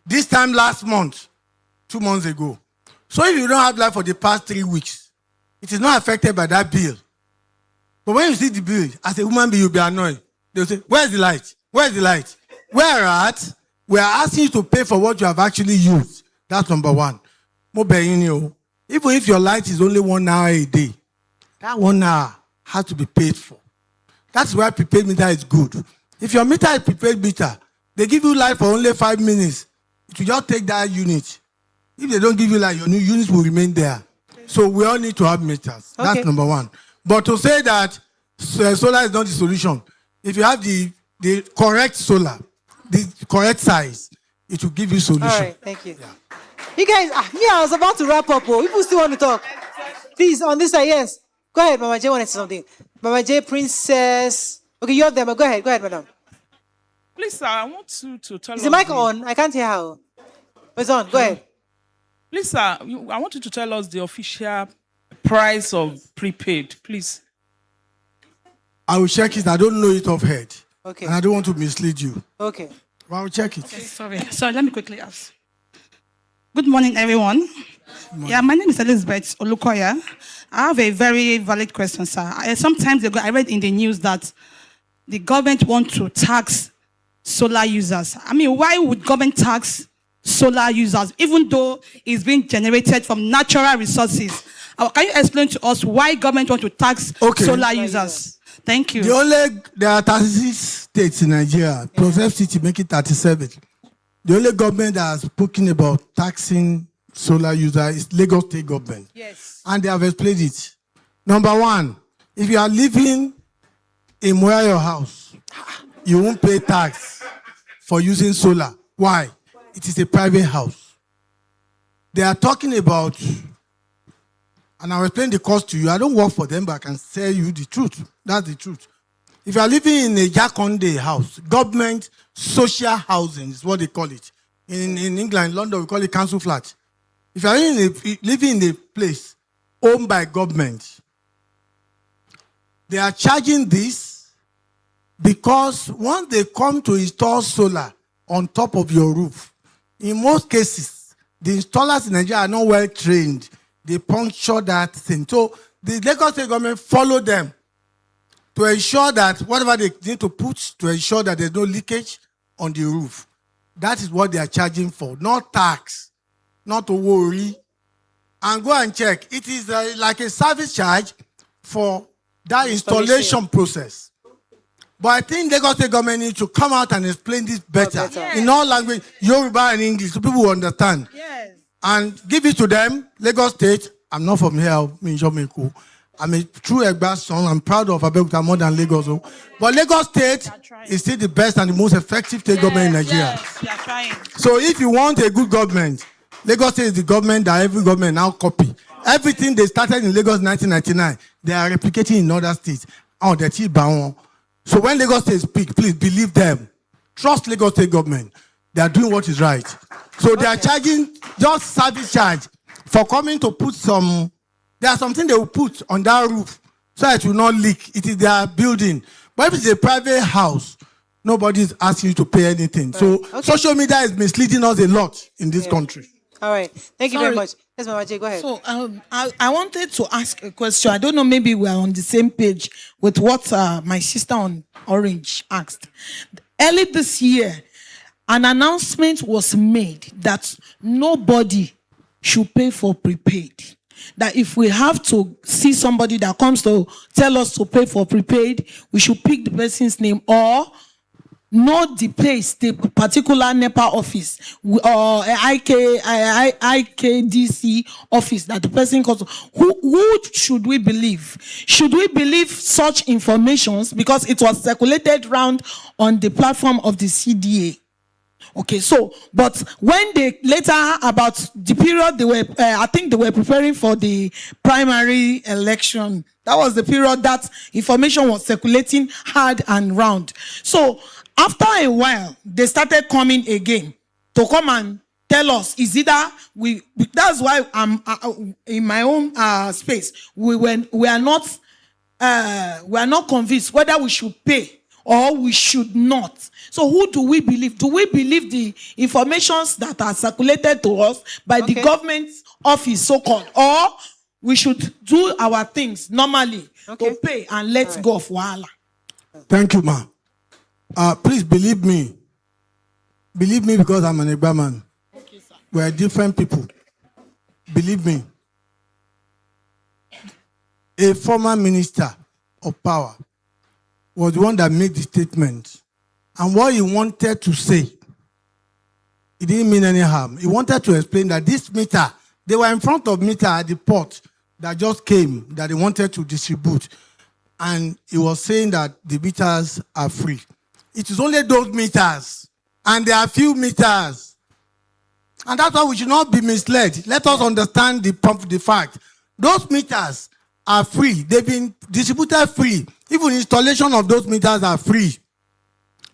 Speaker 18: This time last month, 2 months ago. So if you don't have light for the past 3 weeks, it is not affected by that bill. But when you see the bill, as a human being, you'll be annoyed. They'll say, where's the light? Where's the light? Whereas, we are asking you to pay for what you have actually used. That's number one. Even if your light is only 1 hour a day, that 1 hour has to be paid for. That's why prepaid meter is good. If your meter is prepaid meter, they give you light for only 5 minutes. You just take that unit. If they don't give you light, your new units will remain there. So we all need to have meters.
Speaker 22: Okay.
Speaker 18: That's number one. But to say that solar is not the solution, if you have the correct solar, the correct size, it will give you solution.
Speaker 3: All right, thank you. You guys, I was about to wrap up. People still want to talk. Please, on this side, yes. Go ahead, Mama J wanted to say something. Mama J, Princess. Okay, you have them. Go ahead, madam.
Speaker 5: Please, sir, I want you to tell us.
Speaker 3: Is the mic on? I can't hear how. It's on. Go ahead.
Speaker 5: Please, sir, I want you to tell us the official price of prepaid, please.
Speaker 18: I will check it. I don't know it off head.
Speaker 3: Okay.
Speaker 18: And I don't want to mislead you.
Speaker 3: Okay.
Speaker 18: But I will check it.
Speaker 5: Okay, sorry, let me quickly ask. Good morning, everyone. Yeah, my name is Elizabeth Olukoya. I have a very valid question, sir. Sometimes ago, I read in the news that the government want to tax solar users. I mean, why would government tax solar users, even though it's being generated from natural resources? Can you explain to us why government want to tax solar users? Thank you.
Speaker 18: There are 36 states in Nigeria. Plus FCT make it 37. The only government that has spoken about taxing solar users is Lagos State government.
Speaker 5: Yes.
Speaker 18: And they have explained it. Number one, if you are living in Morayo house, you won't pay tax for using solar. Why? It is a private house. They are talking about, and I'll explain the cost to you. I don't work for them, but I can tell you the truth. That's the truth. If you are living in a Jaconde house, government social housing is what they call it. In England, London, we call it council flat. If you are living in a place owned by government, they are charging this because once they come to install solar on top of your roof, in most cases, the installers in Nigeria are not well trained. They puncture that thing. So the Lagos State government follow them to ensure that whatever they need to put to ensure that there's no leakage on the roof. That is what they are charging for, not tax, not to worry. And go and check. It is like a service charge for that installation process. But I think Lagos State government needs to come out and explain this better. In all language, Yoruba and English, so people will understand.
Speaker 5: Yes.
Speaker 18: And give it to them. Lagos State, I'm not from here, I'm a true Egba son. I'm proud of Abeokuta more than Lagos. But Lagos State is still the best and the most effective state government in Nigeria.
Speaker 5: Yes,
Speaker 18: so if you want a good government, Lagos State is the government that every government now copy. Everything they started in Lagos in 1999, they are replicating in other states. Oh, they're cheap. So when Lagos State speak, please believe them. Trust Lagos State government. They are doing what is right. So they are charging just service charge for coming to put some. There are something they will put on that roof so that it will not leak. It is their building. But if it's a private house, Nobody's asking you to pay anything. So social media is misleading us a lot in this country.
Speaker 3: All right. Thank you very much. Yes, Mama J, go ahead.
Speaker 9: So I wanted to ask a question. I don't know, maybe we are on the same page with what my sister on Orange asked. Early this year, an announcement was made that nobody should pay for prepaid. That if we have to see somebody that comes to tell us to pay for prepaid, we should pick the person's name or know the place, the particular NEPA office or IKDC office that the person calls. Who should we believe? Should we believe such informations because it was circulated round on the platform of the CDA? Okay, so, but when they later, about the period they were, I think they were preparing for the primary election. That was the period that information was circulating hard and round. So, after a while, they started coming again to come and tell us, is either we, that's why I'm in my own space, we are not convinced whether we should pay or we should not. So who do we believe? Do we believe the informations that are circulated to us by the government office, so-called, or we should do our things normally to pay and let go of wahala?
Speaker 18: Thank you, ma. Please believe me. Believe me because I'm an Egba man. We are different people. Believe me. A former minister of power was the one that made the statement. And what he wanted to say, it didn't mean any harm. He wanted to explain that this meter, they were in front of meter at the port that just came, that they wanted to distribute. And he was saying that the meters are free. It is only those meters. And there are few meters. And that's why we should not be misled. Let us understand the fact. Those meters are free. They've been distributed free. Even installation of those meters are free.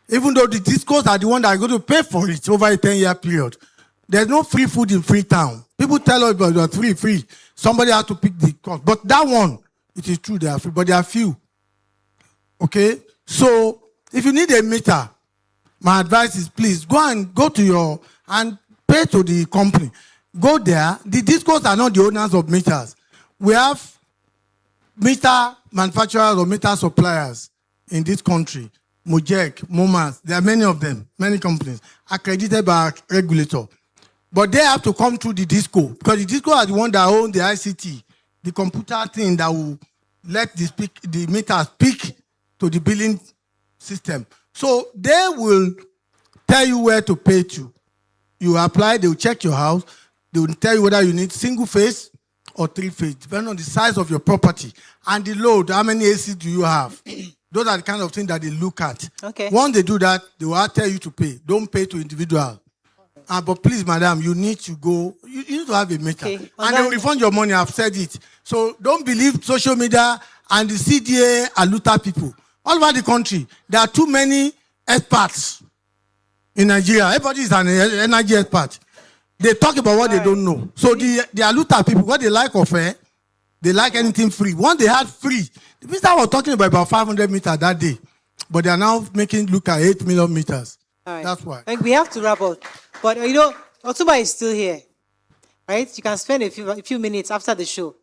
Speaker 18: Even though the discos are the one that are going to pay for it over a 10-year period. There's no free food in Freetown. People tell us about free. Somebody has to pick the cost. But that one, it is true they are free, but they are few. Okay? So, if you need a meter, my advice is please go to your, and pay to the company. Go there. The discos are not the owners of meters. We have meter manufacturers or meter suppliers in this country. Mujek, Momas, there are many of them, many companies, accredited by a regulator. But they have to come through the disco, because the disco are the one that own the ICT, the computer thing that will let the meters speak to the billing system. So they will tell you where to pay to. You apply, they will check your house, they will tell you whether you need single phase or three phase, depending on the size of your property and the load, how many AC do you have. Those are the kind of things that they look at.
Speaker 3: Okay.
Speaker 18: Once they do that, they will tell you to pay. Don't pay to individual. But please, madam, you need to go. You need to have a meter. Okay. And they will refund your money. I've said it. So don't believe social media and the CDA Aluta people. All over the country, there are too many experts in Nigeria. Everybody is an energy expert. They talk about what they don't know. So the Aluta people, what they like of it, they like anything free. Once they had free, the minister was talking about 500 meters that day, but they are now making look at 8 million meters.
Speaker 3: All right.
Speaker 18: That's why.
Speaker 3: We have to wrap up. But you know, Otumba is still here, right? You can spend a few minutes after the show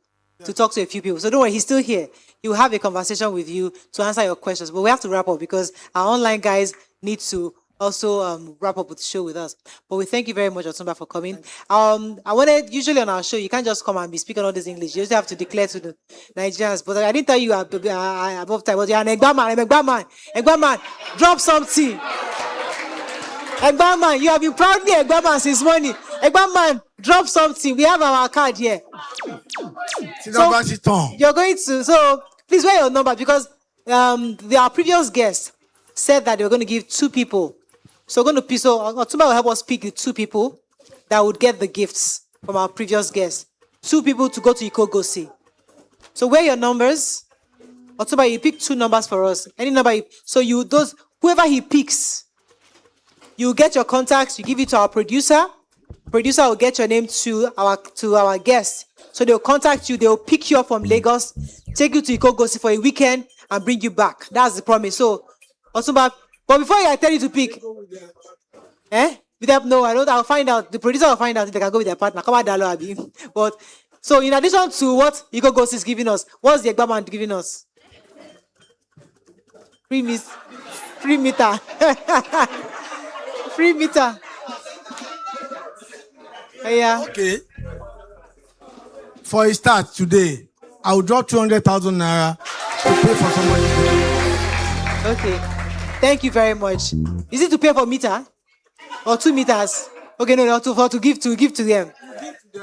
Speaker 3: to talk to a few people. So don't worry, he's still here. He will have a conversation with you to answer your questions. But we have to wrap up because our online guys need to also wrap up with the show with us. But we thank you very much, Otumba, for coming. I wanted, usually on our show, you can't just come and be speaking all this English. You just have to declare to the Nigerians. But I didn't tell you above time, but you're an Egba man, drop something. Egba man, you have been proudly Egba man since morning. Egba man, drop something. We have our card here. So you're going to, so please wear your number because our previous guest said that they were going to give 2 people. So Otumba will help us pick the 2 people that would get the gifts from our previous guest. 2 people to go to Ikogosi. So wear your numbers. Otumba, you pick 2 numbers for us. Any number. Whoever he picks, you get your contacts. You give it to our producer. Producer will get your name to our guest. So they'll contact you. They'll pick you up from Lagos, take you to Ikogosi for a weekend, and bring you back. That's the promise. So Otumba, But before I tell you to pick, no, I don't. I'll find out. The producer will find out if they can go with their partner. Come on, Dalo Abi. But so, in addition to what Ego Ghost is giving us, what's the Egbaman giving us? Free meter. Free meter. Yeah.
Speaker 18: Okay. For a start today, I will drop 200,000 naira to pay for somebody.
Speaker 3: Okay. Thank you very much. Is it to pay for meter or 2 meters? Okay, no, to give to them.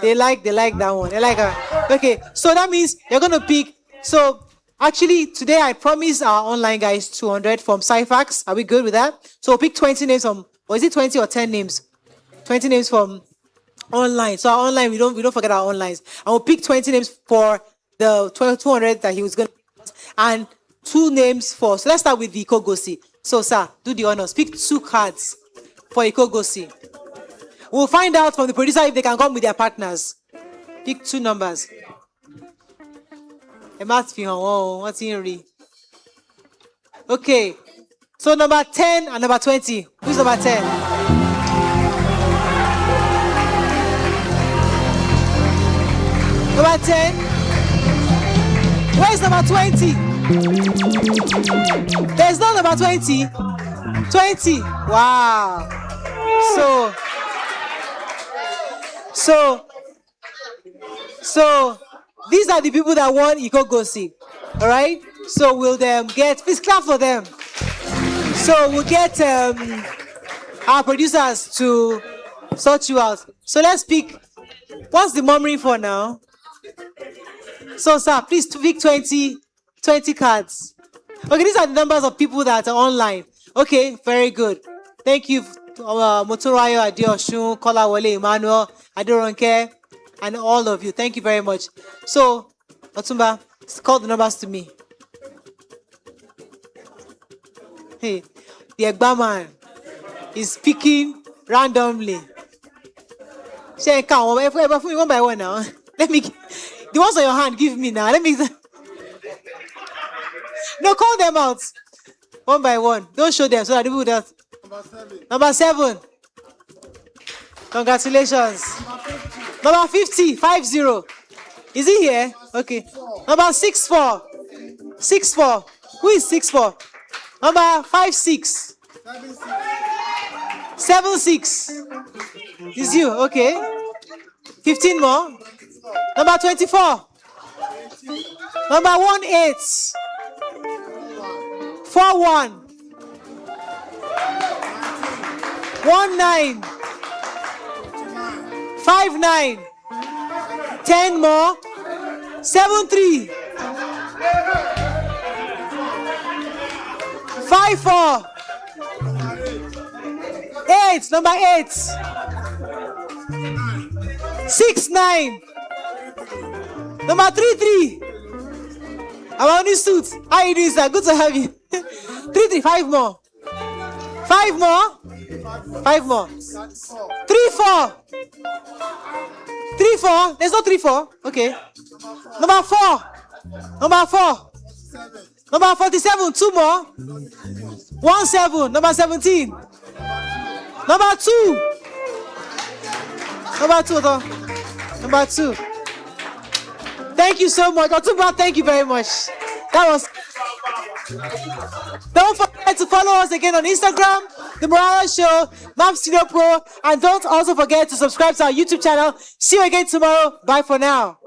Speaker 3: They like that one. They like her. Okay, so that means you're gonna pick. So actually today I promised our online guys 200 from Cyfax. Are we good with that? So we'll pick 20 names from. Or is it 20 or 10 names? 20 names from online. So our online, we don't forget our onlines. And we'll pick 20 names for the 200 that he was gonna, and 2 names for. So let's start with the Ikogosi. So sir, do the honors. Pick 2 cards for Ikogosi. We'll find out from the producer if they can come with their partners. Pick 2 numbers. What's in read? Okay. So number 10 and number 20. Who's number 10? Number 10. Where's number 20? There's no number 20. 20. Wow. So these are the people that won Ikogosi. All right. So we'll please clap for them. So we'll get our producers to sort you out. So let's pick. What's the murmuring for now? So sir, please pick 20 cards. Okay, these are the numbers of people that are online. Okay, very good. Thank you, Morayo, Adeosun, Kolawole, Emmanuel, Adoronke, and all of you. Thank you very much. So, Otumba, call the numbers to me. Hey, the Egbaman is speaking randomly. Share count one by one now. Let me. The ones on your hand, give me now. Let me. No, call them out. One by one. Don't show them so that people that. Number 7. Congratulations. Number 50. 50. Is he here? Okay. Number 64. 64. Who is 64? Number 56. 76. Is you? Okay. 15 more. Number 24. Number 18. 41. 19. 59. 10 more. 73. 54. 8. Number 8. 69. Number 33. I'm on this suit. How you doing, sir? Good to have you. 33. 5 more. 5 more. 5 more. 3, 4. 3, 4. There's no 3, 4. Okay. Number 4. Number 4. Number 47. 2 more. 1, 7. Number 17. Number 2. Number 2. Number 2. Thank you so much. Otumba, thank you very much. That was. Don't forget to follow us again on Instagram, The Morayo Show, Map Studio Pro, and don't also forget to subscribe to our YouTube channel. See you again tomorrow. Bye for now.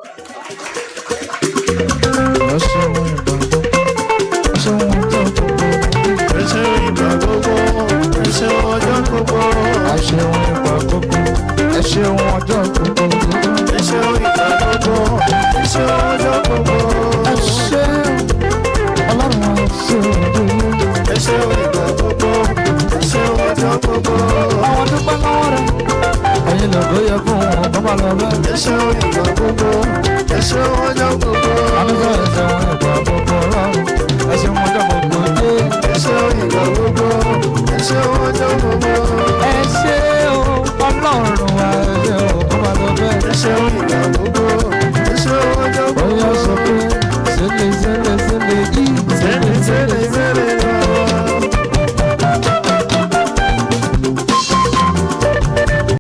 Speaker 1: Ọlọ́run wa.